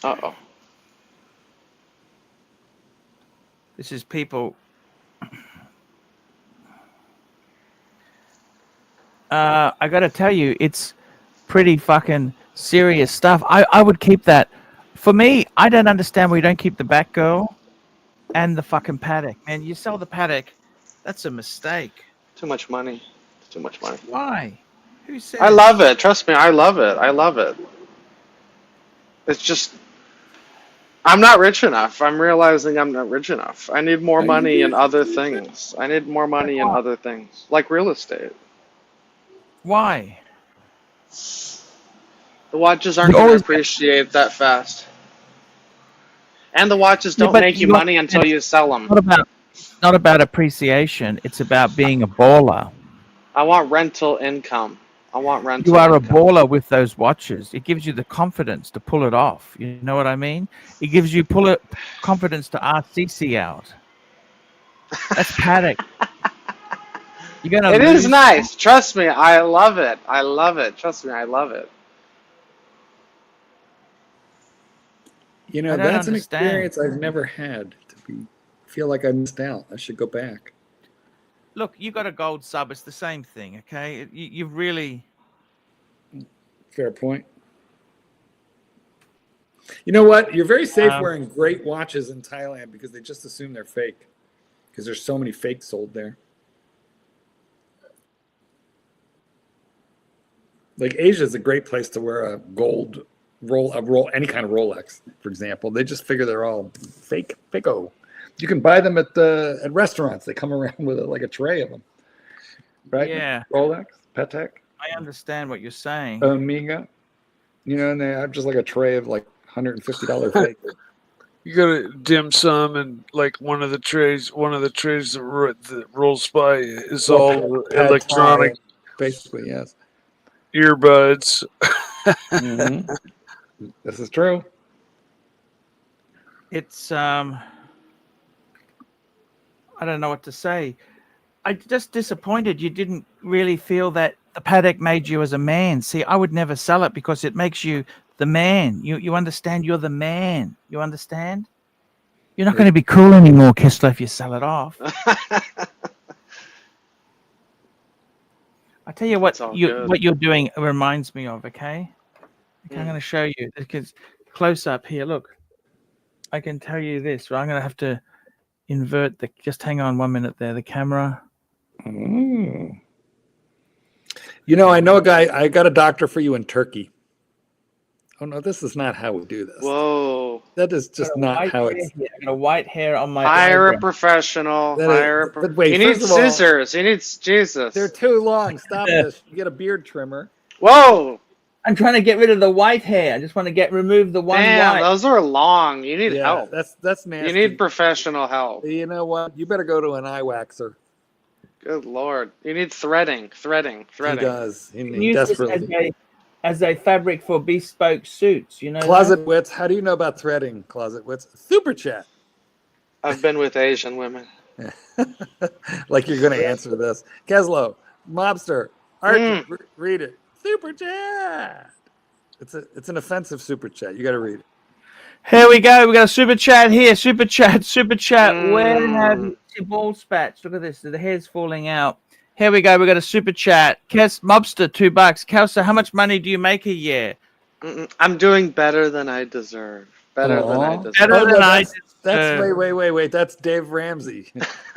Uh-oh. This is people. I got to tell you, it's pretty fucking serious stuff. I would keep that. For me, I don't understand why you don't keep the Batgirl and the fucking paddock. Man, you sell the paddock, that's a mistake. Too much money. Too much money. Why? Who said? I love it. Trust me, I love it. I love it. It's just, I'm not rich enough. I'm realizing I'm not rich enough. I need more money in other things. I need more money in other things, like real estate. Why? The watches aren't going to appreciate that fast. And the watches don't make you money until you sell them. Not about appreciation. It's about being a baller. I want rental income. I want rental You are a income. baller with those watches. It gives you the confidence to pull it off. You know what I mean? It gives you confidence to RCC out. That's paddock. You're gonna. It is nice. Trust me, I love it. I love it. Trust me, I love it. You know, I don't that's understand. an experience I've never had. Feel like I missed out. I should go back. Look, you got a gold sub. It's the same thing, okay? You really. Fair point. You know what? You're very safe wearing great watches in Thailand because they just assume they're fake. Because there's so many fakes sold there. Like Asia is a great place to wear a gold roll, any kind of Rolex, for example. They just figure they're all fake-o. You can buy them at restaurants. They come around with like a tray of them, right? Yeah. Rolex, Patek, I understand what you're saying. Omega, you know, and they have just like a tray of like $150 fake. You got a dim sum, and like one of the trays that rolls by is all Pad electronic Thai, basically, yes. earbuds. Mhm. This is true. It's I don't know what to say. I'm just disappointed you didn't really feel that the paddock made you as a man. See, I would never sell it because it makes you the man. You understand? You're the man. You understand? You're not going to be cool anymore, Kistler, if you sell it off. I tell you what, what you're doing reminds me of. Okay, I'm going to show you because close up here. Look. I can tell you this. Right? I'm going to have to invert the. Just hang on 1 minute there. The camera. Mm. You know, I know a guy. I got a doctor for you in Turkey. Oh no, this is not how we do this. Whoa. That is just not how it's. I got a white hair on my. Hire a eyebrow. professional. But wait, you need first of all, scissors. You need Jesus. They're too long. Stop this. You get a beard trimmer. Whoa. I'm trying to get rid of the white hair. I just want to remove the one Damn, white. those are long. You need help. That's nasty. You need professional help. You know what? You better go to an eye waxer. Good Lord. You need threading. He does. He Use desperately. this as a fabric for bespoke suits. You know. Closet Wits. How do you know about threading? Closet Wits. Super chat. I've been with Asian women. Like you're going to answer this. Keslow, Mobster, Archie, read it. Super chat. It's an offensive super chat. You got to read it. Here we go. We got a super chat here. Super chat. Where have you your ball spats? Look at this. The hair's falling out. Here we go. We got a super chat. Mobster, $2. Kelsa, how much money do you make a year? I'm doing better than I deserve. Better than I deserve. Wait. That's Dave Ramsey.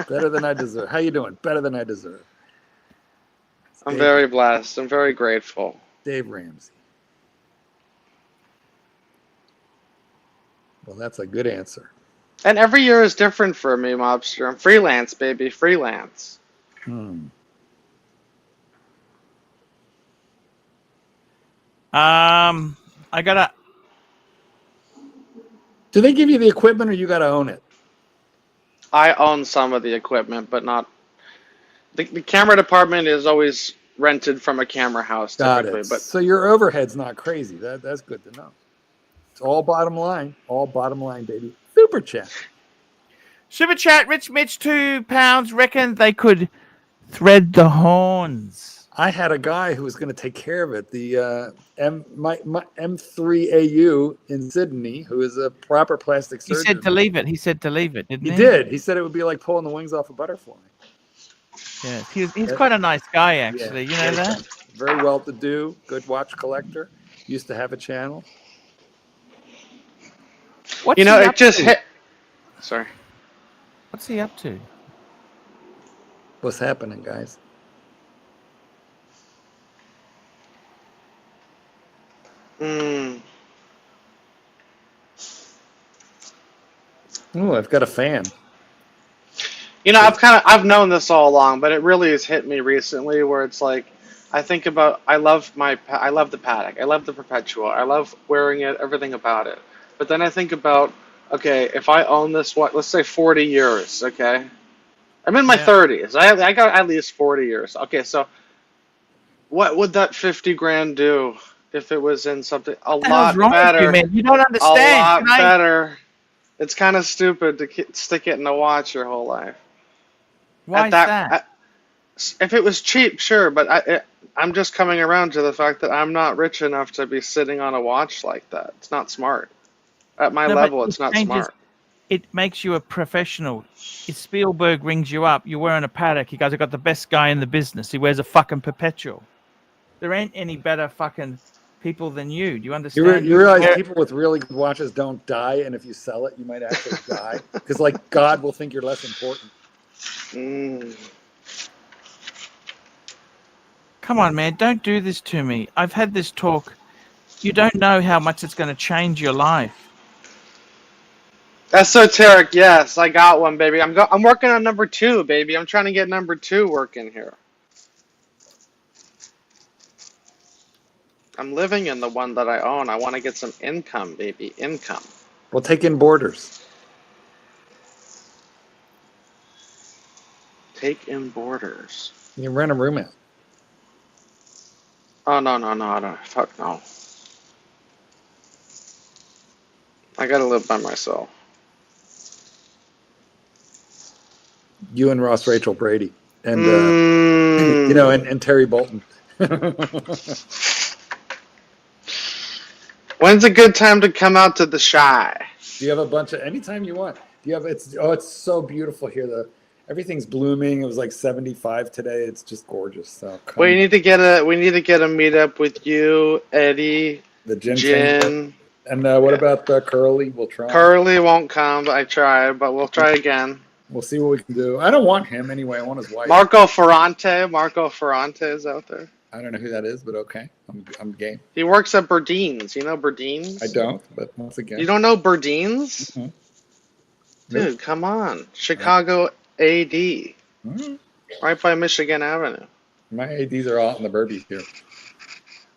Better than I deserve. How you doing? Better than I deserve. I'm very blessed. I'm very grateful. Dave Ramsey. Well, that's a good answer. And every year is different for me, Mobster. I'm freelance, baby. Freelance. I gotta. Do they give you the equipment, or you got to own it? I own some of the equipment, but not. The camera department is always rented from a camera house, typically. But so your overhead's not crazy. That's good to know. It's all bottom line. All bottom line, baby. Super chat. Super chat. Rich Mitch, £2. Reckon they could thread the horns. I had a guy who was going to take care of it. The M3AU in Sydney, who is a proper plastic surgeon. He said to leave it. Didn't he? He did. He said it would be like pulling the wings off a butterfly. Yeah, he's quite a nice guy, actually. Yeah. You know that? Very well-to-do, good watch collector. Used to have a channel. What's it just hit. Sorry. What's he up to? What's happening, guys? Oh, I've got a fan. I've known this all along, but it really has hit me recently where it's like, I think about, I love the Paddock. I love the Perpetua. I love wearing it, everything about it. But then I think about, okay, if I own this, let's say 40 years, okay? I'm in my 30s. I got at least 40 years. Okay, so what would that 50 grand do if it was in something a lot better? You don't understand. A lot better. It's kind of stupid to stick it in a watch your whole life. Why is that? If it was cheap, sure, but I'm just coming around to the fact that I'm not rich enough to be sitting on a watch like that. It's not smart. At my level, it's not smart. It makes you a professional. If Spielberg rings you up, you're wearing a Paddock. He goes, I got the best guy in the business. He wears a fucking Perpetual. There ain't any better fucking people than you. Do you understand? You realize people with really good watches don't die, and if you sell it, you might actually die. Because, like, God will think you're less important. Come on, man. Don't do this to me. I've had this talk. You don't know how much it's going to change your life. Esoteric, yes. I got one, baby. I'm working on number 2, baby. I'm trying to get number 2 working here. I'm living in the one that I own. I want to get some income, baby. Income. Well, take in boarders. Take in boarders. You rent a room out. Oh, no. I don't. Fuck no. I gotta live by myself. You and Ross Rachel Brady. And, and Terry Bolton. When's a good time to come out to the Shy? Do you have a bunch of anytime you want? Do you have it's so beautiful here. Everything's blooming. It was like 75 today. It's just gorgeous. So we need to get a meetup with you, Eddie, the Gin. And what about Curly? We'll try. Curly won't come. I tried, but we'll try again. We'll see what we can do. I don't want him anyway. I want his wife. Marco Ferrante is out there. I don't know who that is, but okay. I'm game. He works at Burdeen's. You know Burdeen's? I don't, but once again. You don't know Burdeen's? Mm-hmm. Dude, Nope. come on. Chicago AD. Mm-hmm. Right by Michigan Avenue. My ADs are all in the Burbies here.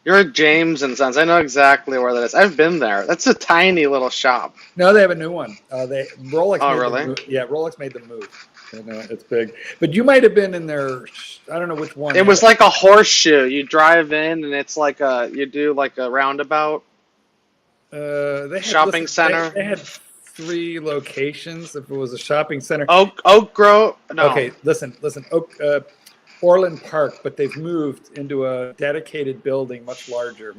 You're at James and Sons. I know exactly where that is. I've been there. That's a tiny little shop. No, they have a new one. Rolex. Oh, made really? the move. Yeah, Rolex made the move. And, it's big. But you might have been in their. I don't know which one. It was like a horseshoe. You drive in and it's like you do like a roundabout. They had, Shopping center. They had 3 locations. If it was a shopping center. Oak Grove. No. Okay, listen. Orland Park, but they've moved into a dedicated building, much larger.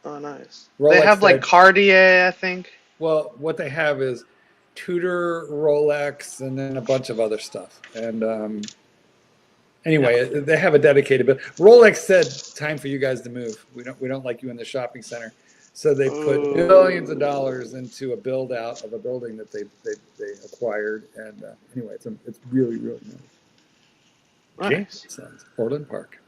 Oh, nice. Rolex They have like Cartier, I think. Well, what they have is Tudor, Rolex, and then a bunch of other stuff. And anyway, they have a dedicated. But Rolex said, "Time for you guys to move. We don't like you in the shopping center." So they put billions of dollars into a build out of a building that they acquired. And anyway, it's really really nice. Nice. James, Orland Park.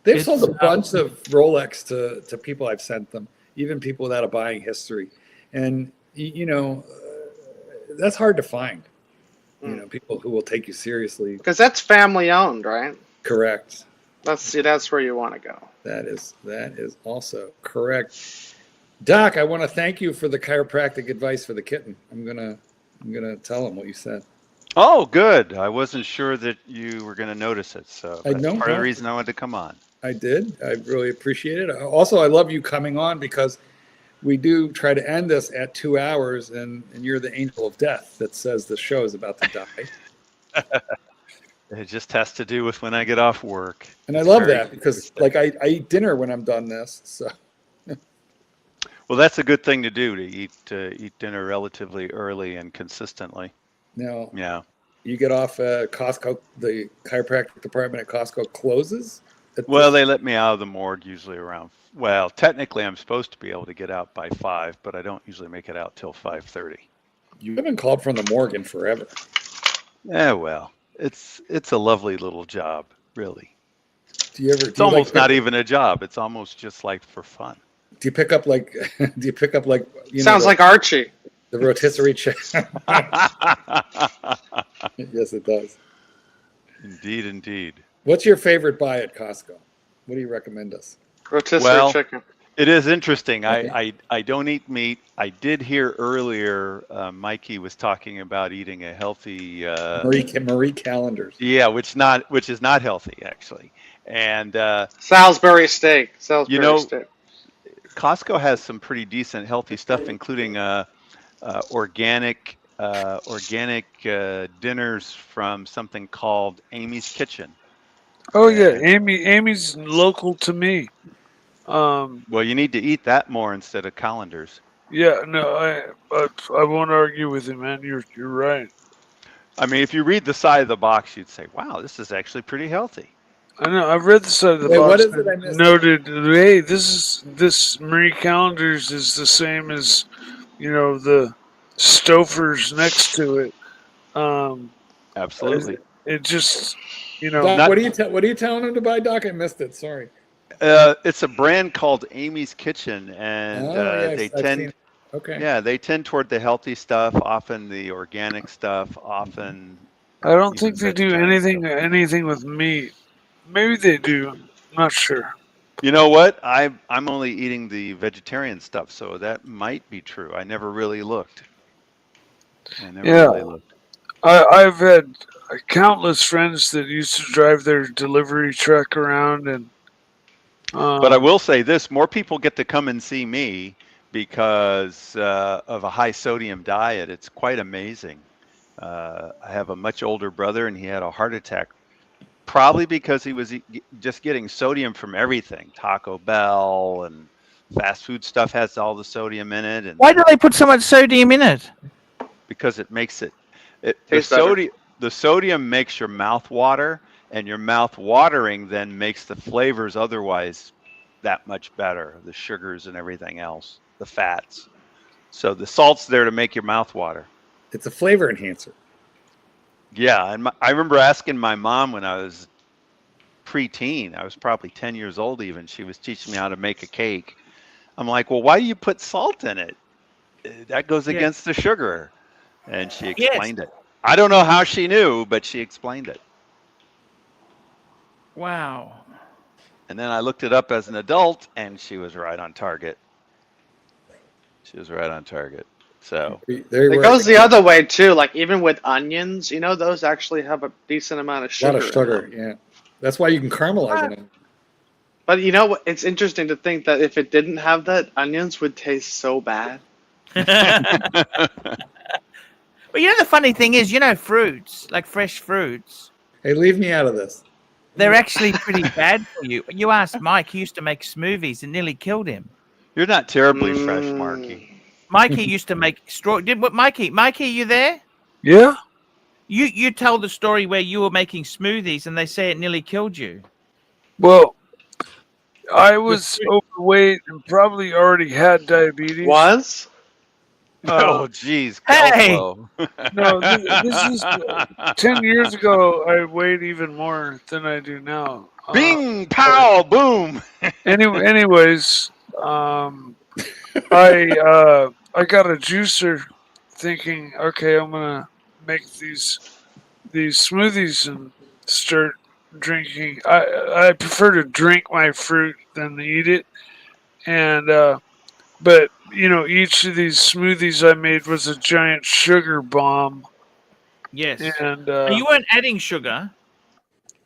They've sold a bunch of Rolex to people I've sent them, even people without a buying history. And, that's hard to find, people who will take you seriously. Because that's family owned, right? Correct. That's where you want to go. That is also correct. Doc, I want to thank you for the chiropractic advice for the kitten. I'm gonna tell him what you said. Oh, good. I wasn't sure that you were going to notice it, so I that's know. part of the reason I wanted to come on. I did. I really appreciate it. Also, I love you coming on because we do try to end this at 2 hours, and you're the angel of death that says the show is about to die. It just has to do with when I get off work. And I love that because, like, I eat dinner when I'm done this. So. Well, that's a good thing to do, to eat dinner relatively early and consistently. Now, Yeah. you get off Costco, the chiropractic department at Costco closes? Well, they let me out of the morgue usually around, well, technically I'm supposed to be able to get out by 5, but I don't usually make it out till 5:30. You haven't called from the morgue in forever. Yeah, well, it's a lovely little job, really. It's almost not even a job. It's almost just like for fun. Do you pick up like? Sounds like Archie. The rotisserie chicken. Yes, it does. Indeed. What's your favorite buy at Costco? What do you recommend us? Rotisserie chicken. It is interesting. Okay. I don't eat meat. I did hear earlier Mikey was talking about eating a healthy Marie Callender's. Yeah, which is not healthy actually. And Salisbury steak. Steak. Costco has some pretty decent healthy stuff, including organic dinners from something called Amy's Kitchen. Oh yeah, Amy's local to me. Well, you need to eat that more instead of Callender's. Yeah, no, I won't argue with you, man. You're right. I mean, if you read the side of the box, you'd say, "Wow, this is actually pretty healthy." I know. I've read the side of the box. What is it I missed? Noted. Hey, this Marie Callender's is the same as, the Stouffer's next to it. Absolutely. It just, Doc, what are you telling him to buy, Doc? I missed it. Sorry. It's a brand called Amy's Kitchen, and they tend. Okay. Yeah, they tend toward the healthy stuff, often the organic stuff, often. I don't think they do anything with meat. Maybe they do. I'm not sure. You know what? I'm only eating the vegetarian stuff, so that might be true. I never really looked. I've had countless friends that used to drive their delivery truck around, and. But I will say this: more people get to come and see me because of a high sodium diet. It's quite amazing. I have a much older brother, and he had a heart attack. Probably because he was just getting sodium from everything. Taco Bell and fast food stuff has all the sodium in it. And why do they put so much sodium in it? Because it makes the sodium makes your mouth water, and your mouth watering then makes the flavors otherwise that much better. The sugars and everything else, the fats. So the salt's there to make your mouth water. It's a flavor enhancer. Yeah, and I remember asking my mom when I was preteen. I was probably 10 years old even. She was teaching me how to make a cake. I'm like, well, why do you put salt in it? That goes against the sugar. And she explained it. I don't know how she knew, but she explained it. Wow. And then I looked it up as an adult, and she was right on target. She was right on target. So it goes the other way too. Like even with onions, you know, those actually have a decent amount of sugar. A lot of sugar, yeah. That's why you can caramelize it. But you know, it's interesting to think that if it didn't have that, onions would taste so bad. Well, you know, the funny thing is, you know, fruits, like fresh fruits. Hey, leave me out of this. They're actually pretty bad for you. You asked Mike, he used to make smoothies and nearly killed him. You're not terribly fresh, Marky. Mikey used to make straw. Mikey, you there? Yeah. You tell the story where you were making smoothies and they say it nearly killed you. Well, I was overweight and probably already had diabetes. Was? Oh, geez. Hey! No, this is 10 years ago. I weighed even more than I do now. Bing, pow, boom. Anyways, I got a juicer, thinking, okay, I'm gonna make these smoothies and start drinking. I prefer to drink my fruit than to eat it, and but you know, each of these smoothies I made was a giant sugar bomb. Yes, and you weren't adding sugar.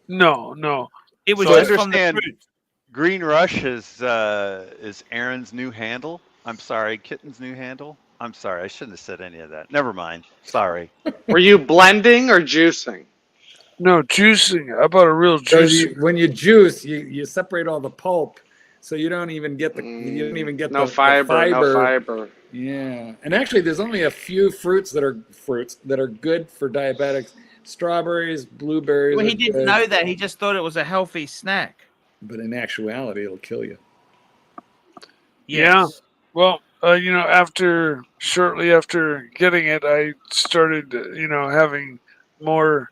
No. It was So just from the fruit. Green Rush is Aaron's new handle. I'm sorry, Kitten's new handle. I'm sorry, I shouldn't have said any of that. Never mind. Sorry. Were you blending or juicing? No, juicing. I bought a real juicer. When you juice, you separate all the pulp, so you don't even get the no fiber. No fiber. Yeah, and actually, there's only a few fruits that are good for diabetics. Strawberries, blueberries. Well, he didn't know that. He just thought it was a healthy snack. But in actuality, it'll kill you. Yes. Yeah. Well, you know, shortly after getting it, I started, you know, having more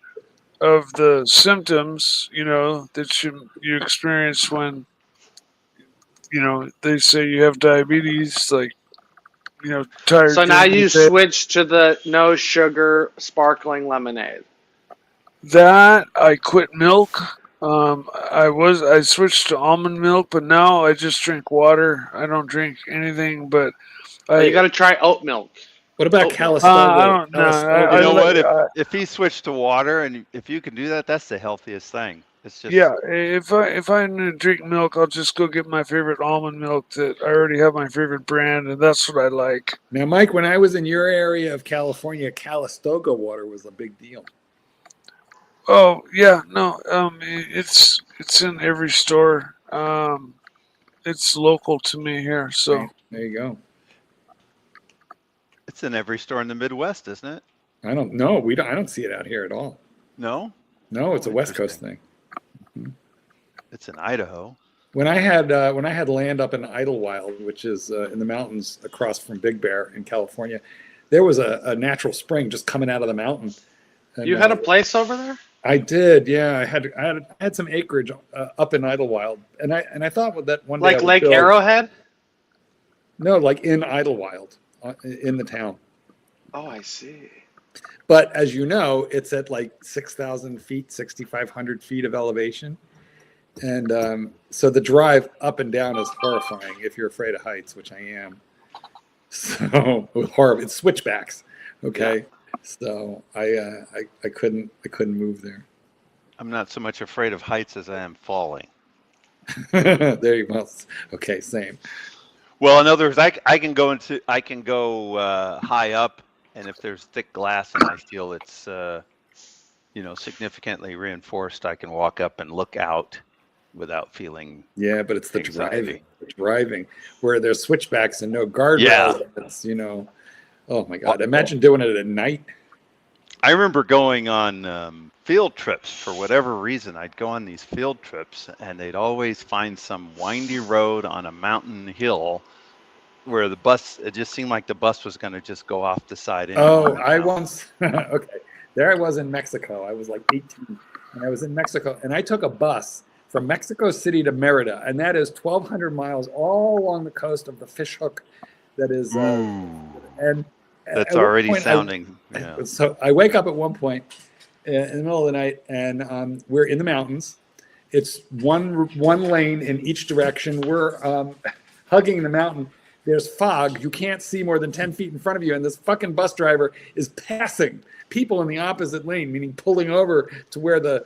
of the symptoms, you know, that you experience when, you know, they say you have diabetes, like, you know, tired. So now you switch to the no sugar sparkling lemonade. That I quit milk. I switched to almond milk, but now I just drink water. I don't drink anything but. You got to try oat milk. What about Calistoga? I don't know. You know what? If he switched to water, and if you can do that, that's the healthiest thing. It's just If I'm gonna drink milk, I'll just go get my favorite almond milk that I already have my favorite brand, and that's what I like. Now, Mike, when I was in your area of California, Calistoga water was a big deal. Oh yeah, no, it's in every store. It's local to me here, so there you go. It's in every store in the Midwest, isn't it? I don't know. I don't see it out here at all. No. No, it's a West Coast thing. Mm-hmm. It's in Idaho. When I had land up in Idlewild, which is in the mountains across from Big Bear in California, there was a natural spring just coming out of the mountain. And, you had a place over there? I did, yeah. I had some acreage up in Idlewild, and I thought that one day like Lake Arrowhead. No, like in Idlewild, in the town. Oh, I see. But as you know, it's at like 6,000 feet, 6,500 feet of elevation, and so the drive up and down is horrifying if you're afraid of heights, which I am. So horrible. It's switchbacks. Okay. Yeah. So I couldn't move there. I'm not so much afraid of heights as I am falling. There you go. Okay, same. Well, in other words, I can go high up, and if there's thick glass and I feel it's significantly reinforced, I can walk up and look out without feeling. Yeah, but it's the anxiety. driving where there's switchbacks and no guardrails. Yeah. It's Oh my God! Imagine doing it at night. I remember going on field trips for whatever reason. I'd go on these field trips, and they'd always find some windy road on a mountain hill where the bus. It just seemed like the bus was going to just go off the side. Oh, I once. Okay, there I was in Mexico. I was like 18, and I was in Mexico, and I took a bus from Mexico City to Merida, and that is 1,200 miles all along the coast of the fish hook. That is, and that's at one already point, sounding. So I wake up at one point in the middle of the night, and we're in the mountains. It's one lane in each direction. We're hugging the mountain. There's fog. You can't see more than 10 feet in front of you, and this fucking bus driver is passing people in the opposite lane, meaning pulling over to where the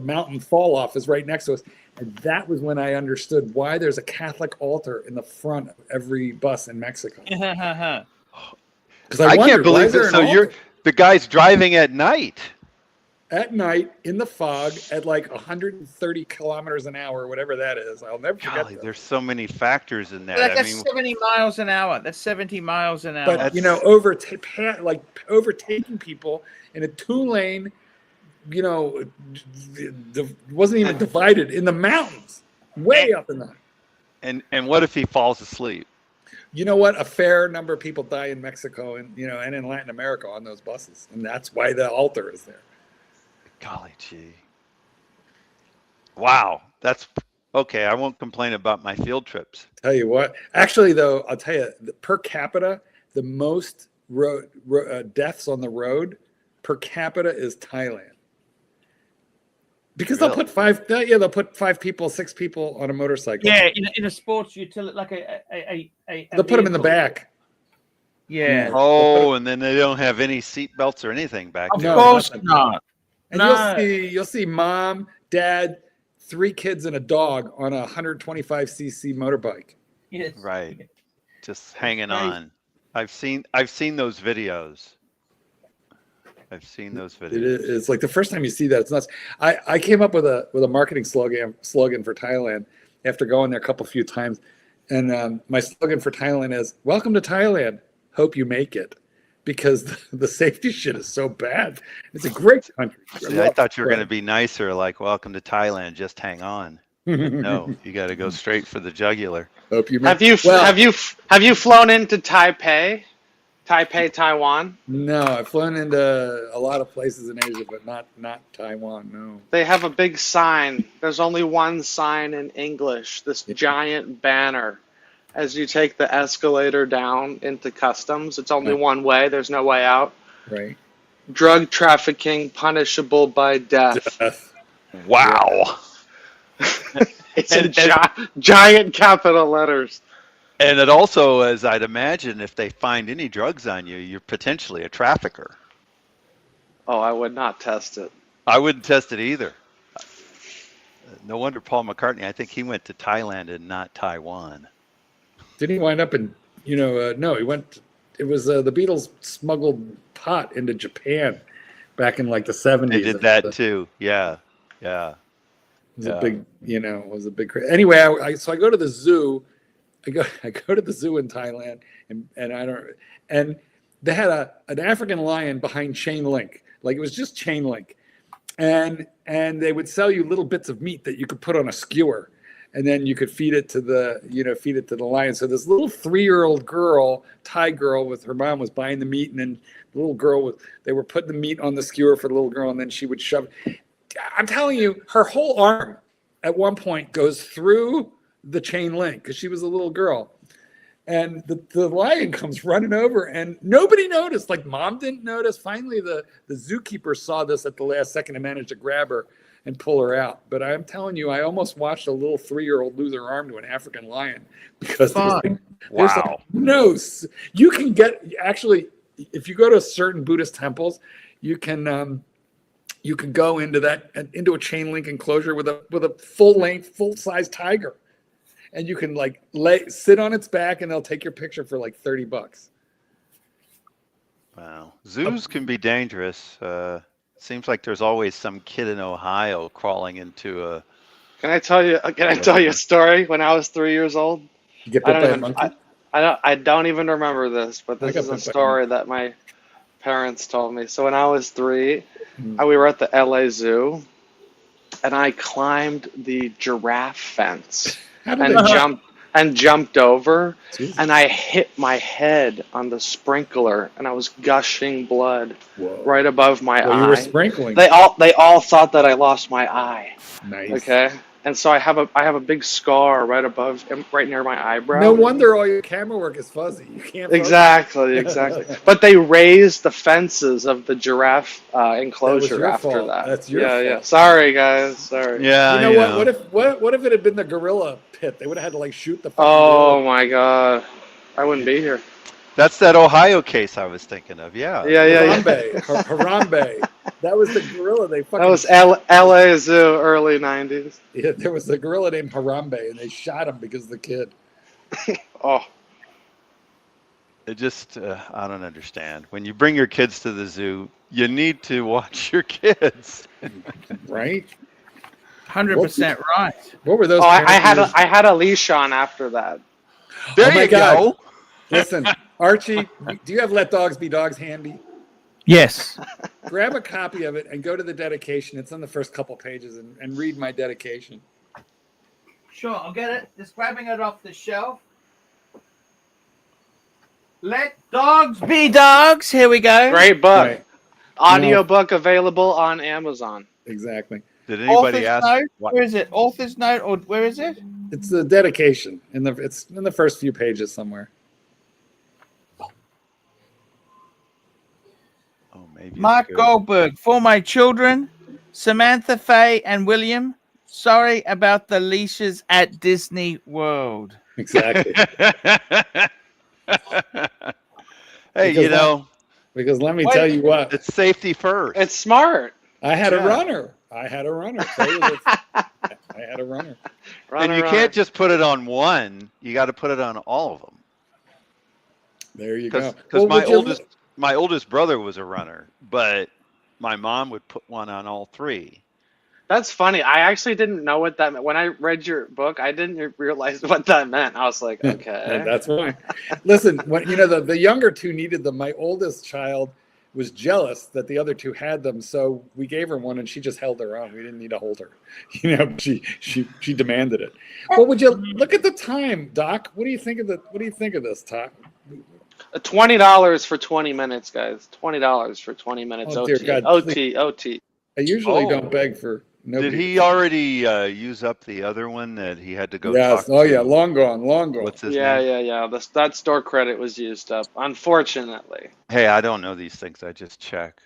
mountain fall off is right next to us. And that was when I understood why there's a Catholic altar in the front of every bus in Mexico. Because I can't believe this. So you're the guy's driving at night. At night in the fog at like 130 kilometers an hour, whatever that is. I'll never forget that. There's so many factors in that. That's 70 miles an hour. That's 70 miles an hour. But overtaking people in a 2-lane, wasn't even divided in the mountains, way up in the. And what if he falls asleep? You know what? A fair number of people die in Mexico and and in Latin America on those buses, and that's why the altar is there. Golly gee. Wow. That's okay. I won't complain about my field trips. Tell you what. Actually, though, I'll tell you, per capita, the most deaths on the road per capita is Thailand. Because they'll put 5 people, 6 people on a motorcycle. Yeah, in a sports utility, like they'll put them in the back. Yeah. Oh, and then they don't have any seat belts or anything back there. Of course not. And you'll see mom, dad, 3 kids and a dog on a 125cc motorbike. Yes. Right. Just hanging on. I've seen those videos. It's like the first time you see that, it's nuts. I came up with a marketing slogan for Thailand after going there a few times, and my slogan for Thailand is "Welcome to Thailand. Hope you make it." Because the safety shit is so bad. It's a great country. See, I thought you were going to be nicer, like "Welcome to Thailand. Just hang on." No, you got to go straight for the jugular. Hope you have you flown into Taipei, Taiwan? No, I've flown into a lot of places in Asia, but not Taiwan. No. They have a big sign. There's only one sign in English. This giant banner. As you take the escalator down into customs, it's only one way. There's no way out. Right. Drug trafficking punishable by death. Wow. It's in giant capital letters. And it also, as I'd imagine, if they find any drugs on you, you're potentially a trafficker. Oh, I would not test it. I wouldn't test it either. No wonder Paul McCartney, I think he went to Thailand and not Taiwan. Didn't he wind up in, no, he went, it was the Beatles smuggled pot into Japan back in like the 70s. They did that too. Yeah. Yeah. It was a big, anyway, so I go to the zoo. I go to the zoo in Thailand and they had an African lion behind chain link. Like it was just chain link. And they would sell you little bits of meat that you could put on a skewer. And then you could feed it to the lion. So this little 3-year-old girl, Thai girl, with her mom was buying the meat, and then the little girl they were putting the meat on the skewer for the little girl, and then she would shove. I'm telling you, her whole arm at one point goes through the chain link because she was a little girl, and the lion comes running over, and nobody noticed. Like mom didn't notice. Finally, the zookeeper saw this at the last second and managed to grab her and pull her out. But I'm telling you, I almost watched a little 3-year-old lose her arm to an African lion because you can get, actually, if you go to certain Buddhist temples, you can go into a chain link enclosure with a full-size tiger, and you can sit on its back, and they'll take your picture for like $30. Wow, zoos can be dangerous. Seems like there's always some kid in Ohio crawling into a. Can I tell you a story? When I was 3 years old, you get bit by a monkey? I don't even remember this, but this is a story that my parents told me. So when I was 3, we were at the LA Zoo, and I climbed the giraffe fence and jumped over, and I hit my head on the sprinkler, and I was gushing blood right above my eye. You were sprinkling. They all thought that I lost my eye. Nice. Okay. And so I have a big scar right near my eyebrow. No wonder all your camera work is fuzzy. You can't focus. Exactly. But they raised the fences of the giraffe enclosure after fault. that. That's your fault. Yeah. Sorry, guys. Sorry. Yeah. You know what? What if it had been the gorilla pit? They would have had to like shoot the. Oh my God, I wouldn't be here. That's that Ohio case I was thinking of. Yeah. Harambe. That was the gorilla. That was LA Zoo, early 90s. Yeah, there was a gorilla named Harambe, and they shot him because of the kid. Oh. It just, I don't understand. When you bring your kids to the zoo, you need to watch your kids. Right? 100% right. What were those? Oh, I had a leash on after that. There you go. Listen, Archie, do you have Let Dogs Be Dogs handy? Yes. Grab a copy of it and go to the dedication. It's on the first couple pages and read my dedication. Sure, I'll get it. Just grabbing it off the shelf. Let Dogs Be Dogs. Here we go. Great book. Right. Audiobook available on Amazon. Exactly. Did anybody ask? Note? Where is it? Author's note, or where is it? It's the dedication. It's in the first few pages somewhere. Oh, maybe. Mark Goldberg, for my children, Samantha, Faye, and William. Sorry about the leashes at Disney World. Exactly. Hey, because let me tell you what, it's safety first. It's smart. I had a runner. I had a runner. And you can't just put it on one. You got to put it on all of them. There you go. Because my oldest brother was a runner, but my mom would put one on all 3. That's funny. I actually didn't know what that meant. When I read your book, I didn't realize what that meant. I was like, okay. That's why. Listen, when the younger 2 needed them, my oldest child was jealous that the other 2 had them, so we gave her one and she just held her own. We didn't need to hold her. She demanded it. Well, would you look at the time, Doc? What do you think of this, Doc? $20 for 20 minutes, guys. $20 for 20 minutes. Oh, dear God, OT. I usually don't beg for. Did he already use up the other one that he had to go? Yes. Talk to? Long gone. What's his name? Yeah. That store credit was used up, unfortunately. Hey, I don't know these things. I just check.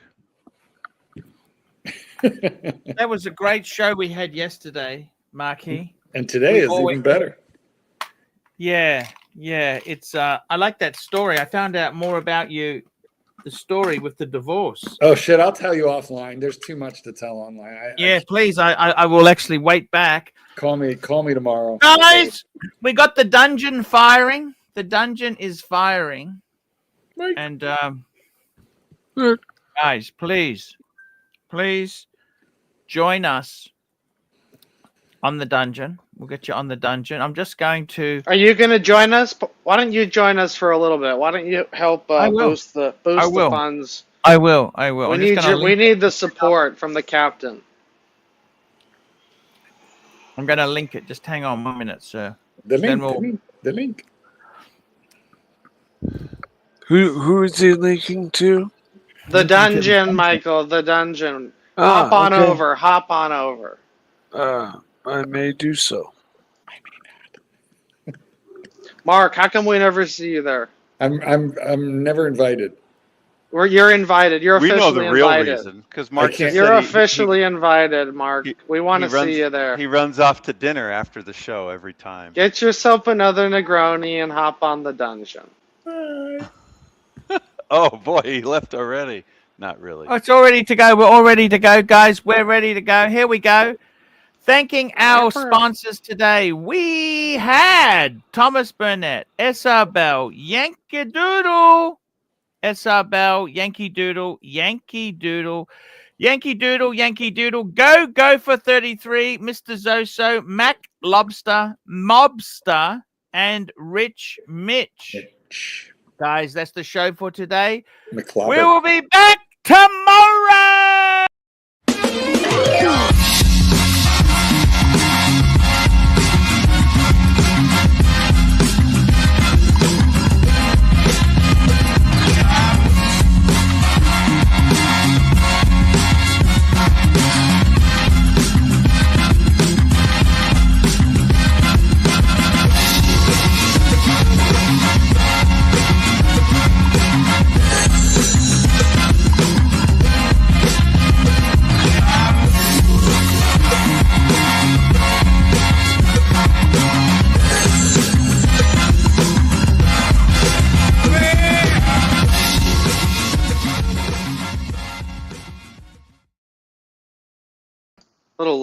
That was a great show we had yesterday, Marky. And today is even better. Yeah. It's I like that story. I found out more about you. The story with the divorce. Oh shit! I'll tell you offline. There's too much to tell online. Please. I will actually wait back. Call me tomorrow. Guys, we got the dungeon firing. The dungeon is firing. Mike. And guys, please join us on the dungeon. We'll get you on the dungeon. I'm just going to. Are you going to join us? Why don't you join us for a little bit? Why don't you help boost the funds? I will. We need the support from the captain. I'm going to link it. Just hang on 1 minute, sir. The link. Who is he linking to? The dungeon, Michael. The dungeon. Hop on over. I may do so. I may not. Mark, how come we never see you there? I'm never invited. You're invited. You're officially invited. We know the real reason because Mark. You're officially invited, Mark. We want to see you there. He runs off to dinner after the show every time. Get yourself another Negroni and hop on the dungeon. Oh boy, he left already. Not really. Oh, it's all ready to go. We're all ready to go, guys. We're ready to go. Here we go. Thanking our sponsors today. We had Thomas Burnett, SR Bell, Yankee Doodle, SR Bell, Yankee Doodle, Yankee Doodle, Yankee Doodle, Yankee Doodle, Go for 33, Mr. Zoso, Mac Lobster, Mobster, and Rich Mitch. Guys, that's the show for today. McClobber. We will be back tomorrow.